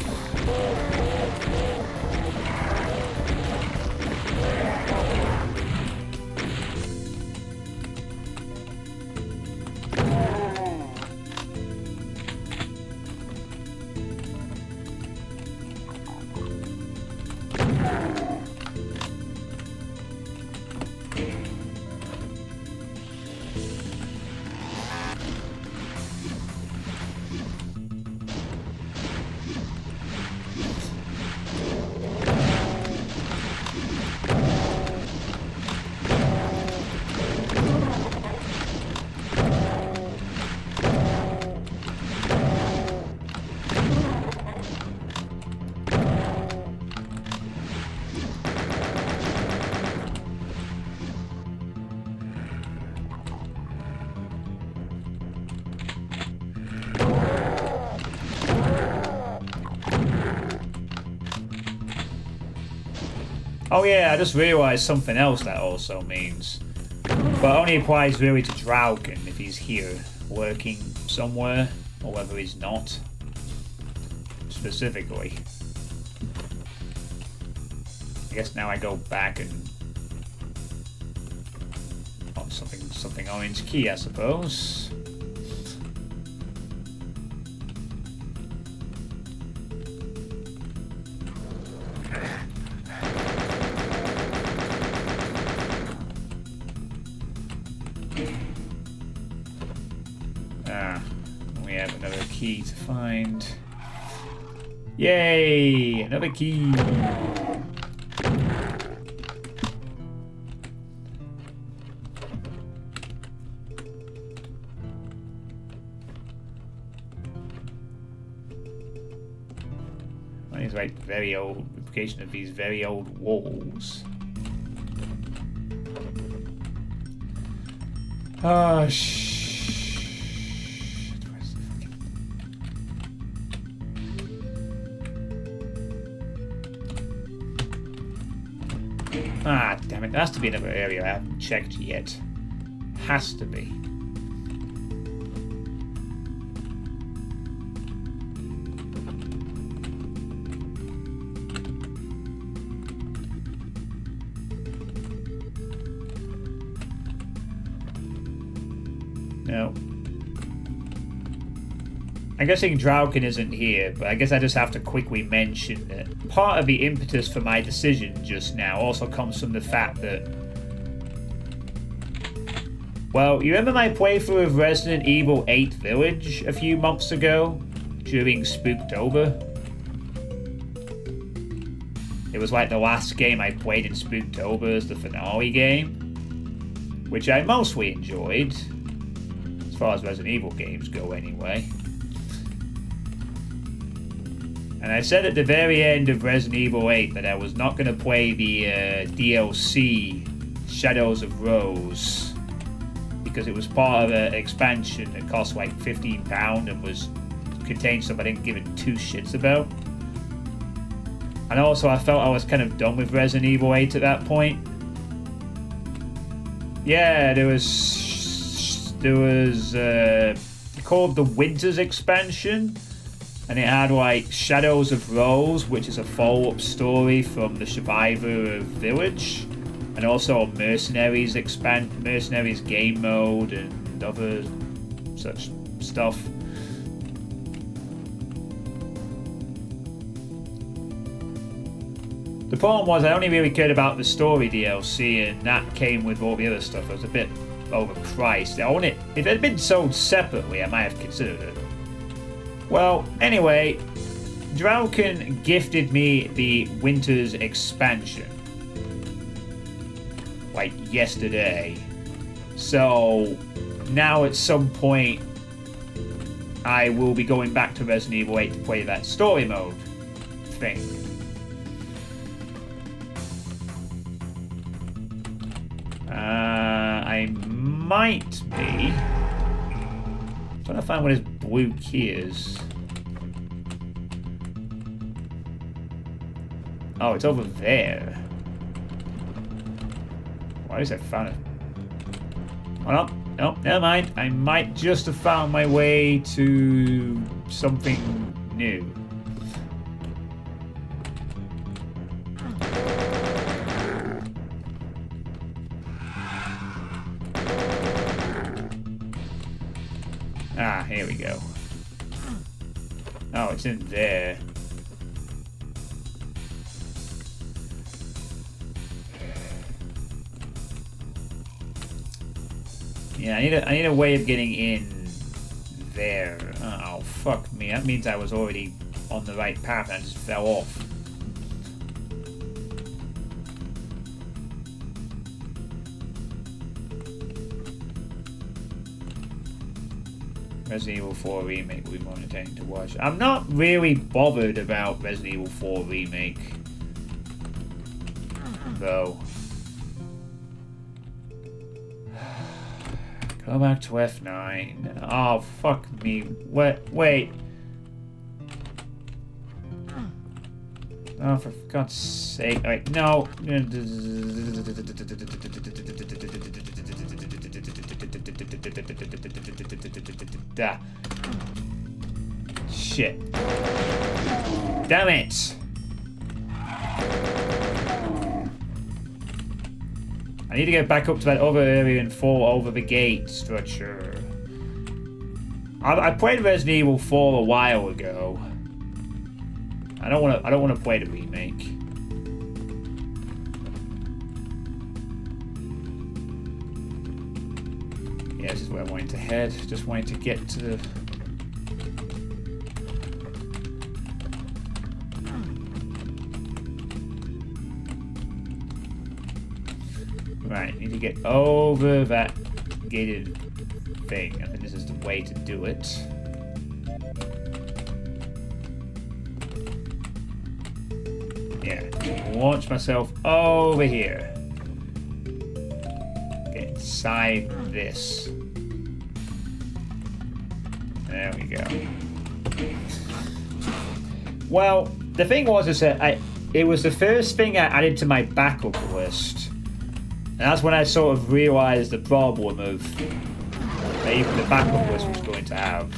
A: Oh yeah, I just realised something else that also means. But only applies really to Draugen if he's here, working somewhere, or whether he's not. Specifically. I guess now I go back and... oh, something orange key, I suppose. We have another key to find. Yay! Another key! These like very old replication of these very old walls. Oh ah, damn it. There has to be another area I haven't checked yet. Has to be. No. I'm guessing Draugen isn't here, but I guess I just have to quickly mention that part of the impetus for my decision just now also comes from the fact that... well, you remember my playthrough of Resident Evil 8 Village a few months ago? During Spooktober? It was like the last game I played in Spooktober as the finale game. Which I mostly enjoyed. As far as Resident Evil games go anyway. And I said at the very end of Resident Evil 8 that I was not going to play the DLC Shadows of Rose because it was part of an expansion that cost like £15 and contained stuff I didn't give it two shits about. And also I felt I was kind of done with Resident Evil 8 at that point. Yeah, there was called the Winters expansion. And it had like Shadows of Rose, which is a follow-up story from the Survivor Village, and also a Mercenaries game mode and other such stuff. The problem was I only really cared about the story DLC, and that came with all the other stuff. It was a bit overpriced. If it had been sold separately, I might have considered it. Well, anyway, Draugen gifted me the Winters expansion. Like yesterday. So, now at some point, I will be going back to Resident Evil 8 to play that story mode thing. I might be... I'm trying to find what his blue key is. Oh, it's over there. Why is I found it? Oh, no. No, never mind. I might just have found my way to something new. Ah, here we go. Oh, it's in there. Yeah, I need a way of getting in there. Oh, fuck me. That means I was already on the right path and I just fell off. Resident Evil 4 Remake will be more entertaining to watch. I'm not really bothered about Resident Evil 4 Remake, though. Go back to F9. Oh, fuck me. Wait. Oh, for God's sake. Alright, no. Shit. Damn it. I need to get back up to that other area and fall over the gate structure. I played Resident Evil 4 a while ago. I don't want to play the remake. Yeah, this is where I wanted to head. Just wanted to get to the... Right, need to get over that gated thing. I think this is the way to do it. Yeah, launch myself over here. Get inside this. There we go. Well, the thing was is that it was the first thing I added to my backup list. And that's when I sort of realised the problem of that even the backup list was going to have.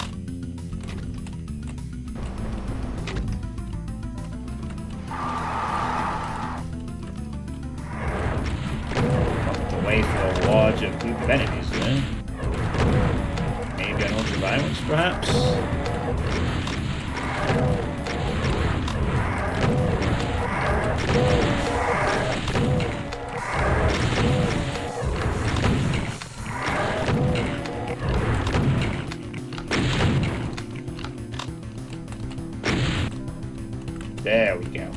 A: Wait for a larger group of enemies there. Maybe an ultra-violence, perhaps? There we go.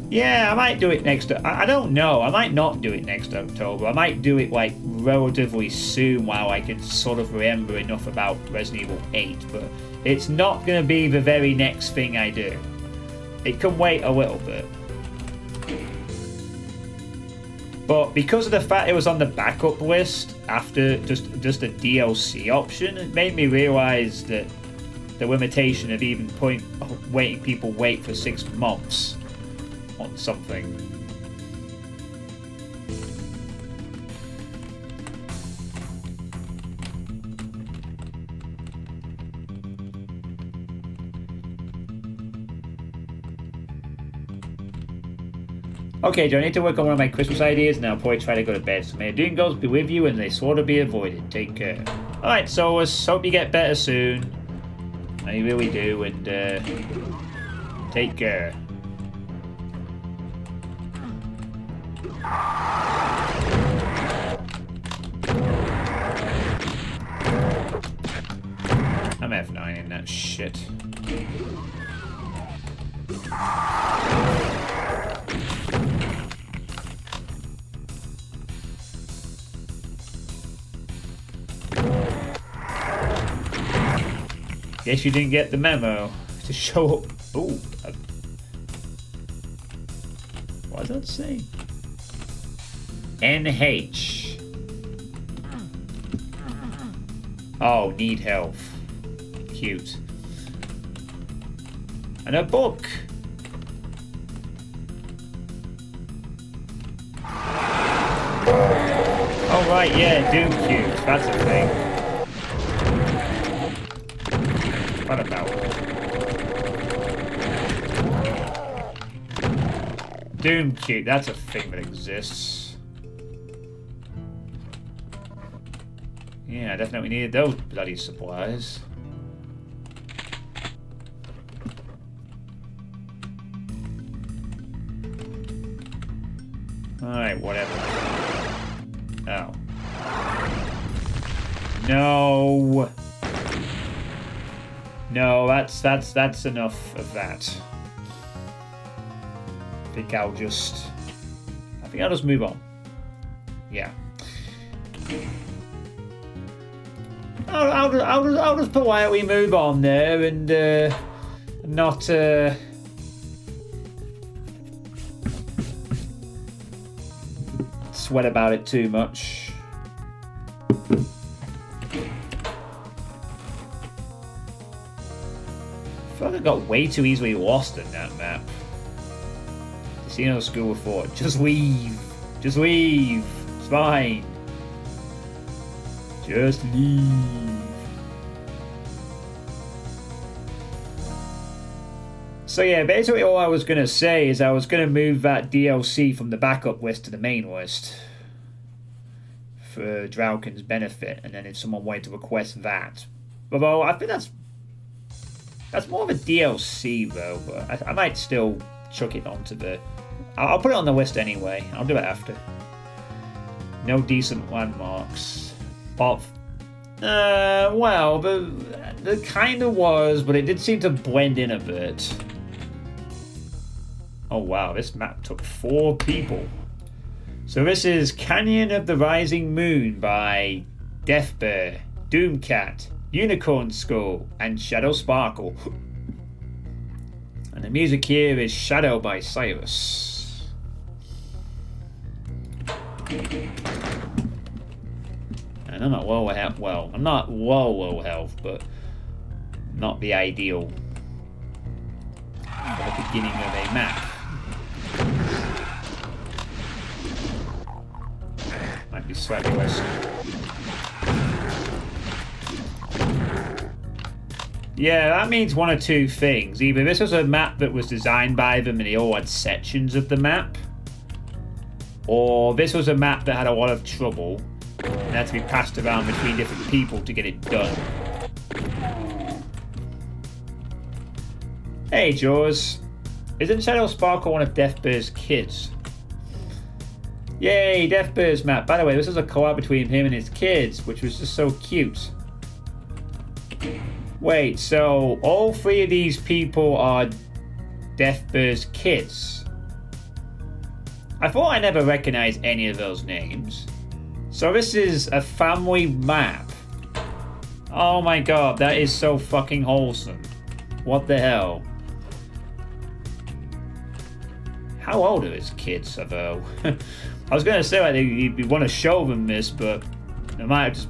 A: Yeah, I might do it next... I don't know. I might not do it next October. I might do it, like, relatively soon while I can sort of remember enough about Resident Evil 8. But it's not going to be the very next thing I do. It can wait a little bit. But because of the fact it was on the backup list after just a DLC option, it made me realise that the limitation of even waiting people wait for 6 months on something. Okay, Joe, I need to work on one of my Christmas ideas and I'll probably try to go to bed. So may the doom goals be with you and they sort of be avoided. Take care. Alright, so let's hope you get better soon. I really do, and take care. I'm F9 in that shit. Guess you didn't get the memo to show up. Ooh. What does that say? NH. Oh, need health. Cute. And a book. Oh, right, yeah, Doom cute. That's a thing. What about Doom cute? That's a thing that exists. Yeah, I definitely needed those bloody supplies. Alright, whatever. Oh. No. No, that's enough of that. I think I'll just move on. Yeah. I'll just politely move on there and not sweat about it too much. have got way too easily lost in that map. Casino School before. Just leave. Just leave. It's fine. Just leave. So yeah, basically all I was going to say is I was going to move that DLC from the backup list to the main list for Drauken's benefit, and then if someone wanted to request that. Although I think that's more of a DLC though, but I might still chuck it onto the... I'll put it on the list anyway. I'll do it after. No decent landmarks. Well, there kind of was, but it did seem to blend in a bit. Oh wow, this map took 4 people. So this is Canyon of the Rising Moon by Death Bear, Doomcat, Unicorn Skull, and Shadow Sparkle. And the music here is Shadow by Cyrus. And I'm not low health. Well, I'm not low health, but not the ideal for the beginning of a map. Might be slightly less. Yeah, that means one or two things. Either this was a map that was designed by them and they all had sections of the map, or this was a map that had a lot of trouble and had to be passed around between different people to get it done. Hey, Jaws. Isn't Shadow Sparkle one of Deathbear's kids? Yay, Deathbear's map. By the way, this is a collab between him and his kids, which was just so cute. Wait, so all 3 of these people are Deathbear's kids? I thought I never recognized any of those names. So this is a family map. Oh my god, that is so fucking wholesome. What the hell? How old are his kids, though? I was going to say like you'd want to show them this, but they might have just...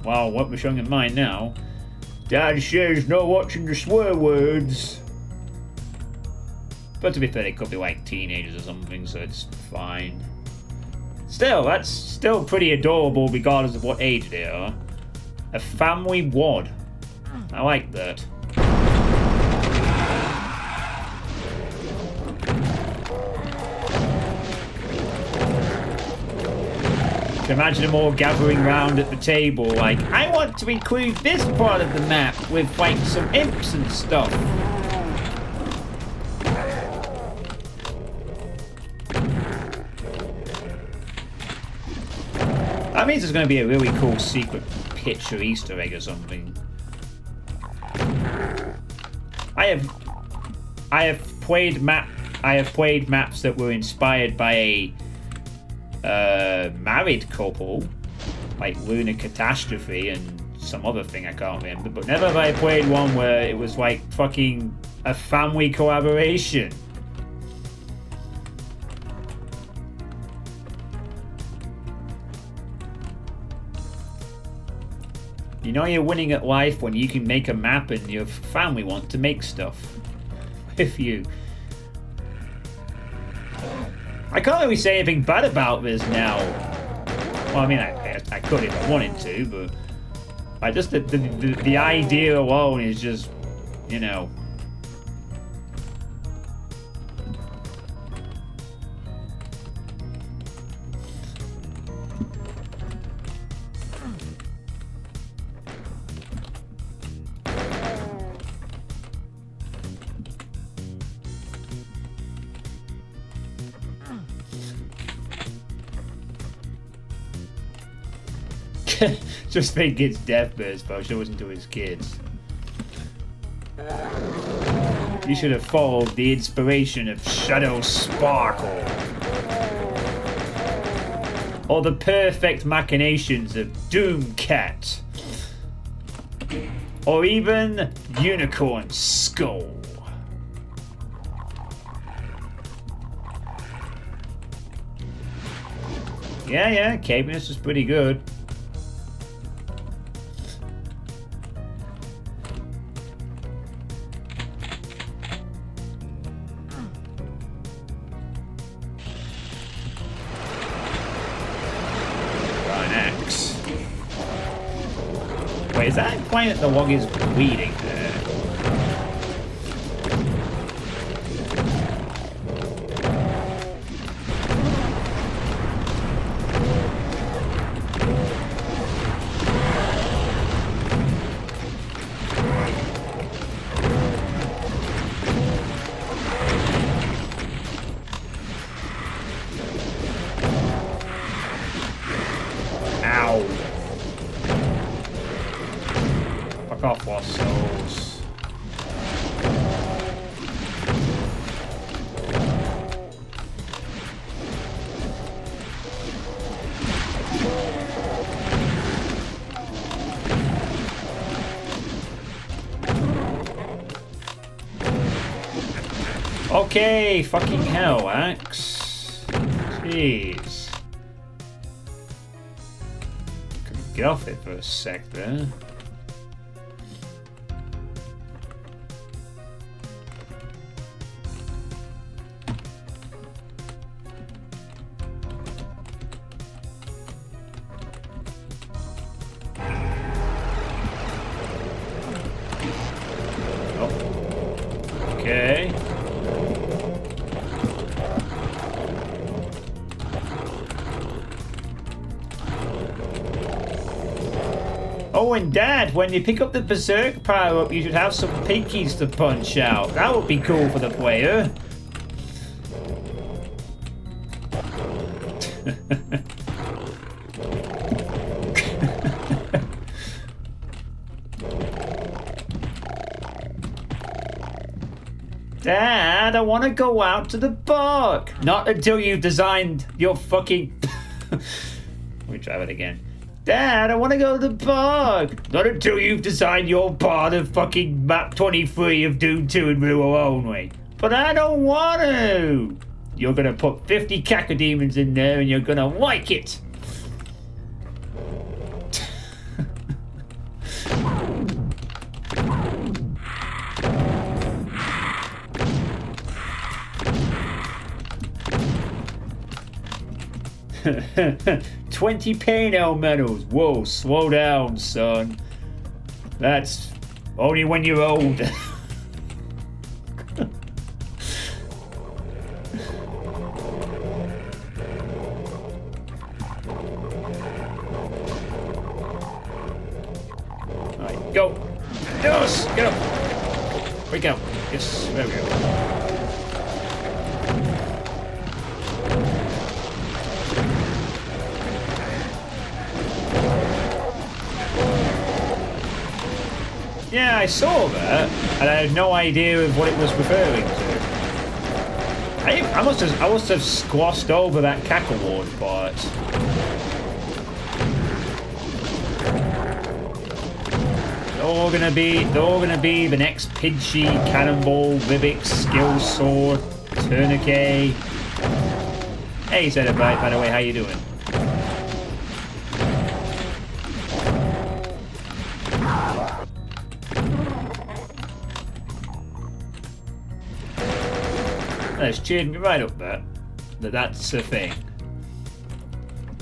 A: Well, what we're showing them mine now. Dad says no watching the swear words. But to be fair, they could be like teenagers or something, so it's fine. Still, that's still pretty adorable regardless of what age they are. A family wad. I like that. Imagine them all gathering round at the table like, I want to include this part of the map with like some imps and stuff. That means there's going to be a really cool secret pitch or Easter egg or something. I have played maps that were inspired by a married couple, like Lunar Catastrophe and some other thing I can't remember, but never have I played one where it was like fucking a family collaboration. You know you're winning at life when you can make a map and your family want to make stuff with you. I can't really say anything bad about this now. Well, I mean, I could if I wanted to, but I just the idea alone is just, you know. Just think it's Deathbear's fault. She wasn't to his kids. You should have followed the inspiration of Shadow Sparkle. Or the perfect machinations of Doomcat. Or even Unicorn Skull. Yeah, Capeness is pretty good. Wait, is that implying that the log is bleeding there? Off lost souls. Okay, fucking hell, Axe. Jeez. Couldn't get off it for a sec there. Okay. Oh, and Dad, when you pick up the Berserk power-up, you should have some pinkies to punch out. That would be cool for the player. Dad, I want to go out to the park. Not until you've designed your fucking... Let me try it again. Dad, I want to go to the park. Not until you've designed your part of fucking map 23 of Doom 2 in rule only. But I don't want to. You're going to put 50 cacodemons in there and you're going to like it. 20 Painel medals. Whoa, slow down, son. That's only when you're old. Alright, go. Yes, get up. Wake up. Yes, there we go. Yeah, I saw that, and I had no idea of what it was referring to. I must have squashed over that cackle ward part. They're all gonna be the next Pinchy, Cannonball, Vivix, Skill Sword, Tourniquet. Hey, Suitepee, by the way, how you doing? That's cheered me right up there. That's a thing.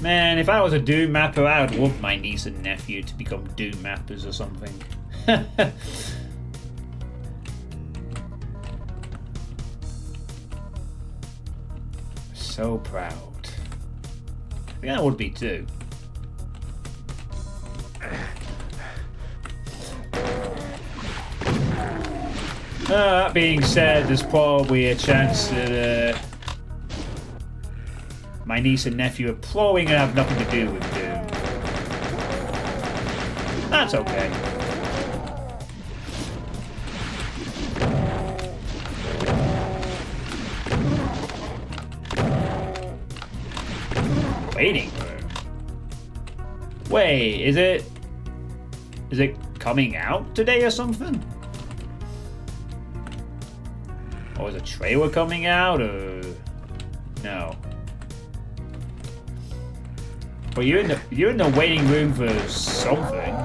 A: Man, if I was a Doom mapper, I would love my niece and nephew to become Doom mappers or something. So proud. I think I would be too. That being said, there's probably a chance that my niece and nephew are probably going to have nothing to do with Doom. That's okay. Waiting room? Wait, is it coming out today or something? Or is a trailer coming out, or no? But you're in the waiting room for something.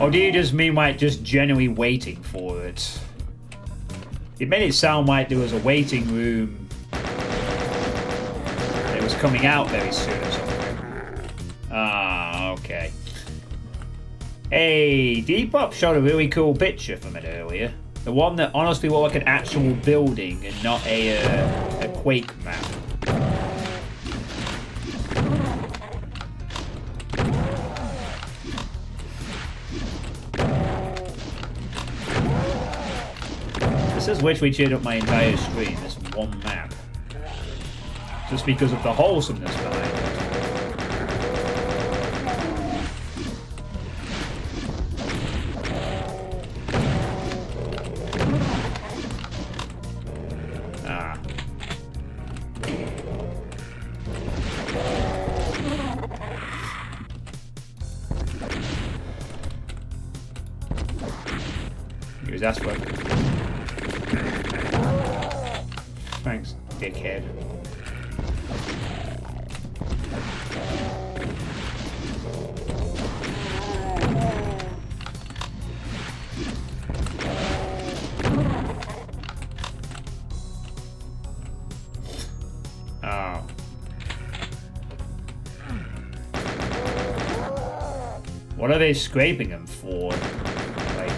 A: Or do you just mean like just genuinely waiting for it? It made it sound like there was a waiting room that was coming out very soon or something. Ah, okay. Hey, Depop showed a really cool picture from it earlier. The one that honestly looked like an actual building and not a Quake map. This has literally cheered up my entire stream, this one map. Just because of the wholesomeness behind it. Ah. Use that one. Thanks, dickhead. Oh. What are they scraping them for? Like...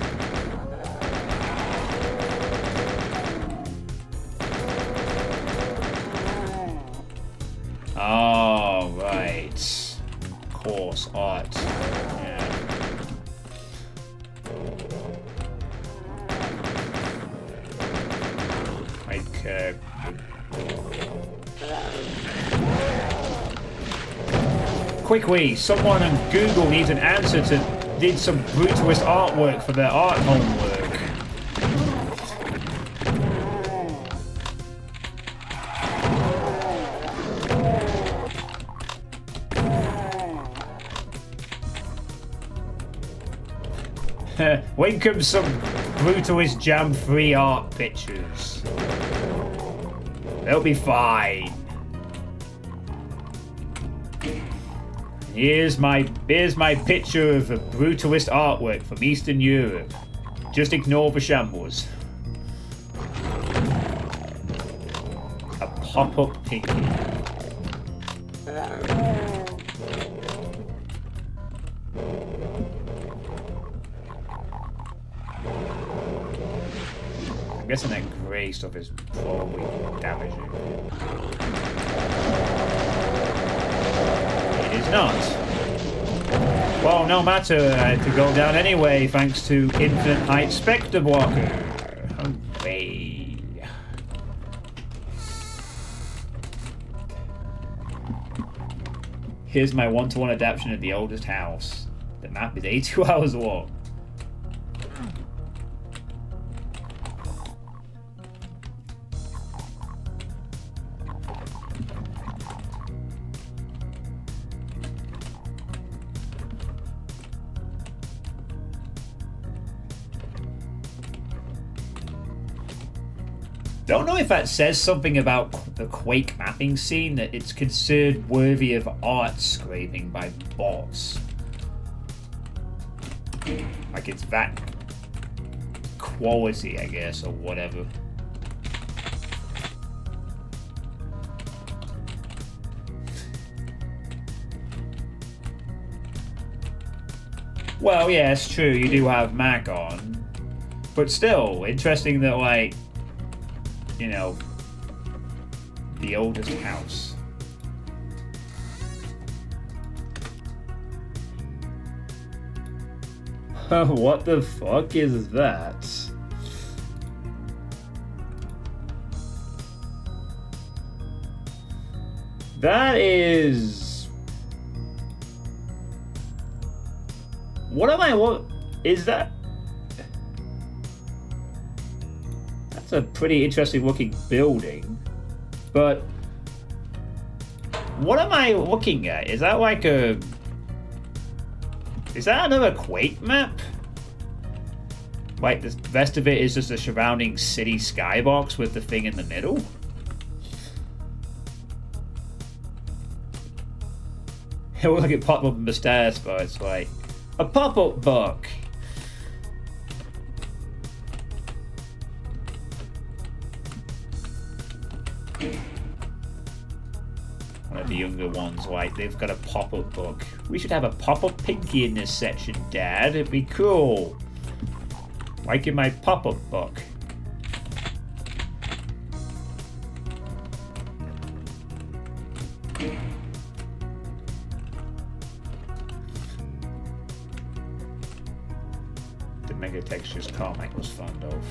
A: Oh, right. Course, art. Yeah. Like, quickly, someone on Google needs an answer to did some brutalist artwork for their art homework. Link them some brutalist jam-free art pictures. They'll be fine. Here's my picture of a brutalist artwork from Eastern Europe. Just ignore the shambles. A pop-up pinky. I'm guessing that grey stuff is probably damaging. It is not. Well, no matter, I had to go down anyway thanks to Infinite Height Spectre Blocker. Hooray. Here's my one-to-one adaptation of The Oldest House. The map is 82 hours long. Don't know if that says something about the Quake mapping scene, that it's considered worthy of art scraping by bots. Like it's that quality, I guess, or whatever. Well, yeah, it's true, you do have Mac on. But still, interesting that, like, you know, The Oldest House. What the fuck is that? That is... What is that? That's a pretty interesting looking building, but what am I looking at? Is that like a... Is that another Quake map? Like the rest of it is just a surrounding city skybox with the thing in the middle? It looks like it popped up in the stairs, but it's like a pop-up book. the younger ones, like they've got a pop-up book. We should have a pop-up Pinky in this section, Dad. It'd be cool. Like in my pop-up book. The Mega Textures Carmack was fond of.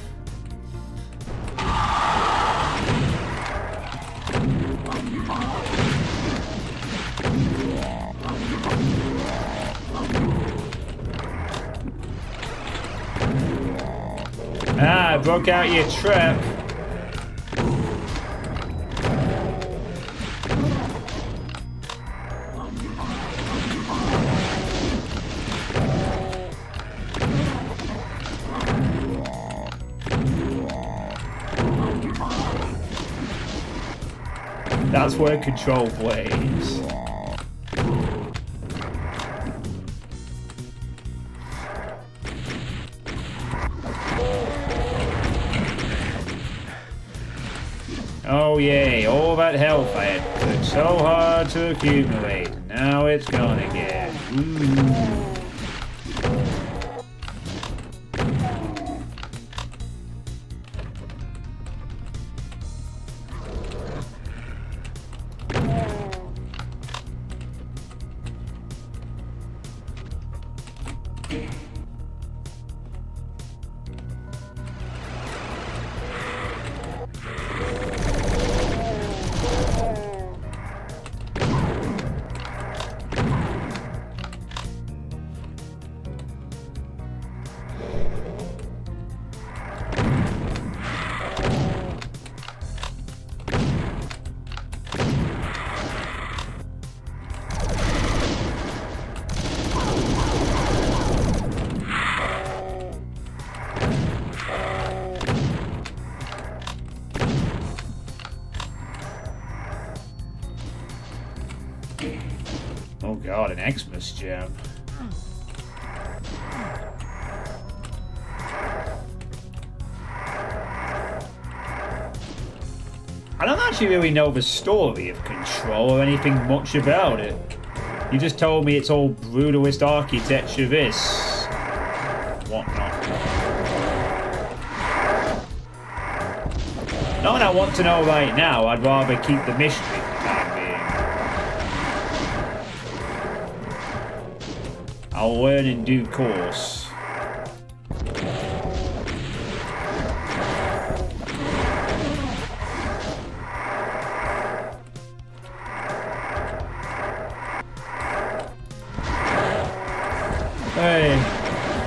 A: Ah, I broke out your trap. That's where control plays. Oh yay, all that health I had worked so hard to accumulate. Now it's gone again. Ooh. Oh god, an Xmas gem. I don't actually really know the story of Control or anything much about it. You just told me it's all brutalist architecture this. Whatnot. Not what I want to know right now, I'd rather keep the mystery for the time being. I'll learn in due course. Hey,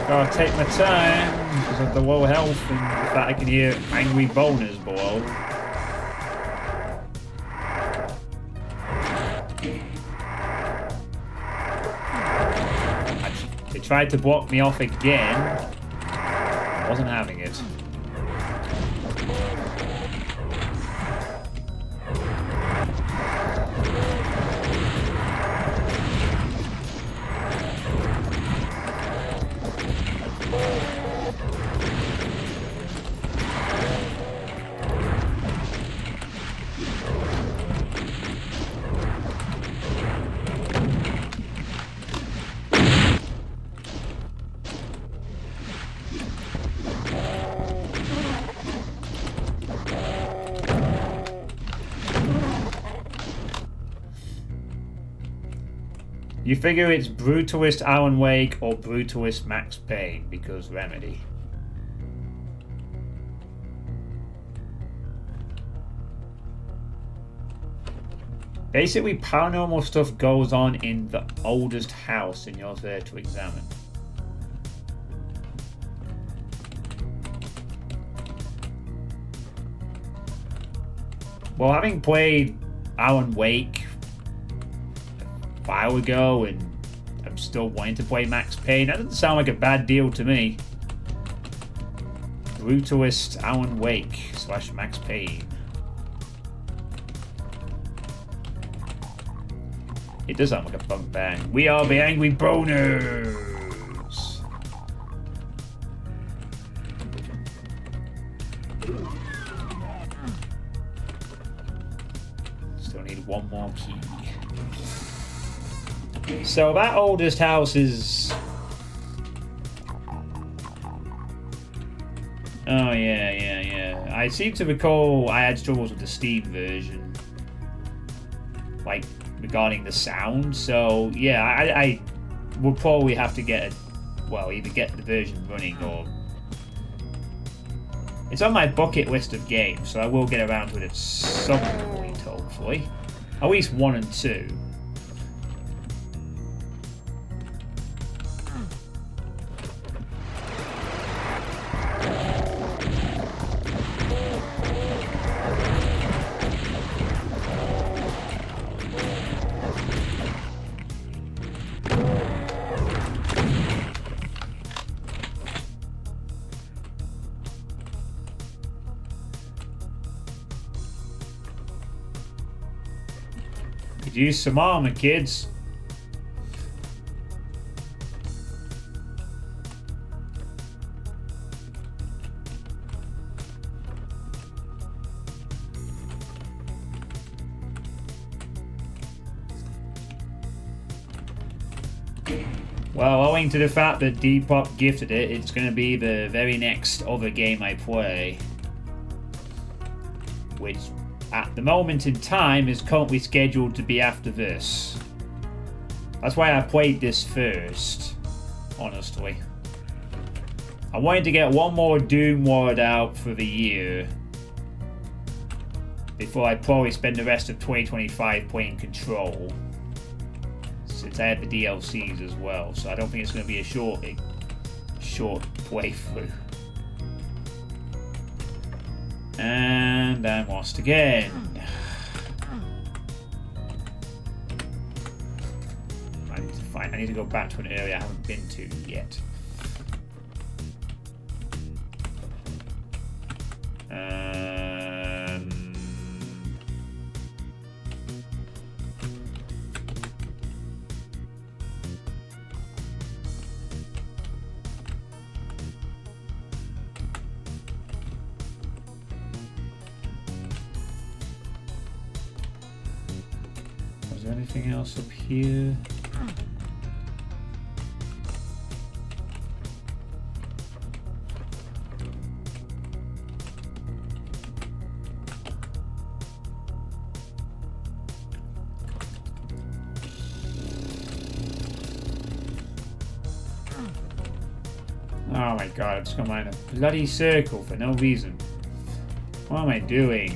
A: gotta take my time because of the low health and the fact I can hear angry boners below. They tried to block me off again. I wasn't having it. You figure it's Brutalist Alan Wake or Brutalist Max Payne because Remedy. Basically, paranormal stuff goes on in the oldest house and you're there to examine. Well, having played Alan Wake a while ago and I'm still wanting to play Max Payne, that doesn't sound like a bad deal to me. Brutalist Alan Wake / Max Payne. It does sound like a bunk bang. We are the Angry Boners! Still need one more key. So that oldest house is... Oh, yeah. I seem to recall I had struggles with the Steam version. Like, regarding the sound. So, yeah, I will probably have to get either get the version running or... It's on my bucket list of games, so I will get around to it at some point, hopefully. At least 1 and 2. Could use some armor, kids. Well, owing to the fact that Depop gifted it, it's going to be the very next other game I play. Which, at the moment in time, is currently scheduled to be after this. That's why I played this first, honestly. I wanted to get one more Doom word out for the year before I probably spend the rest of 2025 playing Control, since I had the DLCs as well, so I don't think it's going to be a short playthrough. And I'm lost again. I need to go back to an area I haven't been to yet. Was there anything else up here? Oh my god, I've just gone around a bloody circle for no reason. What am I doing?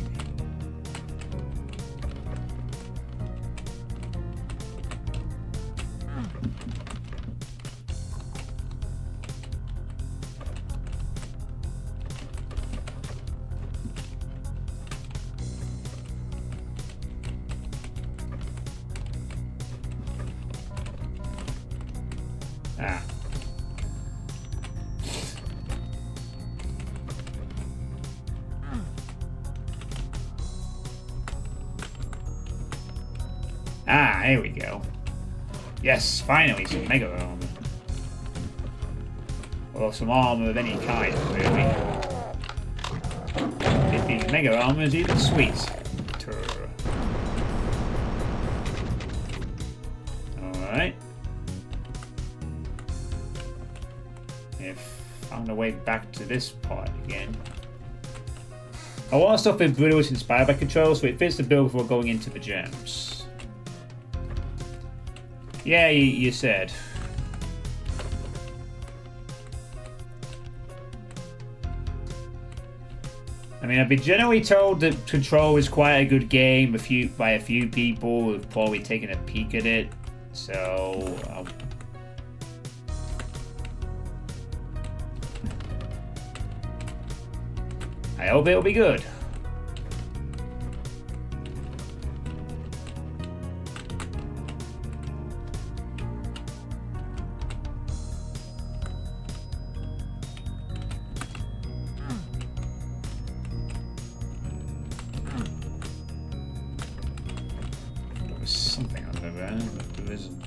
A: There we go. Yes, finally some mega armor. Or some armor of any kind, really. If these mega armor is even sweet. Alright. I've found a way back to this part again. A lot of stuff in Blue is inspired by Control, so it fits the build before going into the gems. Yeah, you said. I mean, I've been generally told that Control is quite a good game by a few people who've probably taken a peek at it. So, I hope it'll be good. Something under there, but there isn't.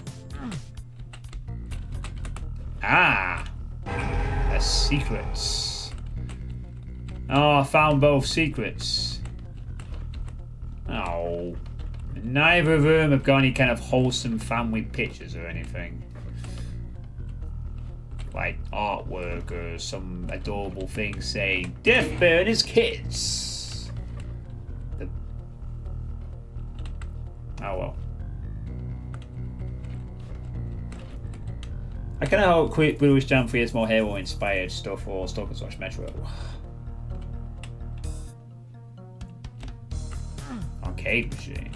A: The secrets. Oh, I found both secrets. Oh. Neither of them have got any kind of wholesome family pictures or anything. Like artwork or some adorable thing saying, Death Bear and his kids. Oh well. I kind of hope Quick Bluish Jam 3 has more Halo inspired stuff or Stalker / Metro. Arcade machine.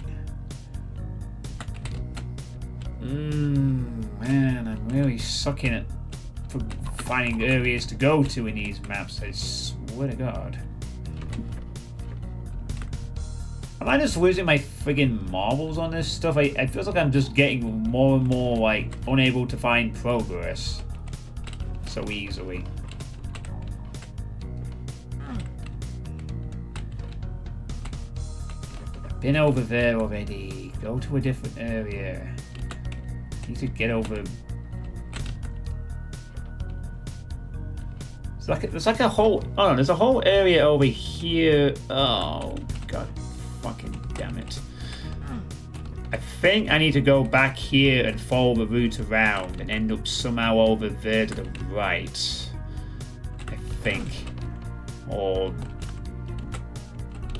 A: Man, I'm really sucking at finding areas to go to in these maps, I swear to God. Am I just losing my friggin' marbles on this stuff? I feel like I'm just getting more and more, like, unable to find progress so easily. Been over there already. Go to a different area. Need to get over. There's like a whole. Oh no, there's a whole area over here. Oh God, fucking damn it! I think I need to go back here and follow the route around and end up somehow over there to the right. I think, or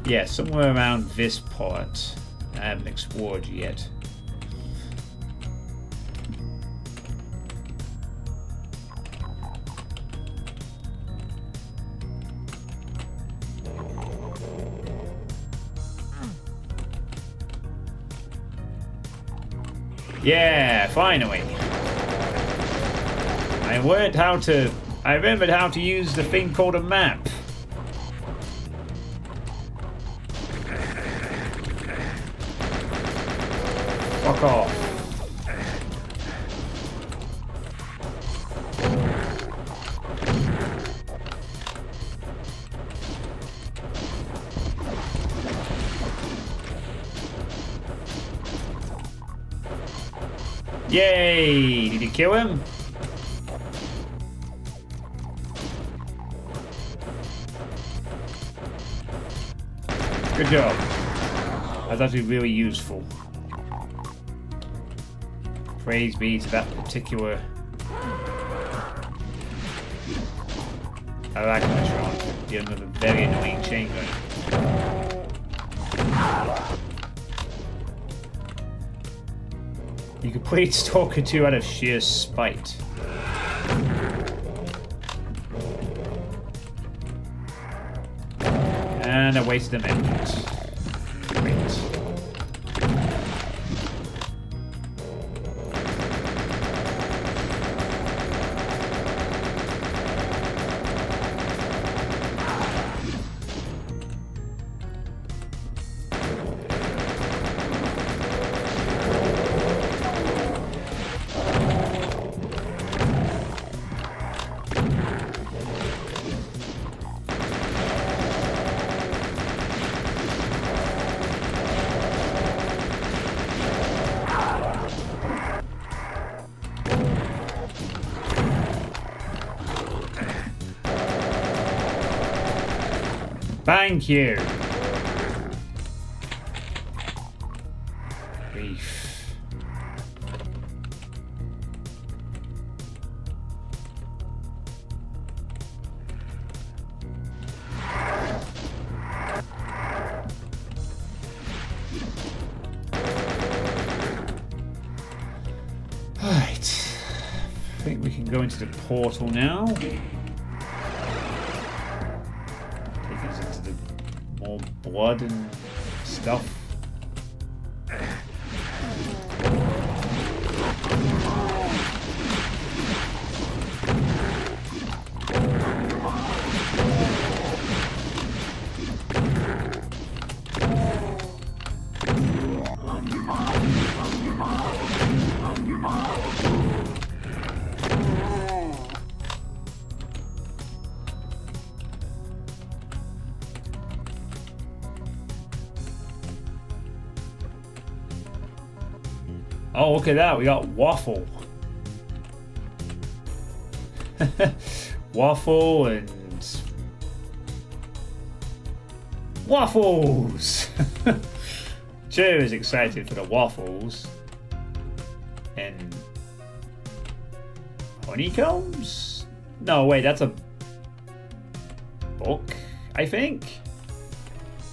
A: yeah, somewhere around this part. I haven't explored yet. Yeah, finally. I remembered how to use the thing called a map. Fuck off. Yay! Did you kill him? Good job. That's actually really useful. Praise be to that particular Arachnotronic dealing with a very annoying chain gun. You could play Stalker 2 out of sheer spite. And I wasted a minute. Great. Thank you. Grief. Right. I think we can go into the portal now. More blood and stuff. Oh, look at that. We got Waffle. Waffle and... Waffles! Sure is excited for the waffles. And honeycombs? No, wait, that's a book, I think.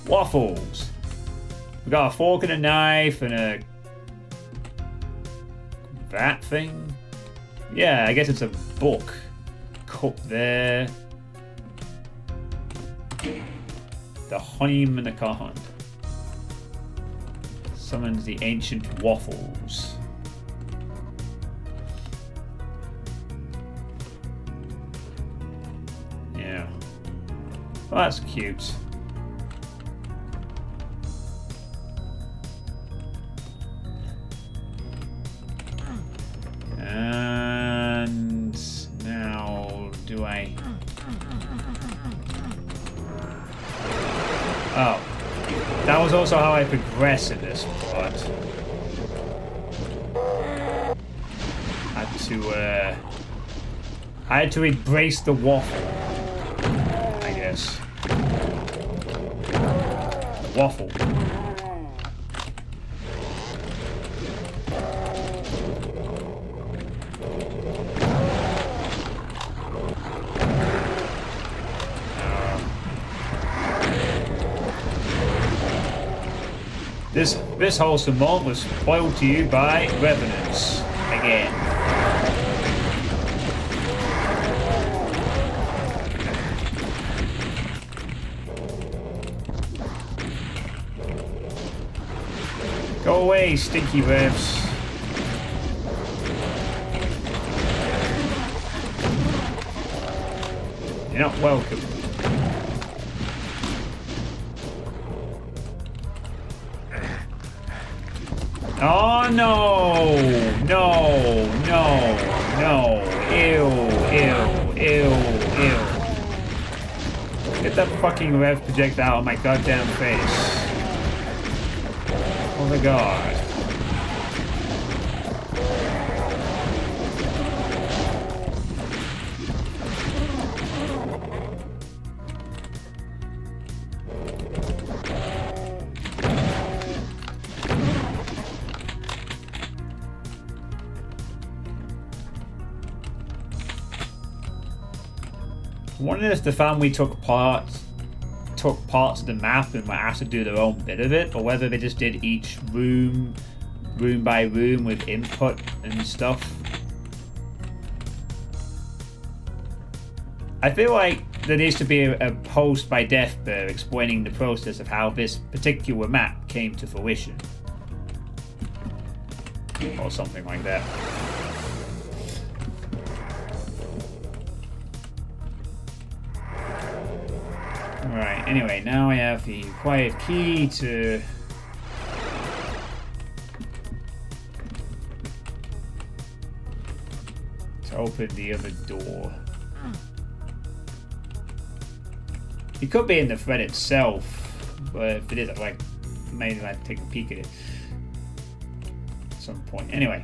A: Waffles. We got a fork and a knife and a that thing. Yeah, I guess it's a book. Cup there. The honeyman and the Kahan. Summons the ancient waffles. Yeah. Well, that's cute. And now, do I... Oh. That was also how I progress in this part. I had to embrace the waffle, I guess. The waffle. This wholesome moment was spoiled to you by revenants again. Go away, stinky revs. You're not welcome. Oh no! No! No! No! Ew! Ew! Ew! Ew! Get that fucking rev projectile out of my goddamn face. Oh my god. I wonder if the family took parts of the map and might have to do their own bit of it, or whether they just did each room by room with input and stuff. I feel like there needs to be a post by Deathbear explaining the process of how this particular map came to fruition. Or something like that. Alright, anyway, now I have the quiet key to open the other door. It could be in the thread itself, but if it is, I'd like maybe I'd take a peek at it at some point. Anyway.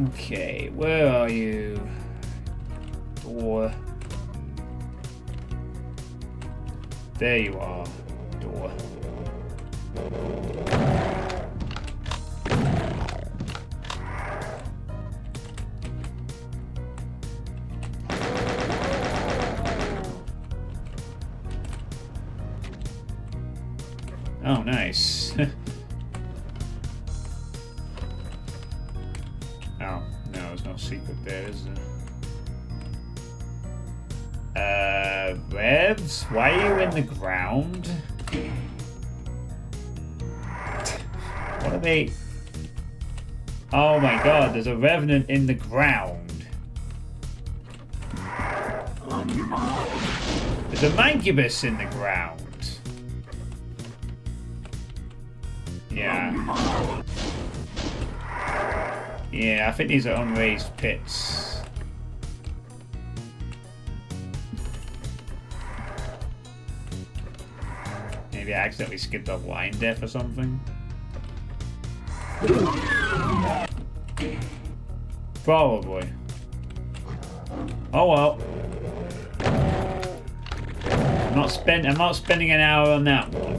A: Okay, where are you? Door. There you are. Door. Oh, nice. Oh, no, there's no secret there, is there? Revs, why are you in the ground? What are they? Oh my god, there's a revenant in the ground. There's a mancubus in the ground. Yeah. Yeah, I think these are unraised pits. Maybe I accidentally skipped a line death or something. Probably. Oh well. I'm not spending an hour on that one.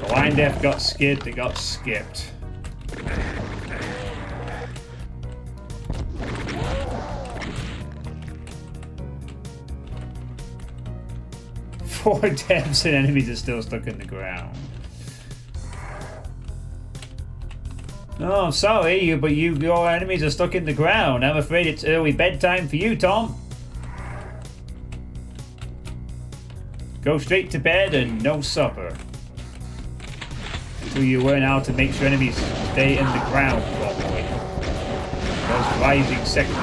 A: Blind Death got skipped, it got skipped. Four attempts and enemies are still stuck in the ground. Oh, I'm sorry, but your enemies are stuck in the ground. I'm afraid it's early bedtime for you, Tom. Go straight to bed and no supper. Until you learn how to make sure enemies stay in the ground properly. Those rising sections.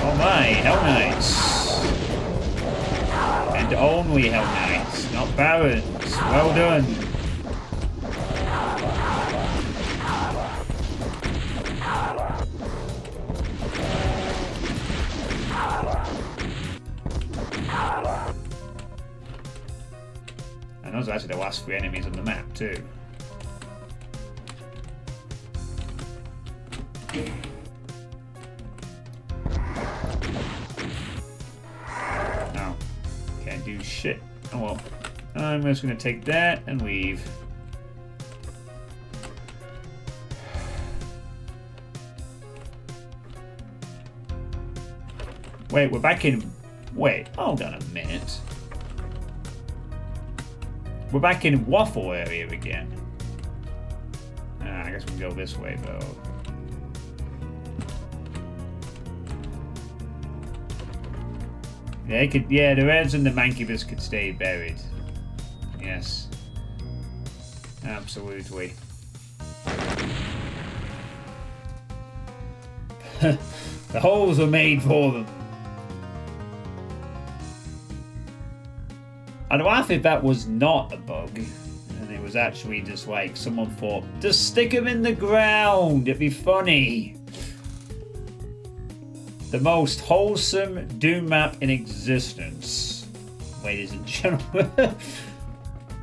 A: Oh my, Hell Knights. And only Hell Knights, not Barons. Well done. And those are actually the last 3 enemies on the map too. No. Can't do shit. Oh well. I'm just gonna take that and leave. Wait, we're back in... Wait, hold on a minute. We're back in Waffle area again. I guess we can go this way, though. Yeah, the reds and the mancubus could stay buried. Yes. Absolutely. The holes were made for them. I'd laugh if that was not a bug, and it was actually just like someone thought, just stick them in the ground, it'd be funny. The most wholesome Doom map in existence, ladies and gentlemen.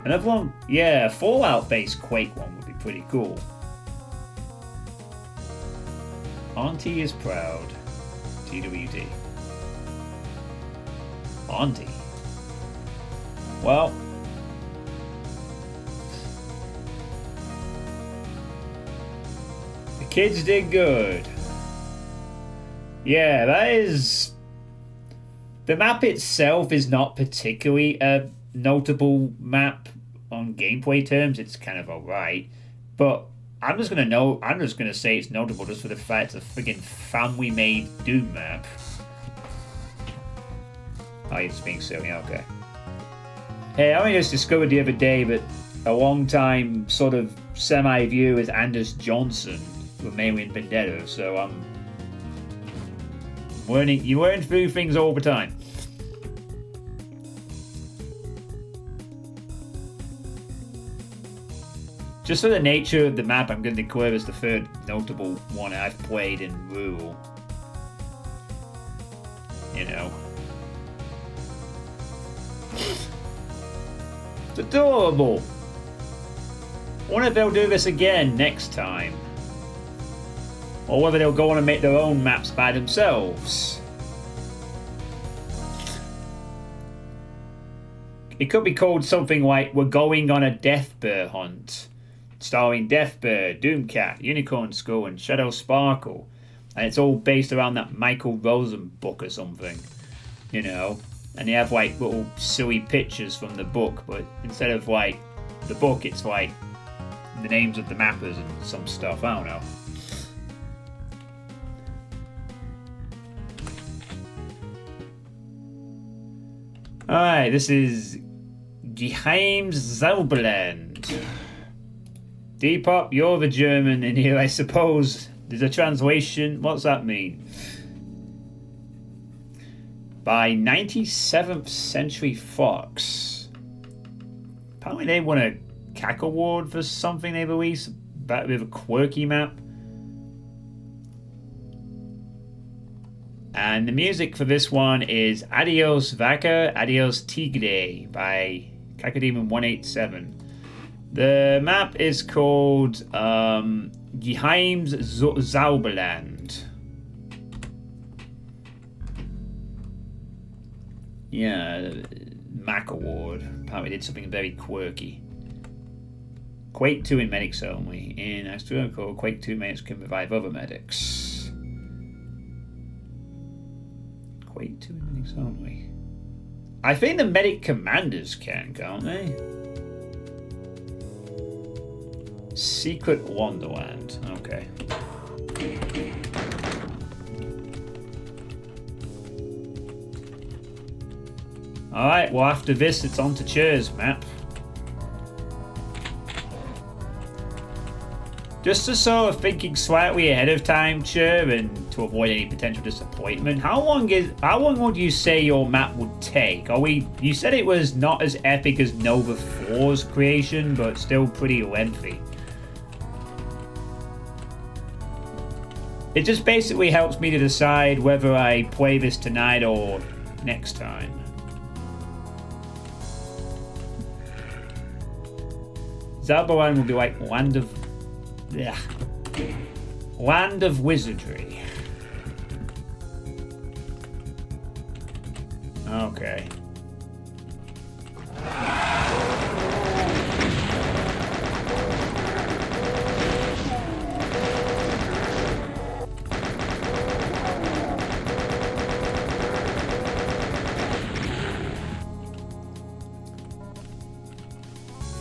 A: Another one, yeah, a Fallout-based Quake one would be pretty cool. Auntie is proud. TWD. Auntie. Well, the kids did good. Yeah, that is... The map itself is not particularly a notable map on gameplay terms. It's kind of alright. But I'm just gonna say it's notable just for the fact it's a friggin' family-made Doom map. Oh, it's being silly, okay. Hey, I only just discovered the other day that a long-time sort of semi-viewer is Anders Johnson from mainly in Vendetta, so I'm learning. You learn through things all the time. Just for the nature of the map, I'm going to declare as the third notable one I've played in Rural. You know. It's adorable. I wonder if they'll do this again next time. Or whether they'll go on and make their own maps by themselves. It could be called something like We're Going on a Death Bear Hunt. Starring Death Bear, Doomcat, Unicorn Skull, and Shadow Sparkle. And it's all based around that Michael Rosen book or something. You know? And they have like little silly pictures from the book, but instead of like the book, it's like the names of the mappers and some stuff. I don't know. Alright, this is Geheimzauberland. Depop, you're the German in here, I suppose. There's a translation. What's that mean? By 97th Century Fox. Apparently they won a CAC award for something they released, back with a quirky map. And the music for this one is Adios Vaca, Adios Tigre by Cacodemon 187. The map is called Geheims Zauberland. Yeah, Mac Award. Apparently did something very quirky. Quake 2 in medics only. In Astronomical, Quake 2 medics can revive other medics. Quake 2 in medics only. I think the medic commanders can, can't they? Secret Wonderland. Okay. Alright, well after this it's on to Chur's map. Just to sort of thinking slightly ahead of time, Chur, and to avoid any potential disappointment, how long would you say your map would take? You said it was not as epic as Nova 4's creation, but still pretty lengthy. It just basically helps me to decide whether I play this tonight or next time. Zauberland will be like Land of Wizardry. Okay.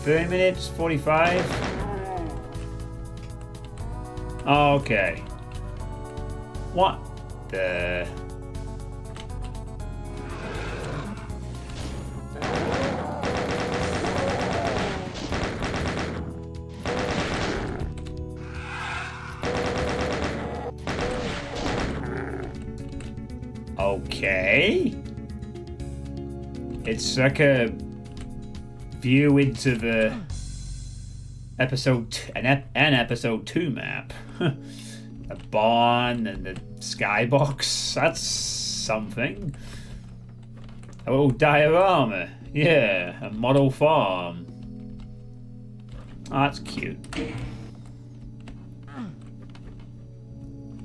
A: $30 minutes, 45. Okay. What the? Okay. It's like a view into the episode 2 map. A barn and the skybox. That's something. A little diorama. Yeah, a model farm. Oh, that's cute.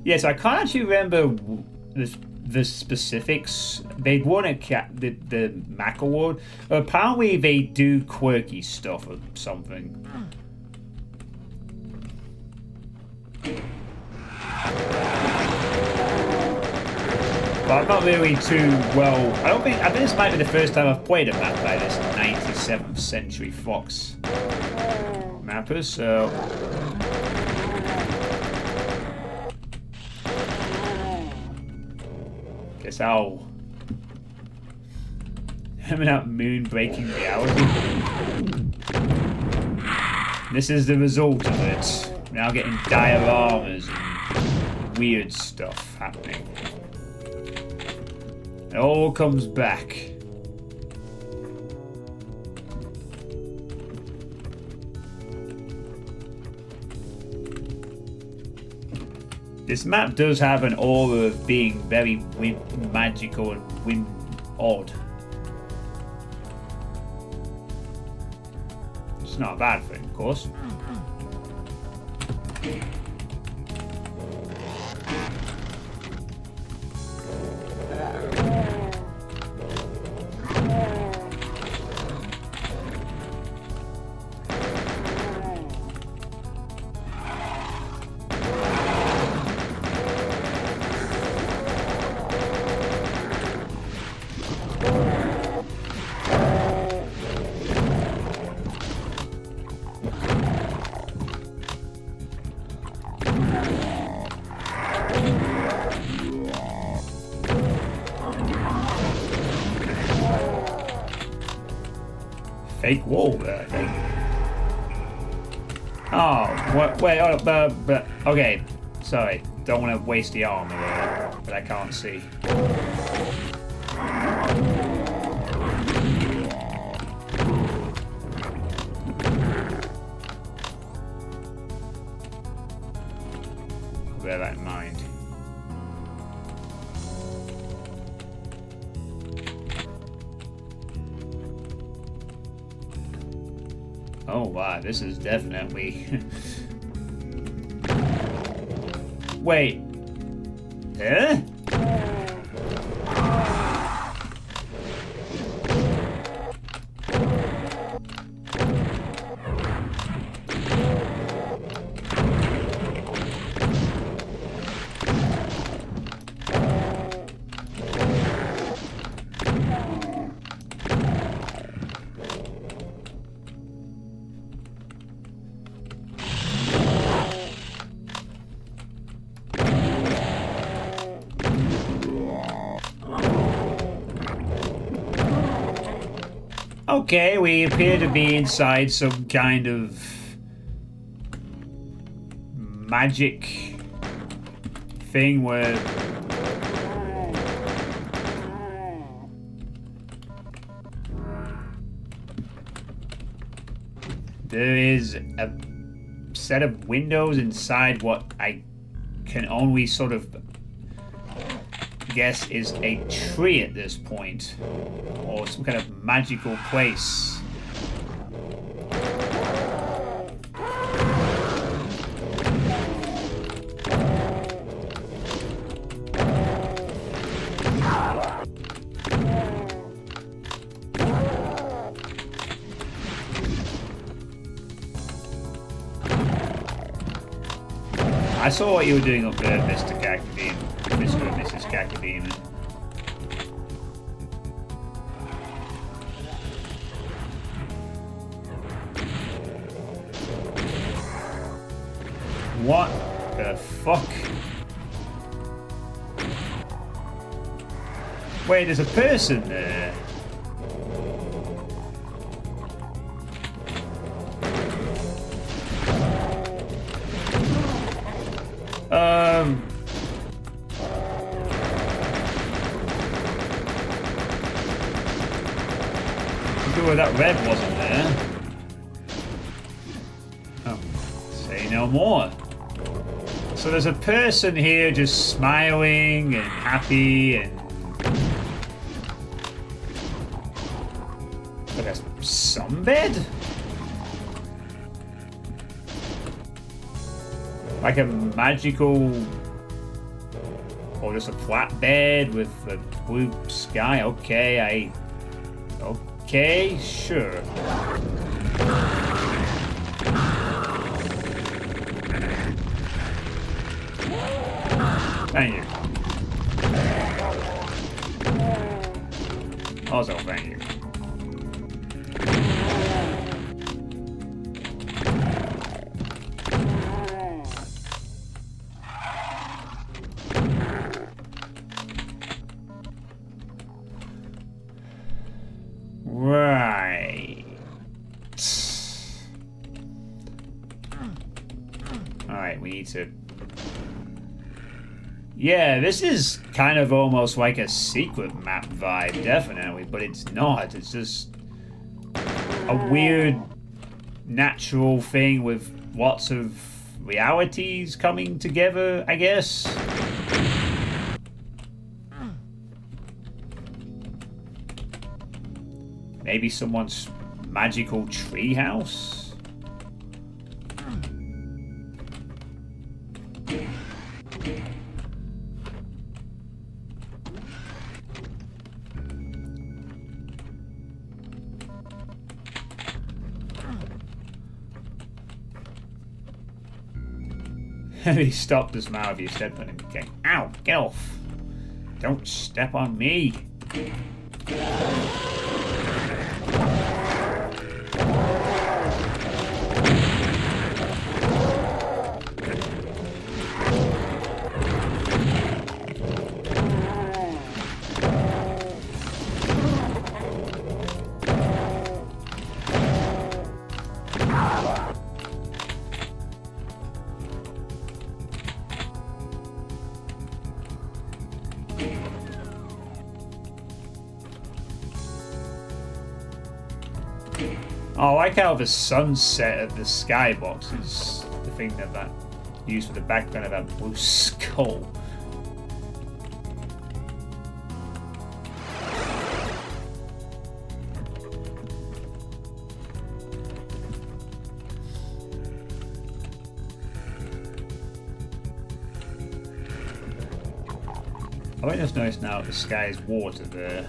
A: Yes, I can't actually remember the specifics. They'd won the Mac Award. Apparently they do quirky stuff or something. But I'm not really too well. I think this might be the first time I've played a map by this 97th Century Fox mapper, so guess I'll remember that moon breaking reality. This is the result of it. Now getting dioramas and weird stuff happening. It all comes back. This map does have an aura of being very magical and odd. It's not a bad thing, of course. Fake wall there, I think. Oh, wait, okay. Sorry, don't want to waste the armor there, but I can't see. I'll bear that in mind. Oh wow, this is definitely Wait. Huh? Okay, we appear to be inside some kind of magic thing where there is a set of windows inside what I can only sort of guess is a tree at this point, or some kind of magical place. I saw what you were doing up there, Mr. Cacodemon. Mr. and Mrs. Cacodemon. What the fuck? Wait, there's a person there. Sure that red wasn't there. Oh, say no more. So there's a person here just smiling and happy and like a sunbed? Like a magical, or just a flat bed with a blue sky. Okay, okay, sure. Thank you. Also, thank you. Right. Alright, we need to... Yeah, this is kind of almost like a secret map vibe, definitely, but it's not. It's just a weird, natural thing with lots of realities coming together, I guess. Maybe someone's magical treehouse? He stopped his mouth. You stepped on him. Okay. Ow! Get off! Don't step on me! Oh, I like how the sunset of the skybox is the thing that used for the background of that blue skull. I might just notice now the sky is water there.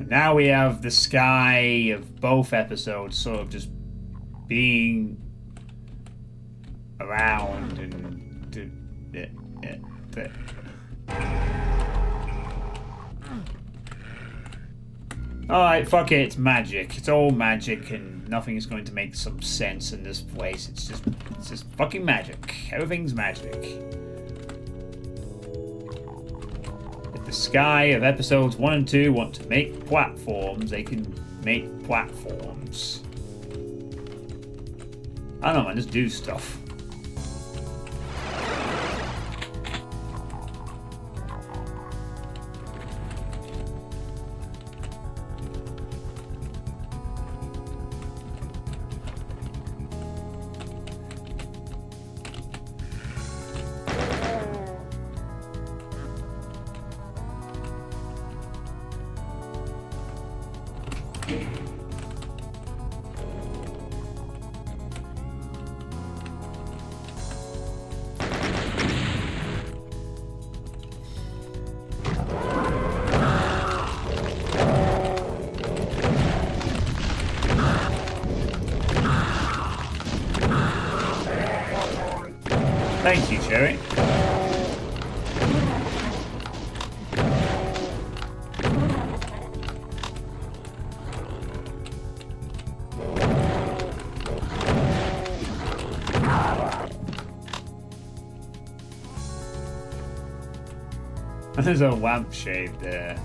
A: Now we have the sky of both episodes sort of just being around and alright, fuck it, it's magic. It's all magic and nothing is going to make some sense in this place. It's just fucking magic. Everything's magic. The sky of episodes 1 and 2 want to make platforms, they can make platforms. I don't know, man, just do stuff. Thank you, Cherry. There's a lampshade there.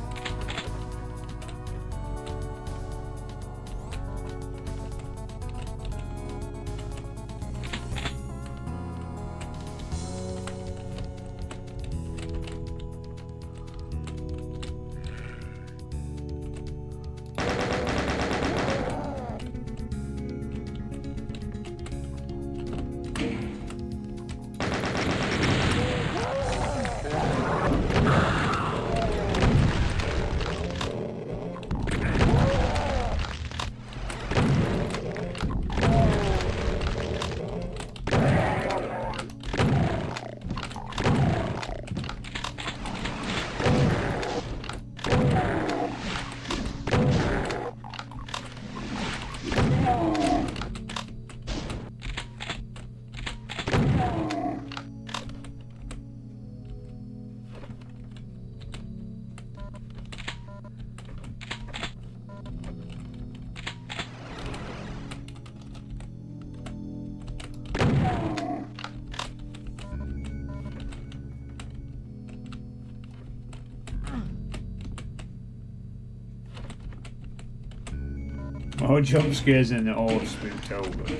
A: More jump scares and all spooked over.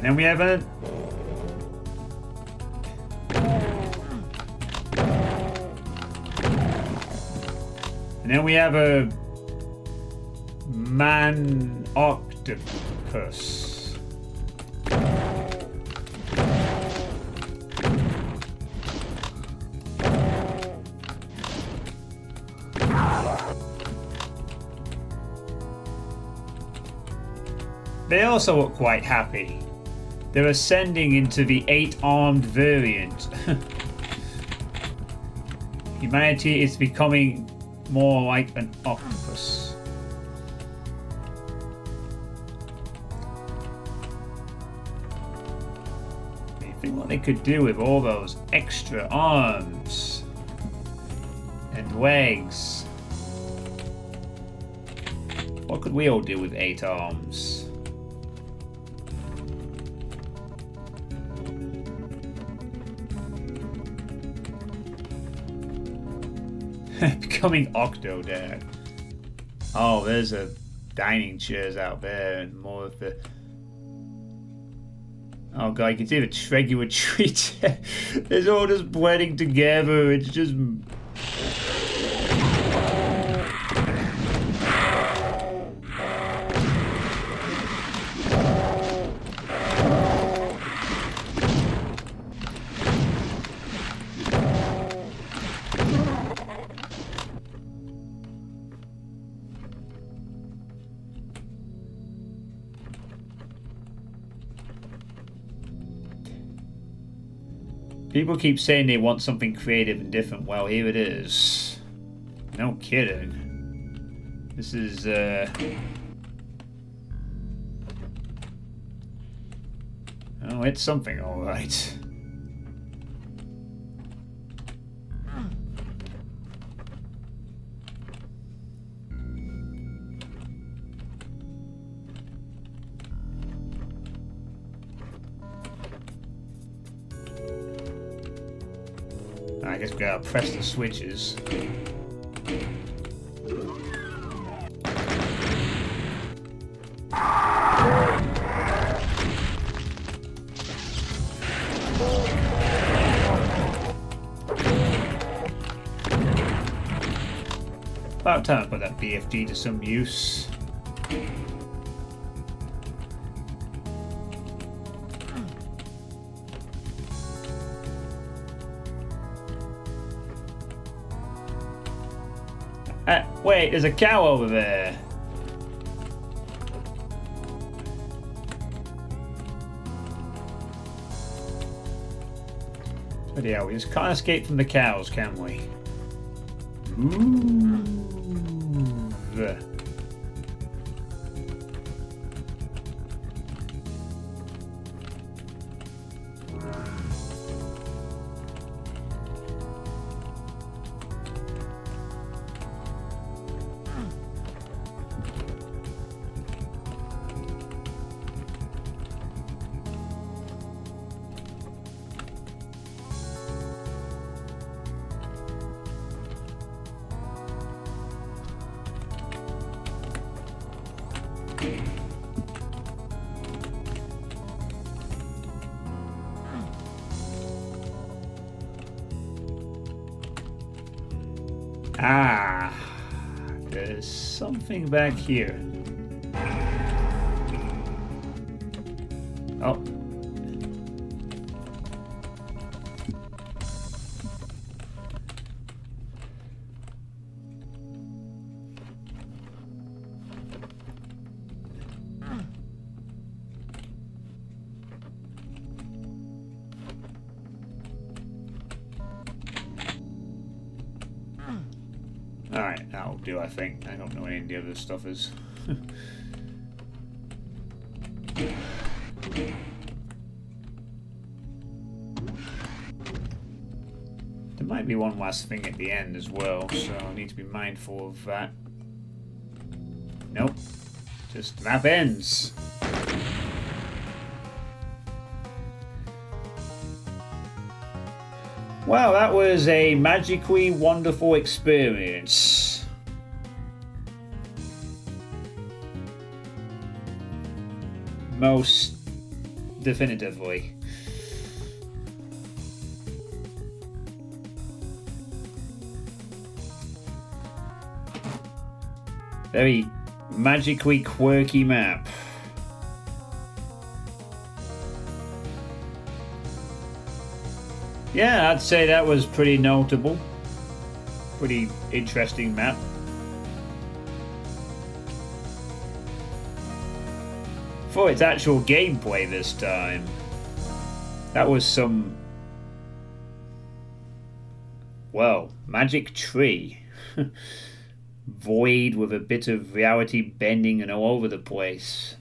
A: then we have a... And then we have a man octopus. They also look quite happy. They're ascending into the 8-armed variant. Humanity is becoming more like an octopus. You think what they could do with all those extra arms and legs? What could we all do with 8 arms? Becoming Octodad. Oh, there's a dining chairs out there and more of the... Oh god, you can see the regular treats. It's all just blending together. It's just... People keep saying they want something creative and different. Well, here it is. No kidding. This is, oh, it's something, all right. I guess we gotta press the switches. About time to put that BFG to some use. Wait, there's a cow over there. But yeah, we just can't escape from the cows, can we? Ooh. Ah, there's something back here. Oh. Alright, that'll do, I think. I don't know what any of the other stuff is. There might be one last thing at the end as well, so I need to be mindful of that. Nope. Just map ends. Wow, that was a magically wonderful experience. Most definitively. Very magically quirky map. Yeah, I'd say that was pretty notable. Pretty interesting map. For its actual gameplay this time, that was some, well, magic tree. Void with a bit of reality bending and all over the place.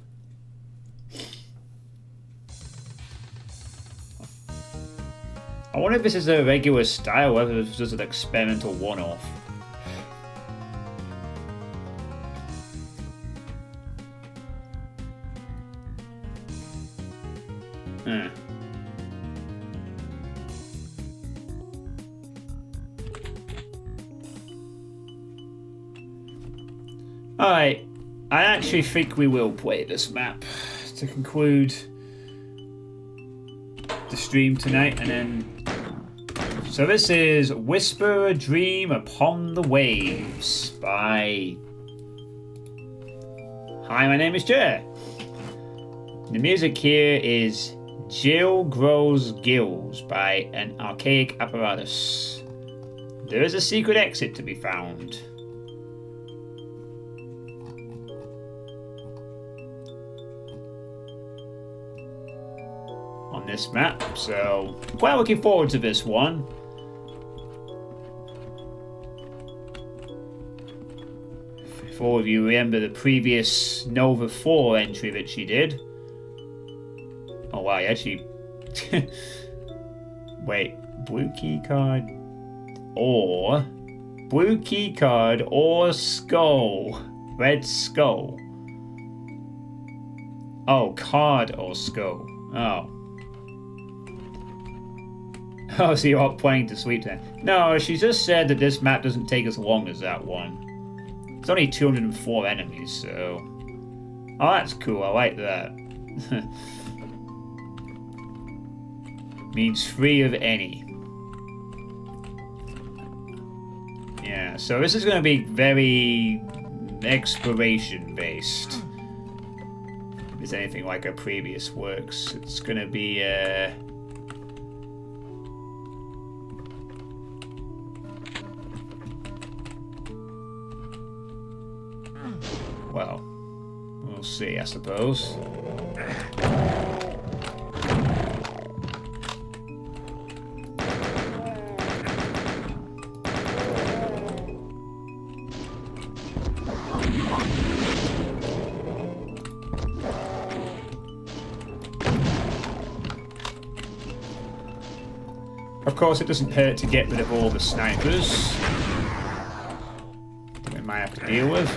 A: I wonder if this is a regular style, whether it's just an experimental one-off. Alright, I actually think we will play this map to conclude the stream tonight, and then... So this is Whisper a Dream Upon the Waves by... Hi, my name is Jer. The music here is Jill Grows Gills by An Archaic Apparatus. There is a secret exit to be found. On this map, so quite looking forward to this one. If all of you remember the previous Nova 4 entry that she did. Oh wow, actually... Wait, blue key card or... Blue key card or skull. Red skull. Oh, card or skull. Oh. Oh, so you're up playing to sleep then. No, she just said that this map doesn't take as long as that one. It's only 204 enemies, so... Oh, that's cool, I like that. Means free of any. Yeah, so this is going to be very exploration-based. If it's anything like our previous works, it's going to be... Well, we'll see, I suppose. Of course, it doesn't hurt to get rid of all the snipers that we might have to deal with.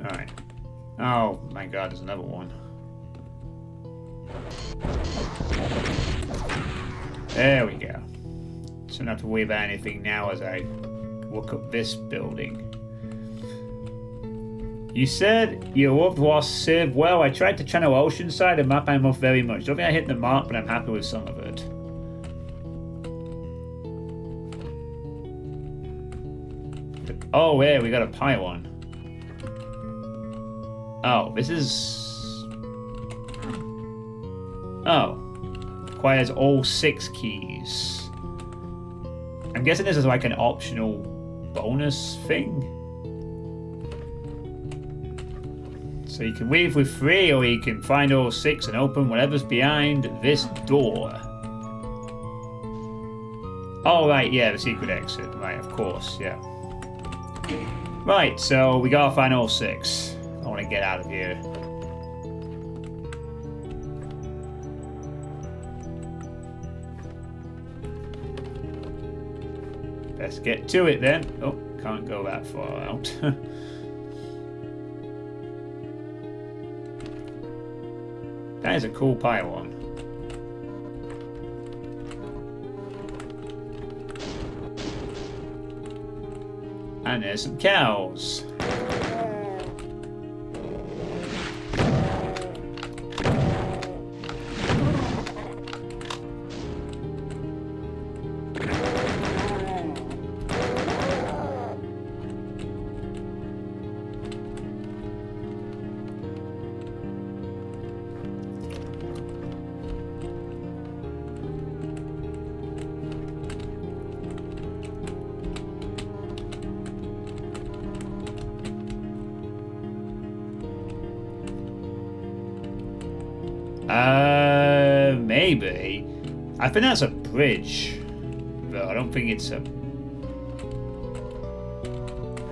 A: Alright. Oh my god, there's another one. There we go. So I don't have to worry about anything now as I look up this building. You said you loved Lost Civ. Well, I tried to channel Oceanside, a map I love very much. Don't think I hit the mark, but I'm happy with some of it. Oh, yeah, we got a pylon. Oh, this is... Oh. Requires all 6 keys. I'm guessing this is like an optional bonus thing. So you can leave with 3, or you can find all 6 and open whatever's behind this door. Oh, right, yeah, the secret exit. Right, of course, yeah. Right, so we gotta find all 6. I want to get out of here. Let's get to it then. Oh, can't go that far out. That is a cool pylon. And there's some cows. maybe. I think that's a bridge. But I don't think it's a... I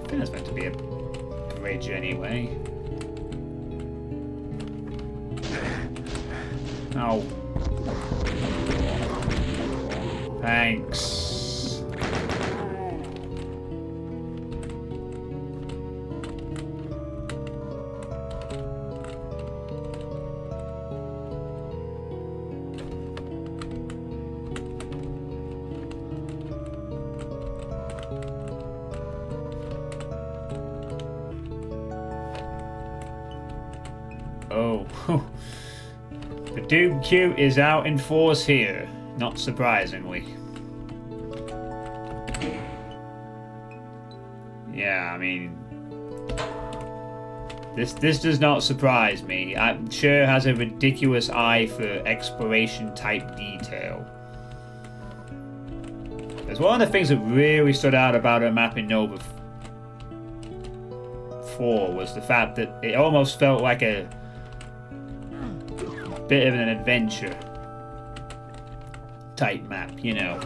A: think that's meant to be a bridge anyway. Oh. Thanks. Oh. The Doom queue is out in force here, not surprisingly. Yeah, I mean, this does not surprise me. I'm sure it has a ridiculous eye for exploration type detail. There's one of the things that really stood out about a map in Nova 4 was the fact that it almost felt like a bit of an adventure type map, you know.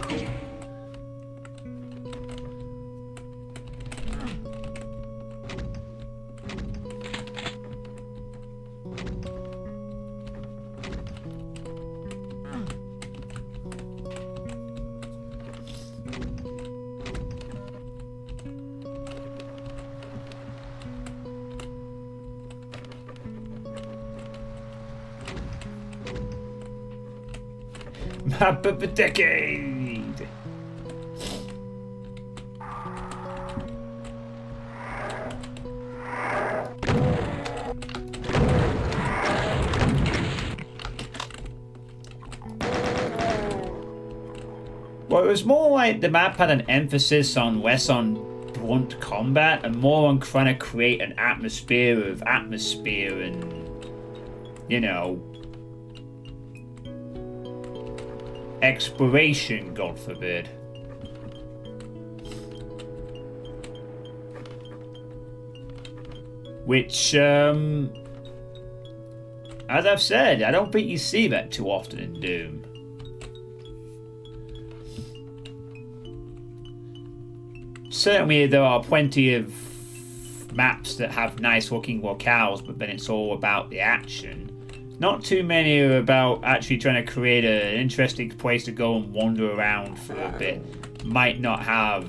A: Map of the decade! Well, it was more like the map had an emphasis on less on blunt combat and more on trying to create an atmosphere and, you know, exploration, God forbid. Which, as I've said, I don't think you see that too often in Doom. Certainly there are plenty of maps that have nice looking locales, but then it's all about the action. Not too many are about actually trying to create an interesting place to go and wander around for a bit. Might not have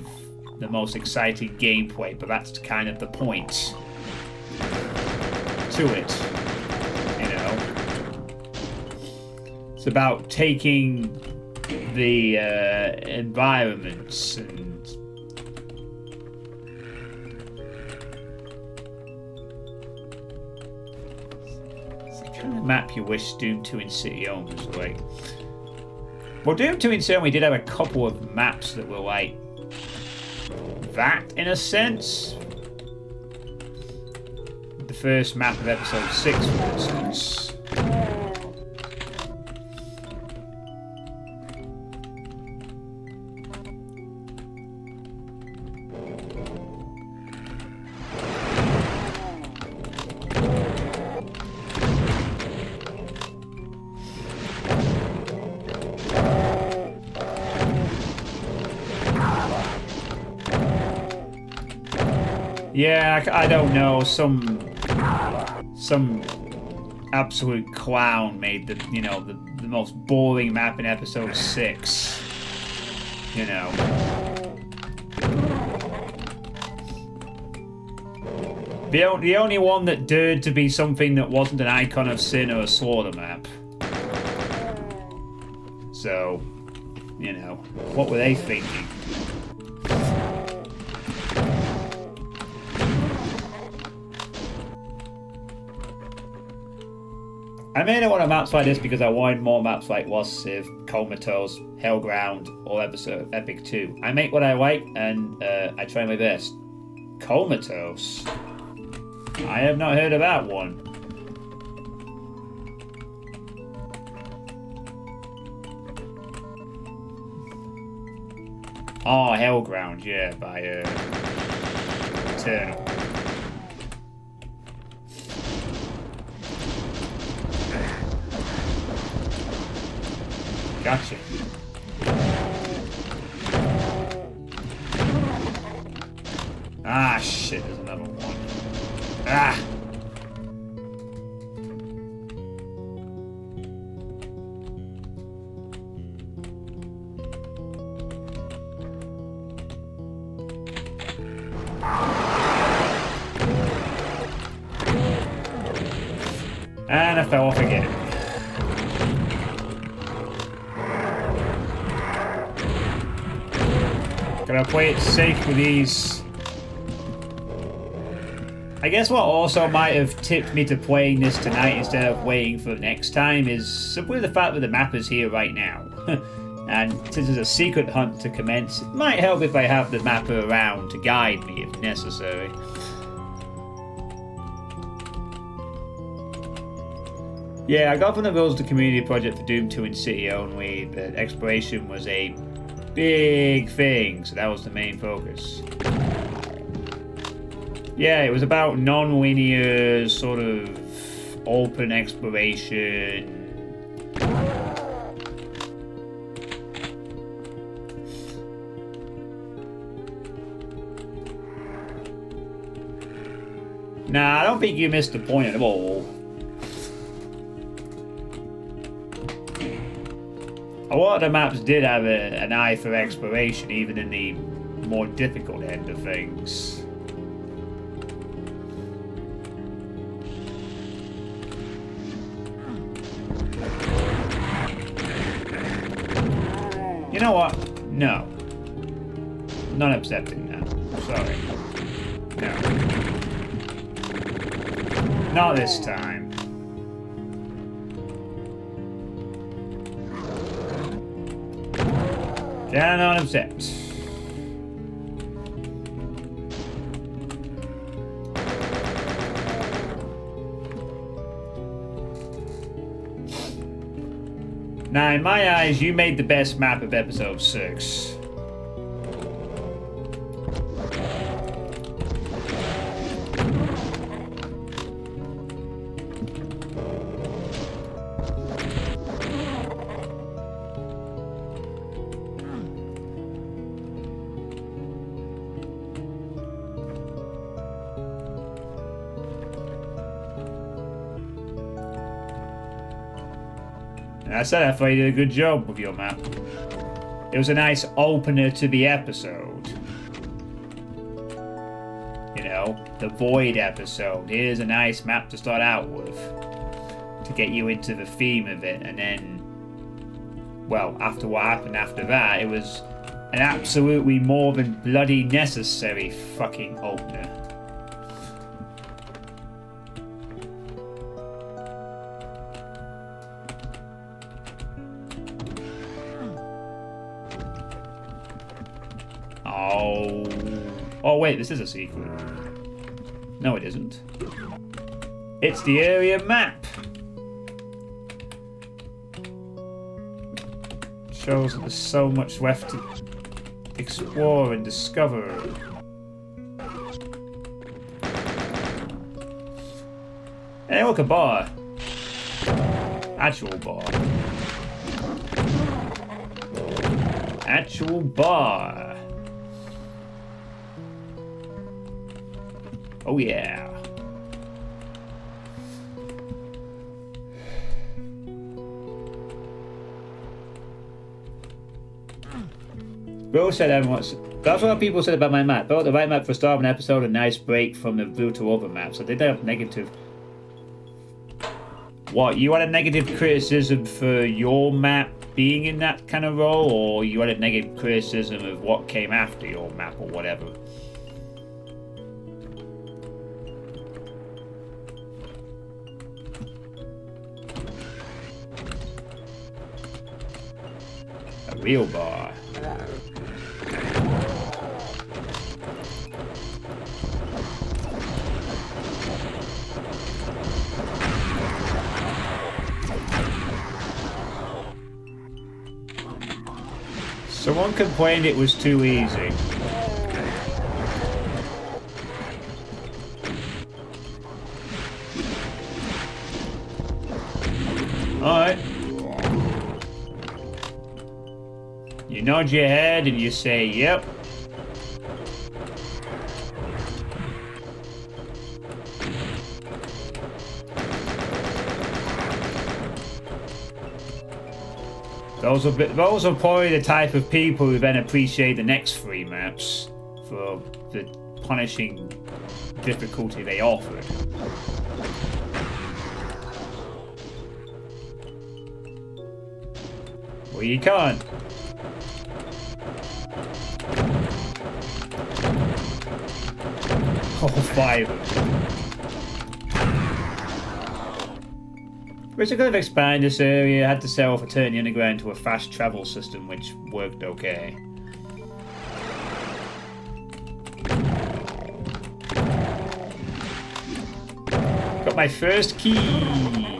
A: the most exciting gameplay, but that's kind of the point to it, you know. It's about taking the environments and map you wish Doom 2 in City owns, like. Well, Doom 2 in City we did have a couple of maps that were like that in a sense. The first map of episode 6, for instance. Yeah, I don't know. Some absolute clown made the, you know, the most boring map in episode 6. You know. The only one that dared to be something that wasn't an Icon of Sin or a slaughter map. So, you know, what were they thinking? I made it one of maps like this because I wanted more maps like Lost Civ, Comatose, Hellground, or Epic 2. I make what I like, and I try my best. Comatose? I have not heard of that one. Oh, Hellground, yeah, by Eternal. Gotcha. Ah, shit, there's another one. Ah! And I fell off again. Gonna play it safe with these. I guess what also might have tipped me to playing this tonight instead of waiting for next time is simply the fact that the map is here right now. And since there's a secret hunt to commence, it might help if I have the mapper around to guide me if necessary. Yeah, I got from the rules of the community project for Doom 2 in City only that exploration was a big thing, so that was the main focus. Yeah, it was about non-linear, sort of open exploration. Nah, I don't think you missed the point at all. A lot of the maps did have an eye for exploration, even in the more difficult end of things. You know what? No. Not accepting that. Sorry. No. Not this time. Cannot accept. Now, in my eyes, you made the best map of episode 6. I said I thought you did a good job with your map. It was a nice opener to the episode. You know, the Void episode. Here's a nice map to start out with. To get you into the theme of it, and then... well, after what happened after that, it was an absolutely more than bloody necessary fucking opener. Oh wait, this is a secret. No, it isn't. It's the area map. It shows that there's so much left to explore and discover. Hey, look, a bar. Actual bar. Actual bar. Oh yeah. Bro said everyone's... That's what people said about my map. Oh, the right map for a start of an episode, a nice break from the brutal other maps. So they did have negative... What, you had a negative criticism for your map being in that kind of role? Or you had a negative criticism of what came after your map or whatever? Real bar. Someone complained it was too easy. Alright. You nod your head and you say, yep. Those are probably the type of people who then appreciate the next 3 maps for the punishing difficulty they offered. Well, you can't. Oh, 5. Which I could have expanded this area, had to sell off a turn the underground to a fast travel system, which worked okay. Got my first key!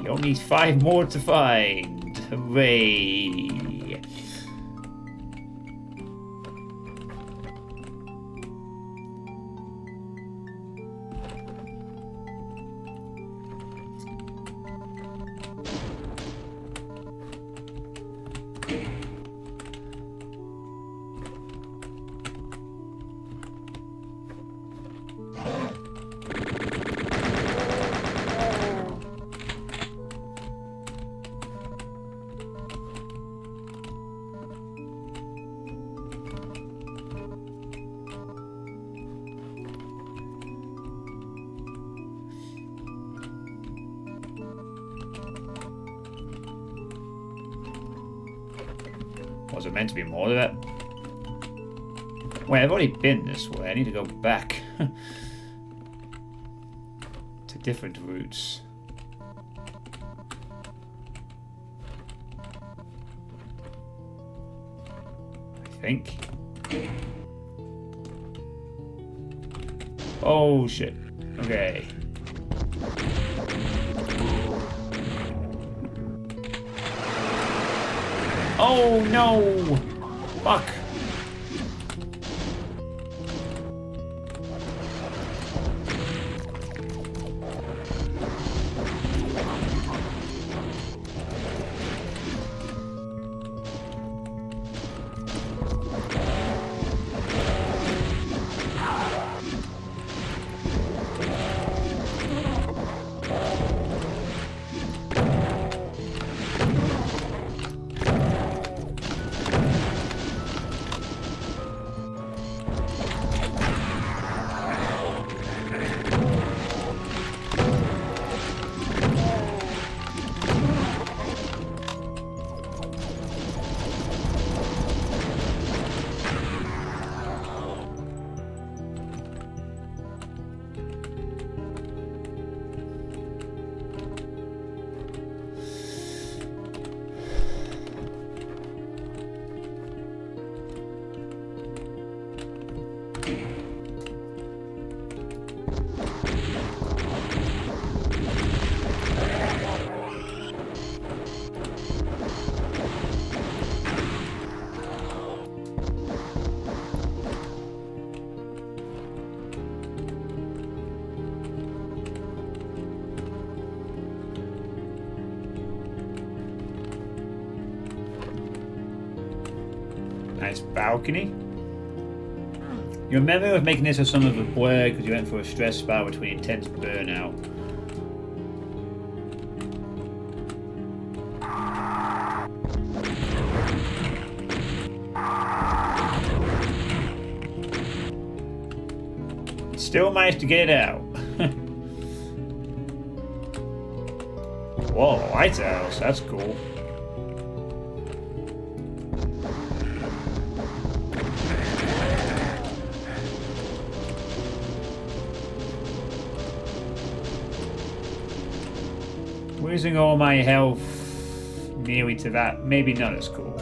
A: Only 5 more to find. Hooray! Was it meant to be more of that? Wait, I've already been this way. I need to go back to different routes. I think. Oh shit. Okay. Oh no! Fuck! Nice balcony. Your memory of making this a son of a blur because you went for a stress spell between intense burnout. Still managed to get it out. Whoa, lighthouse, that's cool. Losing all my health nearly to that, maybe not as cool.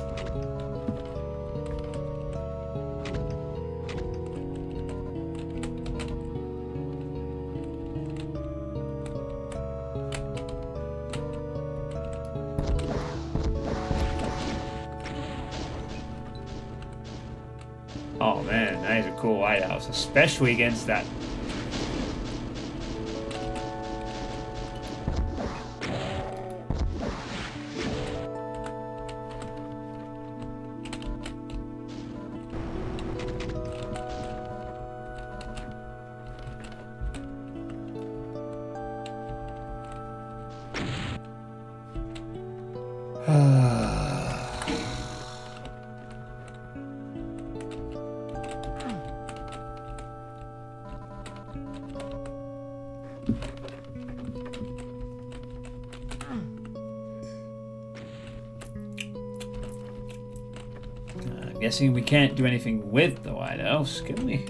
A: Oh man, that is a cool lighthouse, especially against that. Guessing we can't do anything with the lighthouse, can we?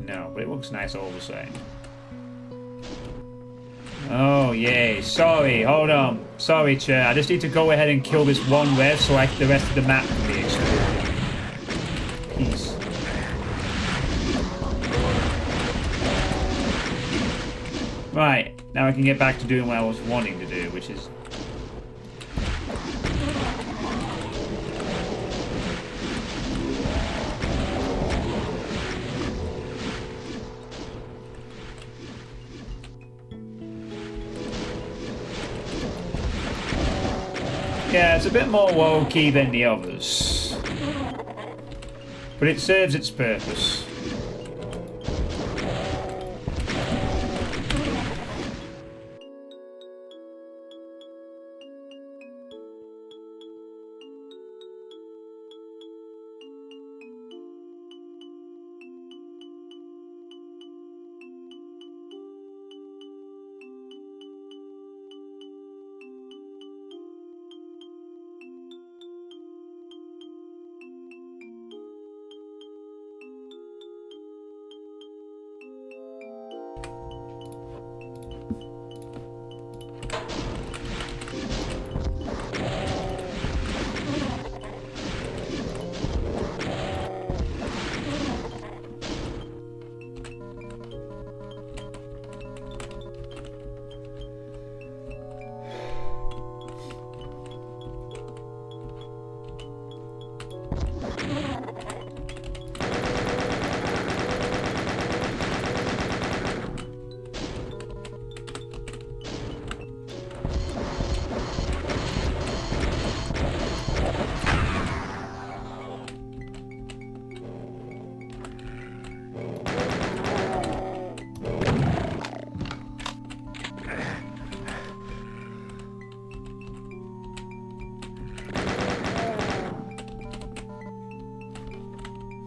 A: No, but it looks nice all the same. Oh, yay. Sorry, hold on. Sorry, Chair. I just need to go ahead and kill this one rev so the rest of the map can be explored. Peace. Right, now I can get back to doing what I was wanting to do, which is... Yeah, it's a bit more low-key than the others. But it serves its purpose.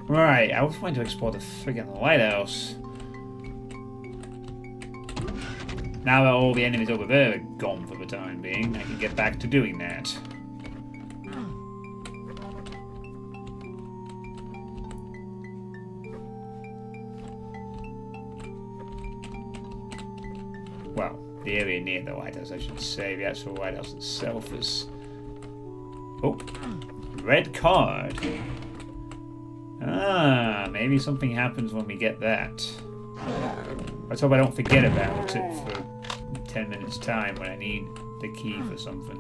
A: Right, I was going to explore the friggin' lighthouse. Now that all the enemies over there are gone for the time being, I can get back to doing that. Well, the area near the lighthouse, I should say. The actual lighthouse itself is... Oh, red card. Ah, maybe something happens when we get that. Let's hope I don't forget about it for 10 minutes time when I need the key for something.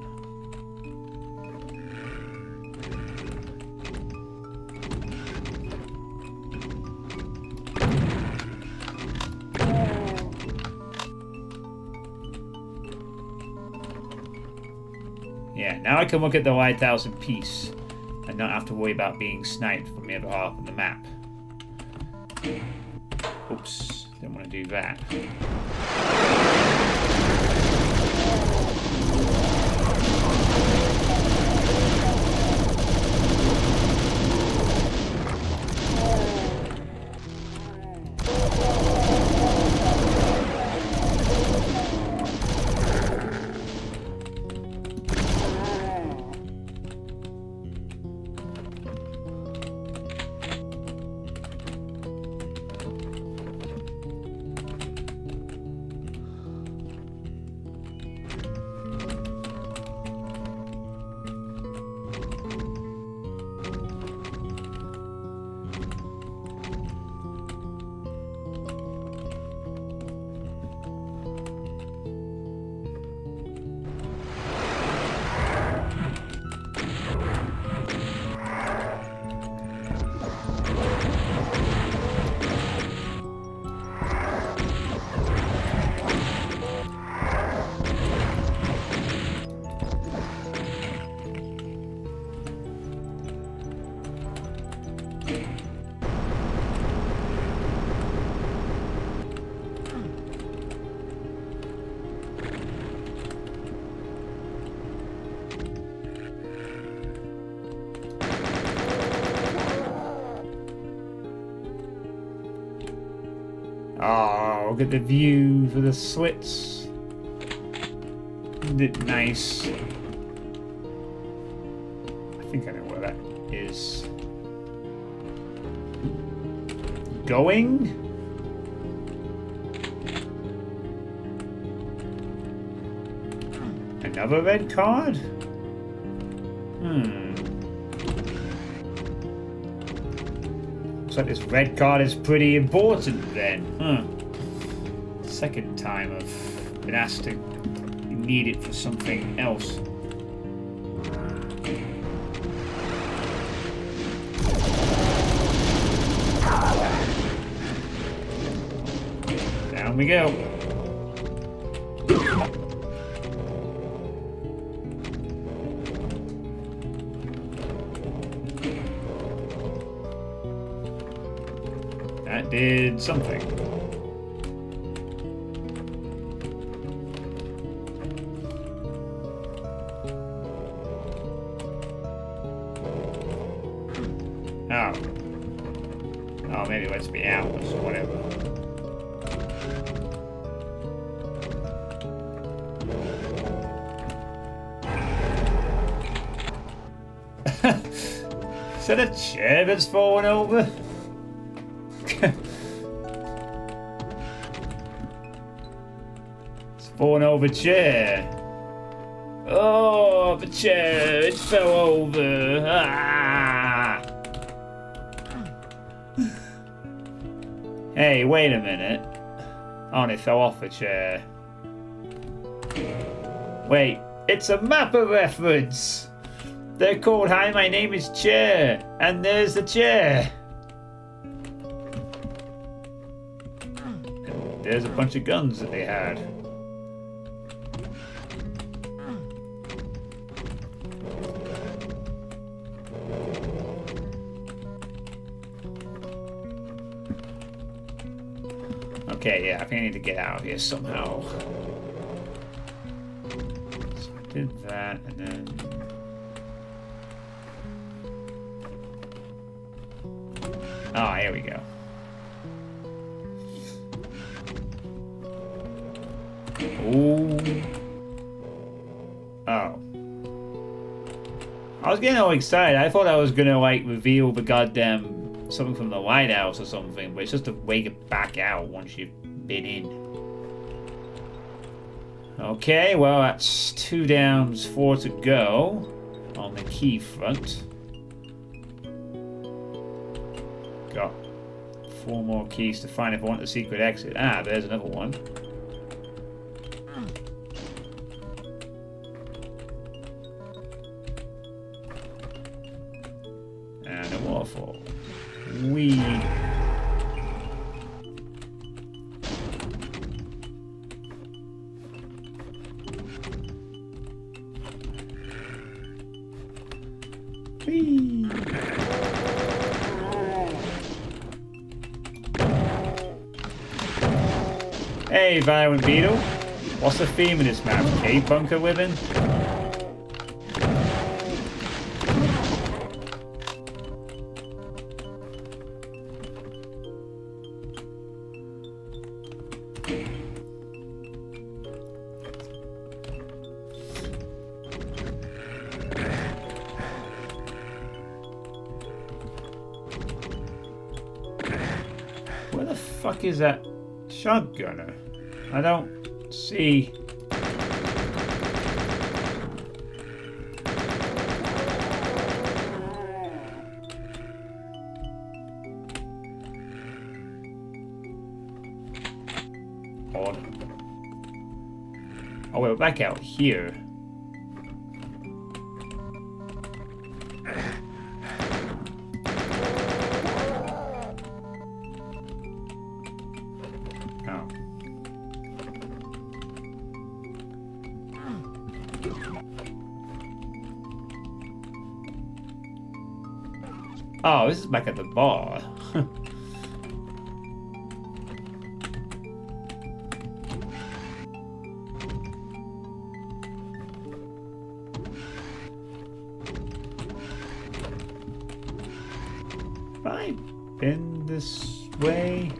A: Yeah, now I can look at the lighthouse in peace and not have to worry about being sniped from the other half of the map. Oops, didn't want to do that. Oh, look at the view for the slits. Nice. I think I know where that is. Going? Another red card? Looks like this red card is pretty important then. Second time I've been asked to need it for something else. Down we go. That did something. Oh. Oh, maybe it lets me out or whatever. Is that a chair that's fallen over? It's fallen over chair. Oh, the chair, it fell over. Ah. Hey, wait a minute. Oh, and it fell off the chair. Wait, it's a mapper reference. They're called Hi, My Name is Chair, and there's the chair. And there's a bunch of guns that they had. Okay, yeah, I think I need to get out of here somehow. So I did that, and then... Oh, here we go. Ooh. Oh. I was getting all excited. I thought I was gonna, like, reveal the goddamn something from the lighthouse or something, but it's just a way to back out once you've been in. Okay, well, that's 2 down, 4 to go on the key front. Got 4 more keys to find if I want the secret exit. Ah, there's another one. And a waterfall. Whee! Whee! Hey, Violent Beetle. What's the theme of this map? Cave bunker living? Where the fuck is that shotgunner? I don't see. Odd. Oh, we're back out here. Oh, this is back at the bar. Have I been this way?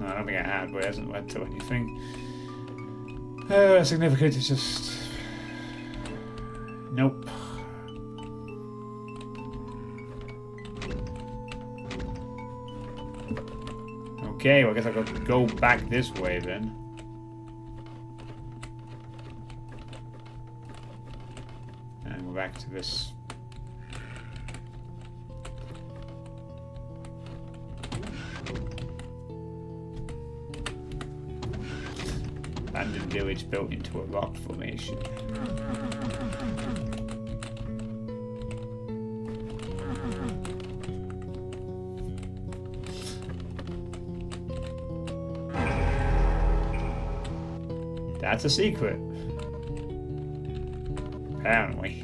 A: I don't think I had, but it hasn't led to anything. Significant, it's just... Nope. Okay, well I guess I'll go back this way then. And go back to this. Abandoned village built into a rock formation. That's a secret. Apparently.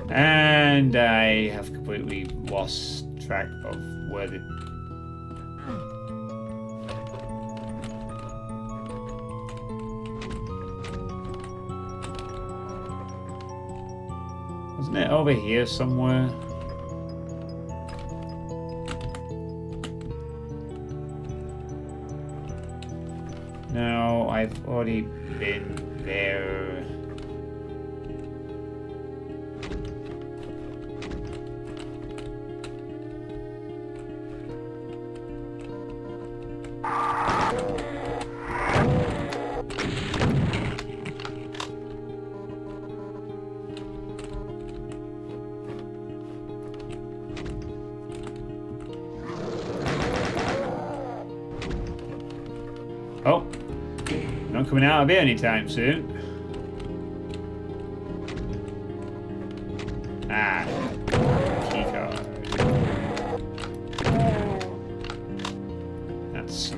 A: And I have completely lost track of where the... Wasn't it over here somewhere? No, I've already been there. Oh, not coming out of here anytime soon. Ah, keycard. That's...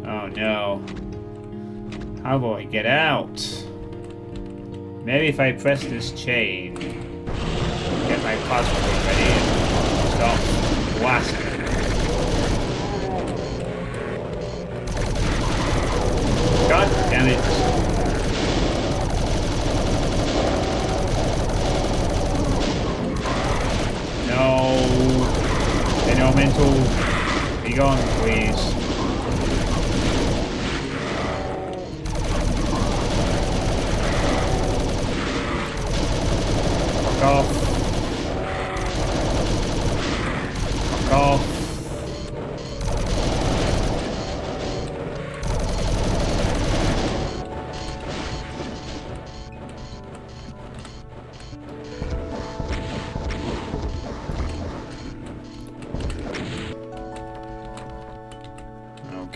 A: Oh no. How do I get out? Maybe if I press this chain, get my plasma ready and stop blasting. God damn it. No. Elemental, be gone, please. Fuck off. Fuck off.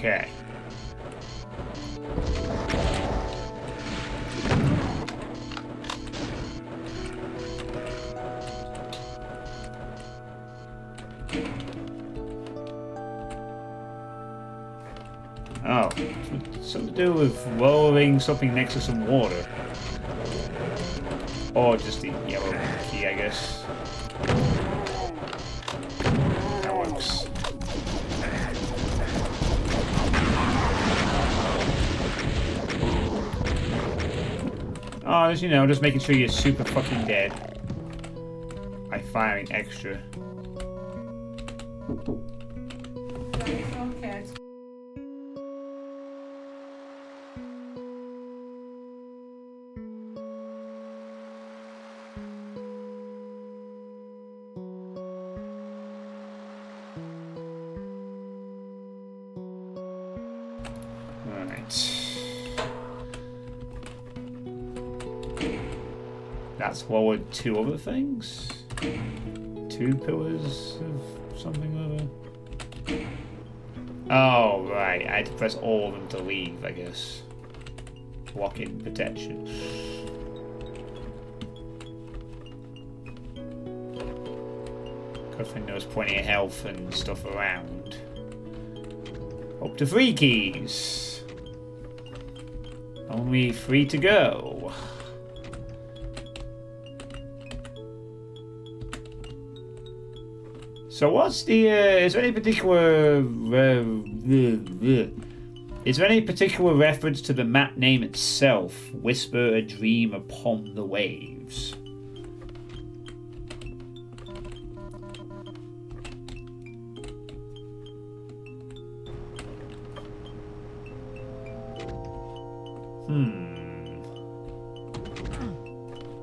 A: Okay. Oh, something to do with lowering something next to some water. Or just the yellow key, I guess. That works. Oh, you know, just making sure you're super fucking dead by firing extra.
B: Okay.
A: That's lowered two other things? Two pillars of something or other? Oh, right. I had to press all of them to leave, I guess. Lock-in protection. Good thing there was plenty of health and stuff around. Up to 3 keys. Only 3 to go. So what's the? Is there any particular? Is there any particular reference to the map name itself? Whisper a dream upon the waves.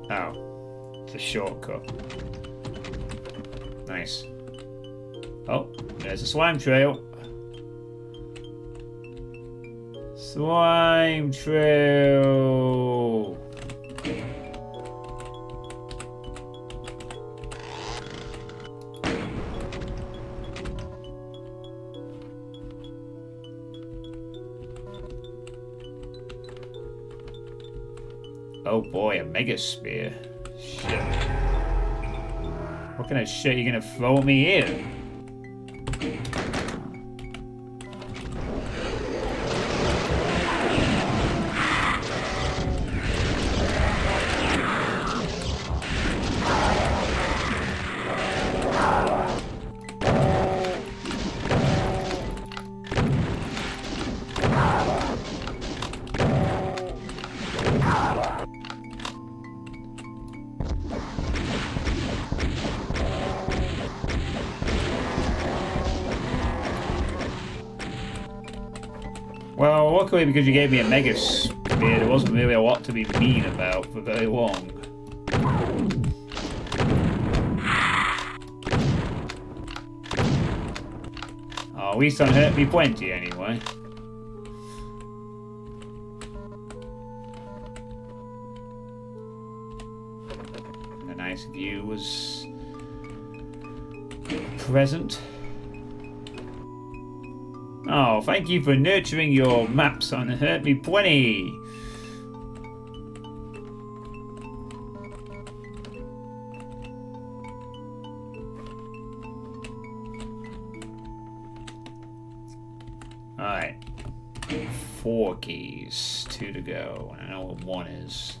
A: Oh, it's a shortcut. Nice. Oh, there's a slime trail. Slime trail. Oh boy, a mega spear. Shit. What kind of shit are you gonna throw at me here? Well, luckily because you gave me a mega spear, there wasn't really a lot to be mean about for very long. Oh, at least don't hurt me plenty anyway. And a nice view was present. Oh, thank you for nurturing your maps on Hurt Me Plenty. Alright. 4 keys. 2 to go. I know what 1 is.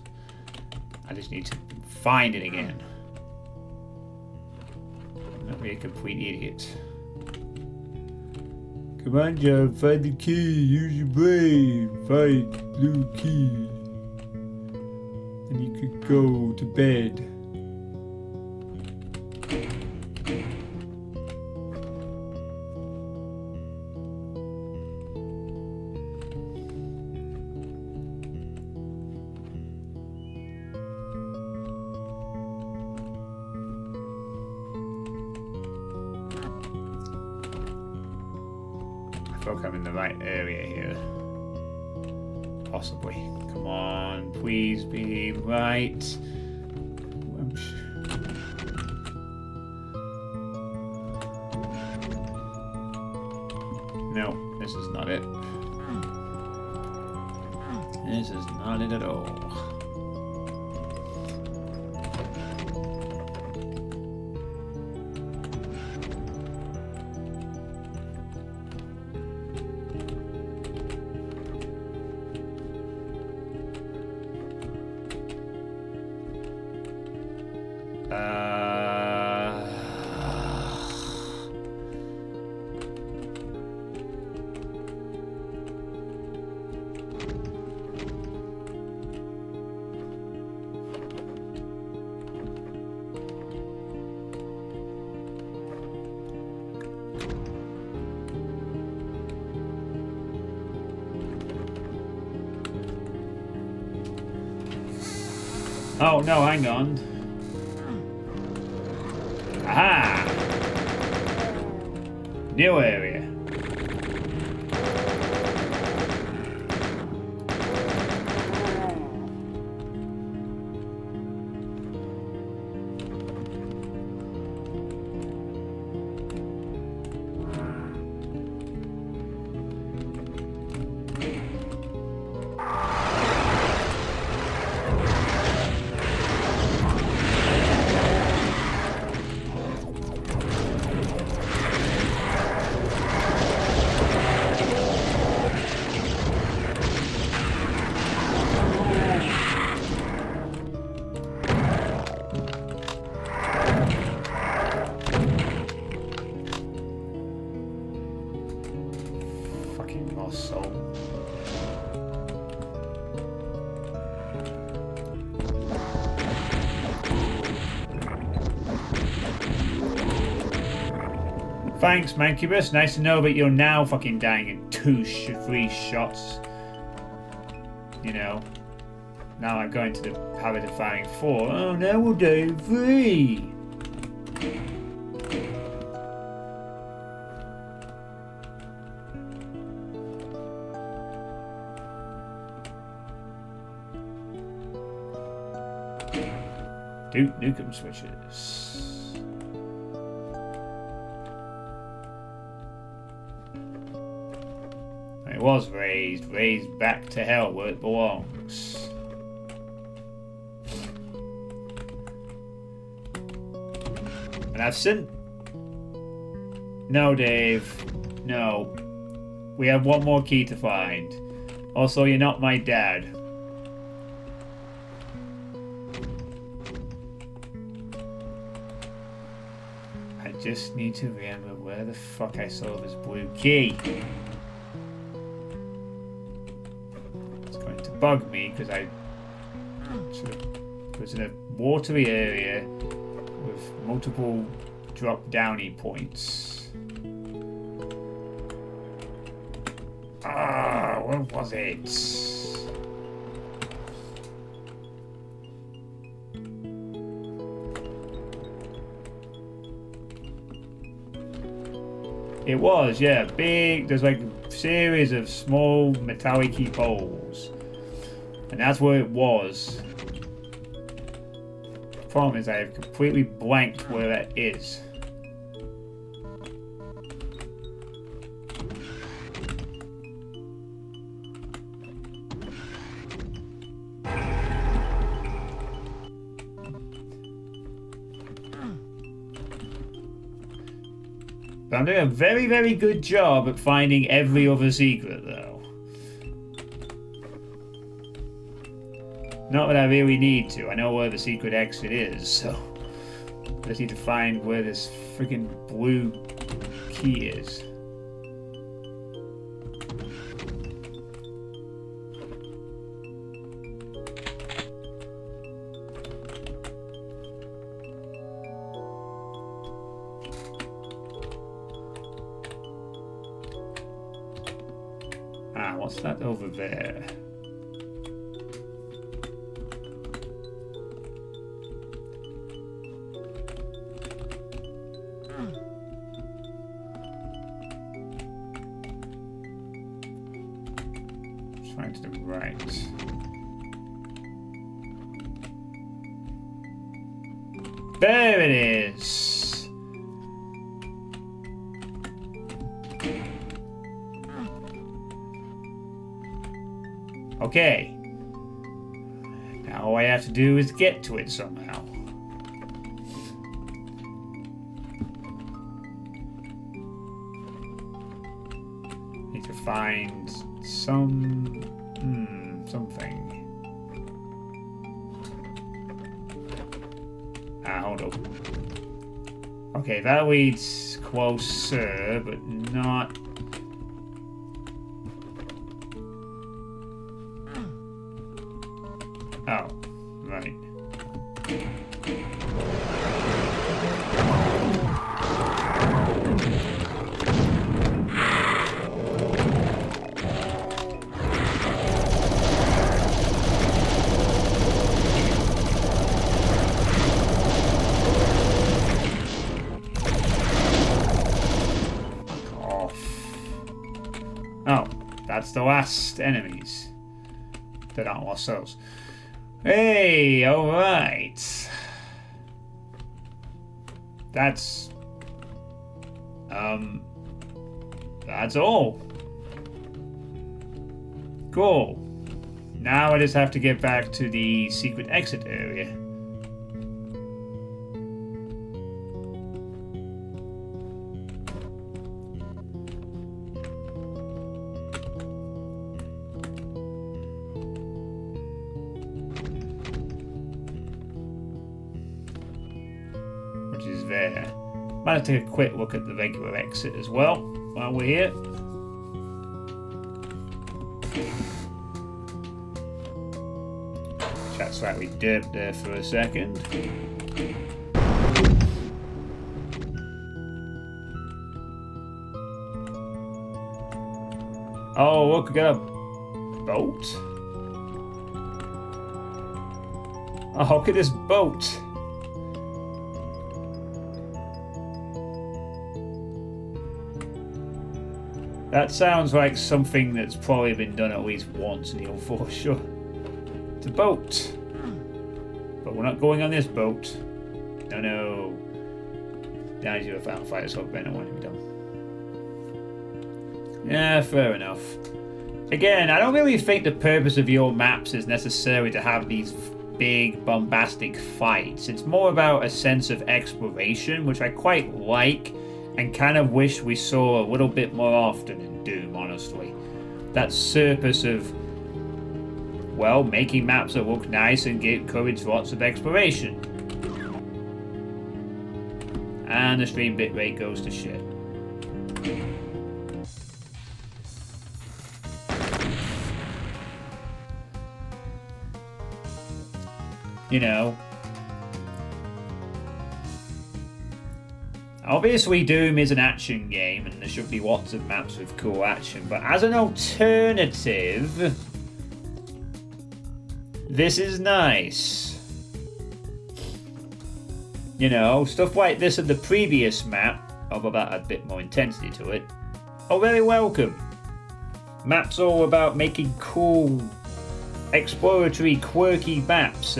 A: I just need to find it again. I'm not be a complete idiot. Come on, John, find the key, use your brain, find the blue key. And you could go to bed. I feel like I'm in the right area here. Possibly. Come on, please be right. No, this is not it. This is not it at all. Oh no, hang on. Aha! New area. Thanks, Mancubus. Nice to know that you're now fucking dying in 3 shots. You know. Now I'm going to the habit of firing 4. Oh, now we'll die in 3. Nukem switches. It was raised back to hell where it belongs. And I've seen... No, Dave. No. We have one more key to find. Also, you're not my dad. I just need to remember where the fuck I saw this blue key. It's going to bug me because I sort of was in a watery area with multiple drop-downy points. Ah, where was it? It was, yeah, big. There's like a series of small metallic-y poles, and that's where it was. The problem is I have completely blanked where that is. But I'm doing a very, very good job at finding every other secret, though. Not that I really need to. I know where the secret exit is, so I just need to find where this freaking blue key is. Ah, what's that over there? Trying to the right. There it is. Okay. Now all I have to do is get to it somehow. Need to find something. Ah, hold up. Okay, that leads closer, but not. Oh, right. Oh, that's the last enemies that aren't lost souls. Hey, alright. That's all. Cool. Now I just have to get back to the secret exit area. Is there. Might have to take a quick look at the regular exit as well while we're here. Chat slightly dipped there for a second. Oh, look, we got a boat. Oh, look at this boat. That sounds like something that's probably been done at least once in the old foreshore. It's a boat. But we're not going on this boat. No. Now you have found fire so Ben, I want to be done. Yeah, fair enough. Again, I don't really think the purpose of your maps is necessarily to have these big, bombastic fights. It's more about a sense of exploration, which I quite like, and kind of wish we saw a little bit more often in Doom, honestly. That surface of, well, making maps that look nice and encourage lots of exploration. And the stream bitrate goes to shit. You know, obviously Doom is an action game and there should be lots of maps with cool action, but as an alternative, this is nice. You know, stuff like this in the previous map, although that had a bit more intensity to it, are very welcome. Maps all about making cool, exploratory, quirky maps.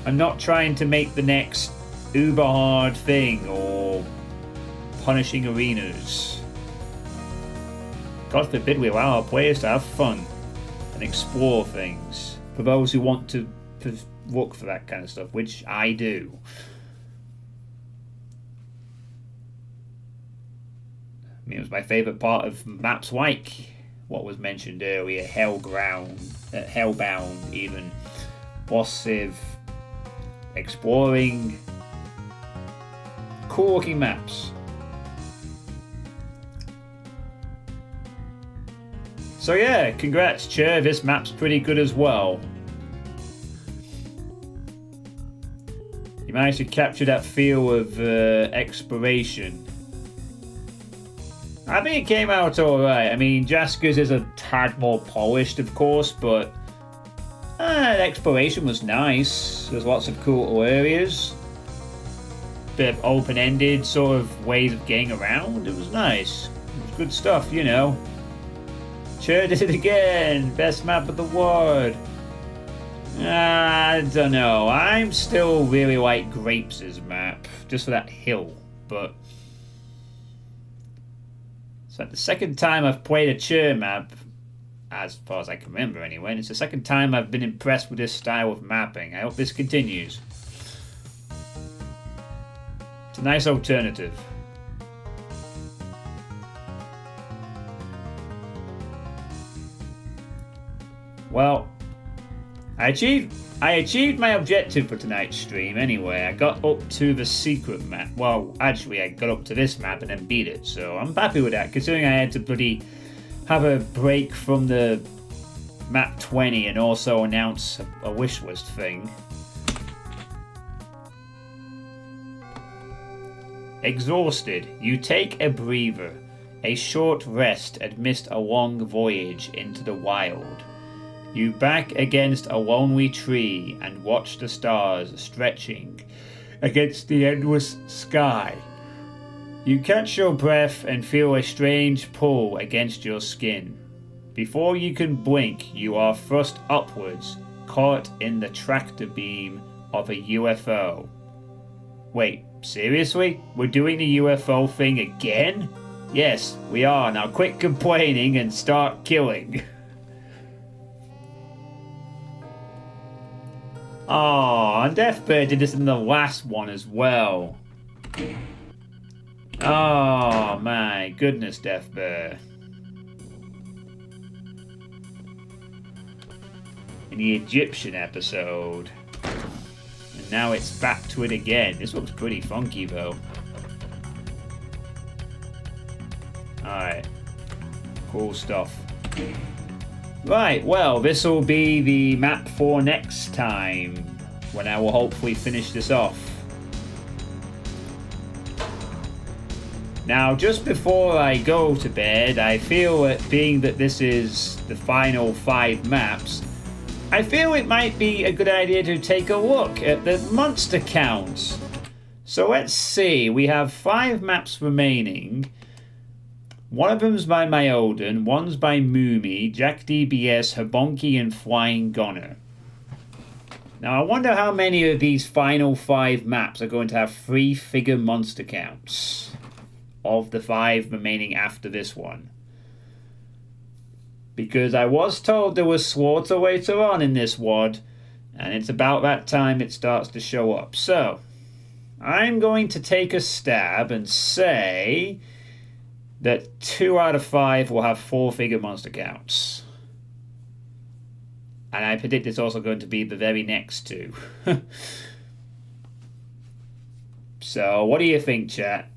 A: I'm not trying to make the next uber hard thing or punishing arenas. God forbid we allow our players to have fun and explore things. For those who want to look for that kind of stuff, which I do. I mean, it was my favourite part of maps like what was mentioned earlier, Hellbound even. Bossive, exploring, cool looking maps. So yeah, congrats Cher, this map's pretty good as well. You managed to capture that feel of exploration. I think it came out alright. I mean, Jasker's is a tad more polished, of course, but the exploration was nice. There's lots of cool little areas. Bit of open-ended sort of ways of getting around. It was nice. It was good stuff, you know. Cher did it again. Best map of the world. I don't know. I'm still really like Grapes' map, just for that hill. But it's like the second time I've played a Cher map, as far as I can remember anyway, and it's the second time I've been impressed with this style of mapping. I hope this continues. It's a nice alternative. Well, I achieved my objective for tonight's stream anyway. I got up to the secret map. Well, actually, I got up to this map and then beat it. So I'm happy with that, considering I had to bloody have a break from the map 20 and also announce a wish list thing. Exhausted, you take a breather, a short rest amidst a long voyage into the wild. You back against a lonely tree and watch the stars stretching against the endless sky. You catch your breath and feel a strange pull against your skin. Before you can blink, you are thrust upwards, caught in the tractor beam of a UFO. Wait, seriously? We're doing the UFO thing again? Yes, we are. Now quit complaining and start killing. Oh, and Deathbird did this in the last one as well. Oh my goodness, Deathbird. In the Egyptian episode. And now it's back to it again. This looks pretty funky though. Alright. Cool stuff. Right, well, this will be the map for next time, when I will hopefully finish this off. Now, just before I go to bed, I feel that being that this is the final 5 maps, I feel it might be a good idea to take a look at the monster counts. So let's see, we have 5 maps remaining. One of them's by Myoden, one's by Moomy, Jack DBS, Habonki, and Flying Gunner. Now I wonder how many of these final 5 maps are going to have 3-figure monster counts of the 5 remaining after this one. Because I was told there was slaughter later on in this WOD, and it's about that time it starts to show up. So, I'm going to take a stab and say that 2 out of 5 will have 4-figure monster counts. And I predict it's also going to be the very next 2. So, what do you think, chat?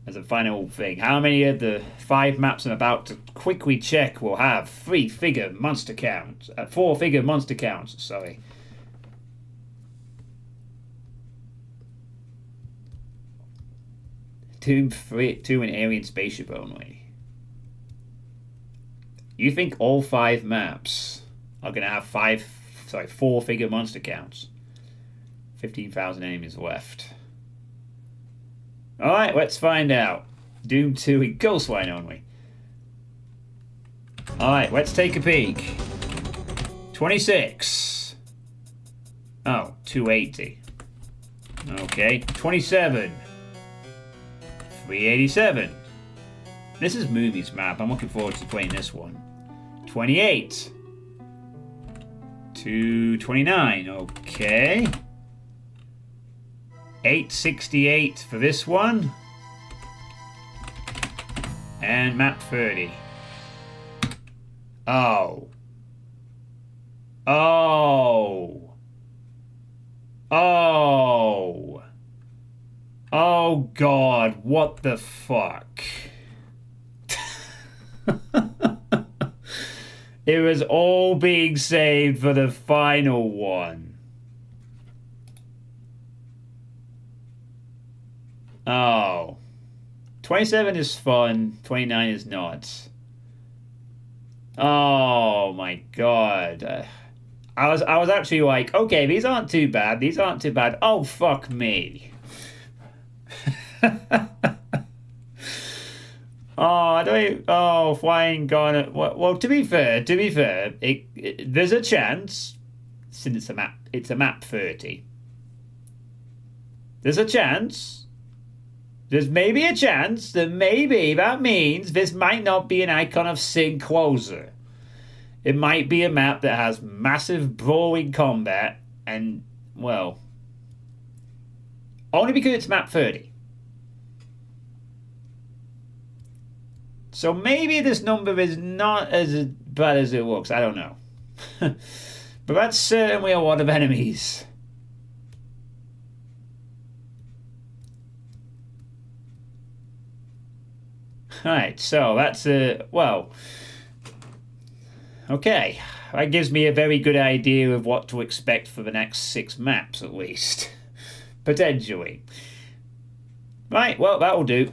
A: As a final thing, how many of the 5 maps I'm about to quickly check will have 3-figure monster counts? 4-figure monster counts, sorry. Doom 2 and Alien Spaceship only. You think all 5 maps are going to have 4-figure monster counts? 15,000 enemies left. Alright, let's find out. Doom 2 in Ghostline only. Alright, let's take a peek. 26. Oh, 280. Okay, 27. 387. This is Movies map. I'm looking forward to playing this one. 28. 229. Okay. 868 for this one. And map 30. Oh. Oh. Oh. Oh God, what the fuck? It was all being saved for the final one. Oh. 27 is fun, 29 is not. Oh my God. I was actually like, okay, these aren't too bad. These aren't too bad. Oh, fuck me. Flying Gunner. Well, to be fair, there's a chance, since it's a map 30. There's a chance. There's maybe a chance that that means this might not be an Icon of Sin closer. It might be a map that has massive brawling combat and, well, only because it's map 30. So maybe this number is not as bad as it looks. I don't know. But that's certainly a lot of enemies. Alright, so that's well, okay, that gives me a very good idea of what to expect for the next 6 maps at least. Potentially. Right, well, that'll do.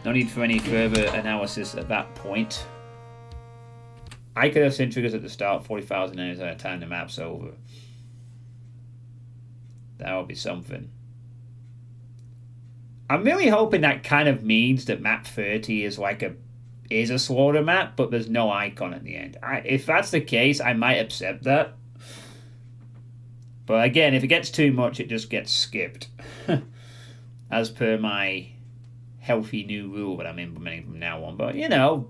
A: No need for any further analysis at that point. I could have sent triggers at the start, 40,000 enemies at a time, the map's over. That would be something. I'm really hoping that kind of means that map 30 is a slaughter map, but there's no icon at the end. If that's the case, I might accept that. But again, if it gets too much, it just gets skipped. As per my healthy new rule that I'm implementing from now on. But, you know,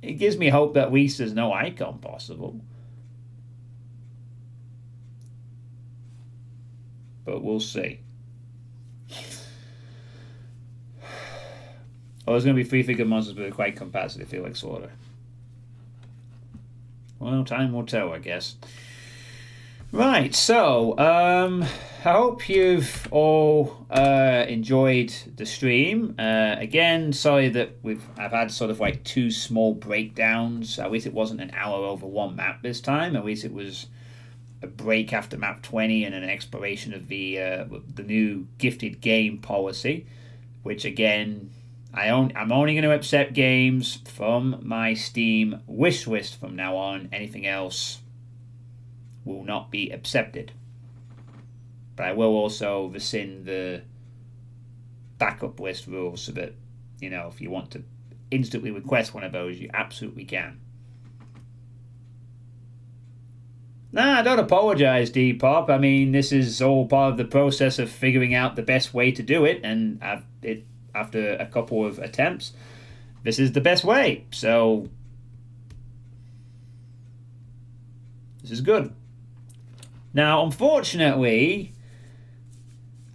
A: it gives me hope that at least there's no icon possible. But we'll see. Oh, there's going to be 3-figure monsters, but they're quite compact, so they feel like slaughter. Well, time will tell, I guess. Right, so, I hope you've all enjoyed the stream. Again, sorry that I've had sort of like 2 small breakdowns. At least it wasn't an hour over 1 map this time. At least it was a break after map 20 and an exploration of the new gifted game policy, which again, I'm only going to accept games from my Steam wish list from now on. Anything else will not be accepted. But I will also rescind the backup list rules so that, if you want to instantly request one of those, you absolutely can. Nah, don't apologize, Depop. I mean, this is all part of the process of figuring out the best way to do it, and after a couple of attempts, this is the best way. So, this is good. Now, unfortunately,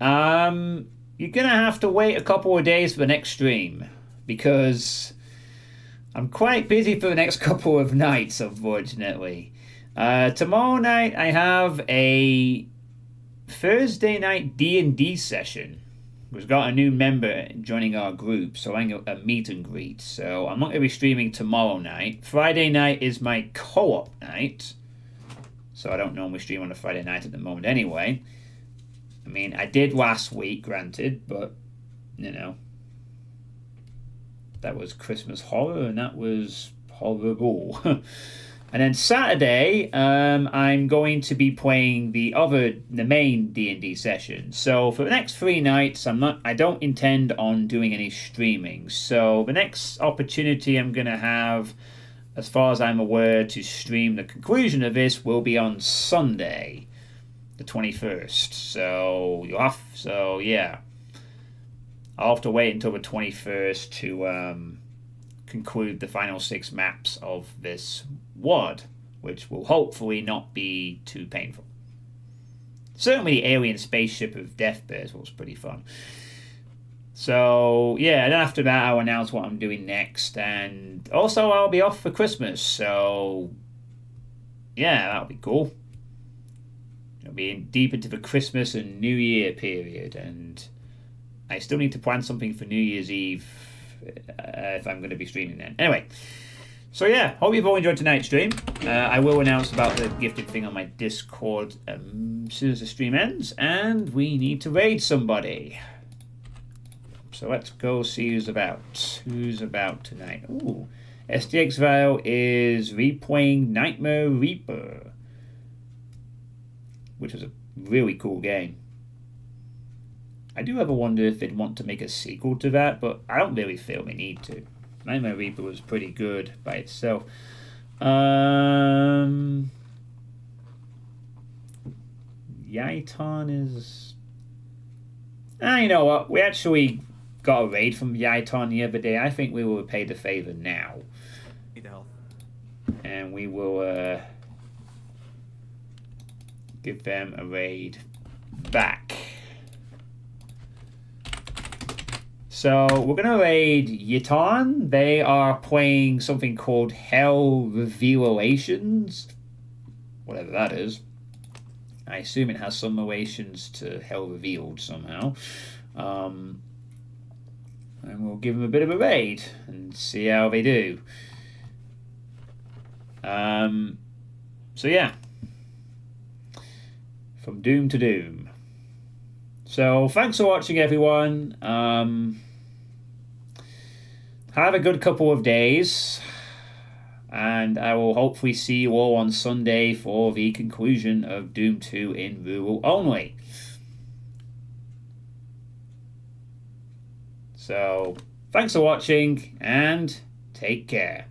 A: you're going to have to wait a couple of days for the next stream, because I'm quite busy for the next couple of nights, unfortunately. Tomorrow night I have a Thursday night D&D session. We've got a new member joining our group, so I'm a meet and greet. So I'm not going to be streaming tomorrow night. Friday night is my co-op night, so I don't normally stream on a Friday night at the moment anyway. I mean, I did last week, granted, but, that was Christmas horror, and that was horrible. And then Saturday, I'm going to be playing the main D&D session. So for the next 3 nights, I don't intend on doing any streaming. So the next opportunity I'm going to have, as far as I'm aware, to stream the conclusion of this will be on Sunday, the 21st. So yeah, I'll have to wait until the 21st to conclude the final 6 maps of this WOD, which will hopefully not be too painful. Certainly the alien spaceship of Death Bears was pretty fun. So yeah, and after that I'll announce what I'm doing next, and also I'll be off for Christmas, so yeah, that'll be cool. It'll be deep into the Christmas and New Year period, and I still need to plan something for New Year's Eve if I'm going to be streaming then. Anyway, so yeah, hope you've all enjoyed tonight's stream. I will announce about the gifted thing on my Discord as soon as the stream ends, and we need to raid somebody. So let's go see who's about. Who's about tonight? Ooh, SDX Vile is replaying Nightmare Reaper, which was a really cool game. I do ever wonder if they'd want to make a sequel to that, but I don't really feel they need to. Nightmare Reaper was pretty good by itself. Yaiton is... you know what? We actually got a raid from Yaiton the other day. I think we will pay the favor now.
B: Need help.
A: And we will give them a raid back. So we're going to raid Yiton. They are playing something called Hell Revelations. Whatever that is. I assume it has some relations to Hell Revealed somehow. And we'll give them a bit of a raid and see how they do. So yeah. From Doom to Doom. So thanks for watching, everyone. Have a good couple of days, and I will hopefully see you all on Sunday for the conclusion of Doom 2 in rural only. So thanks for watching, and take care.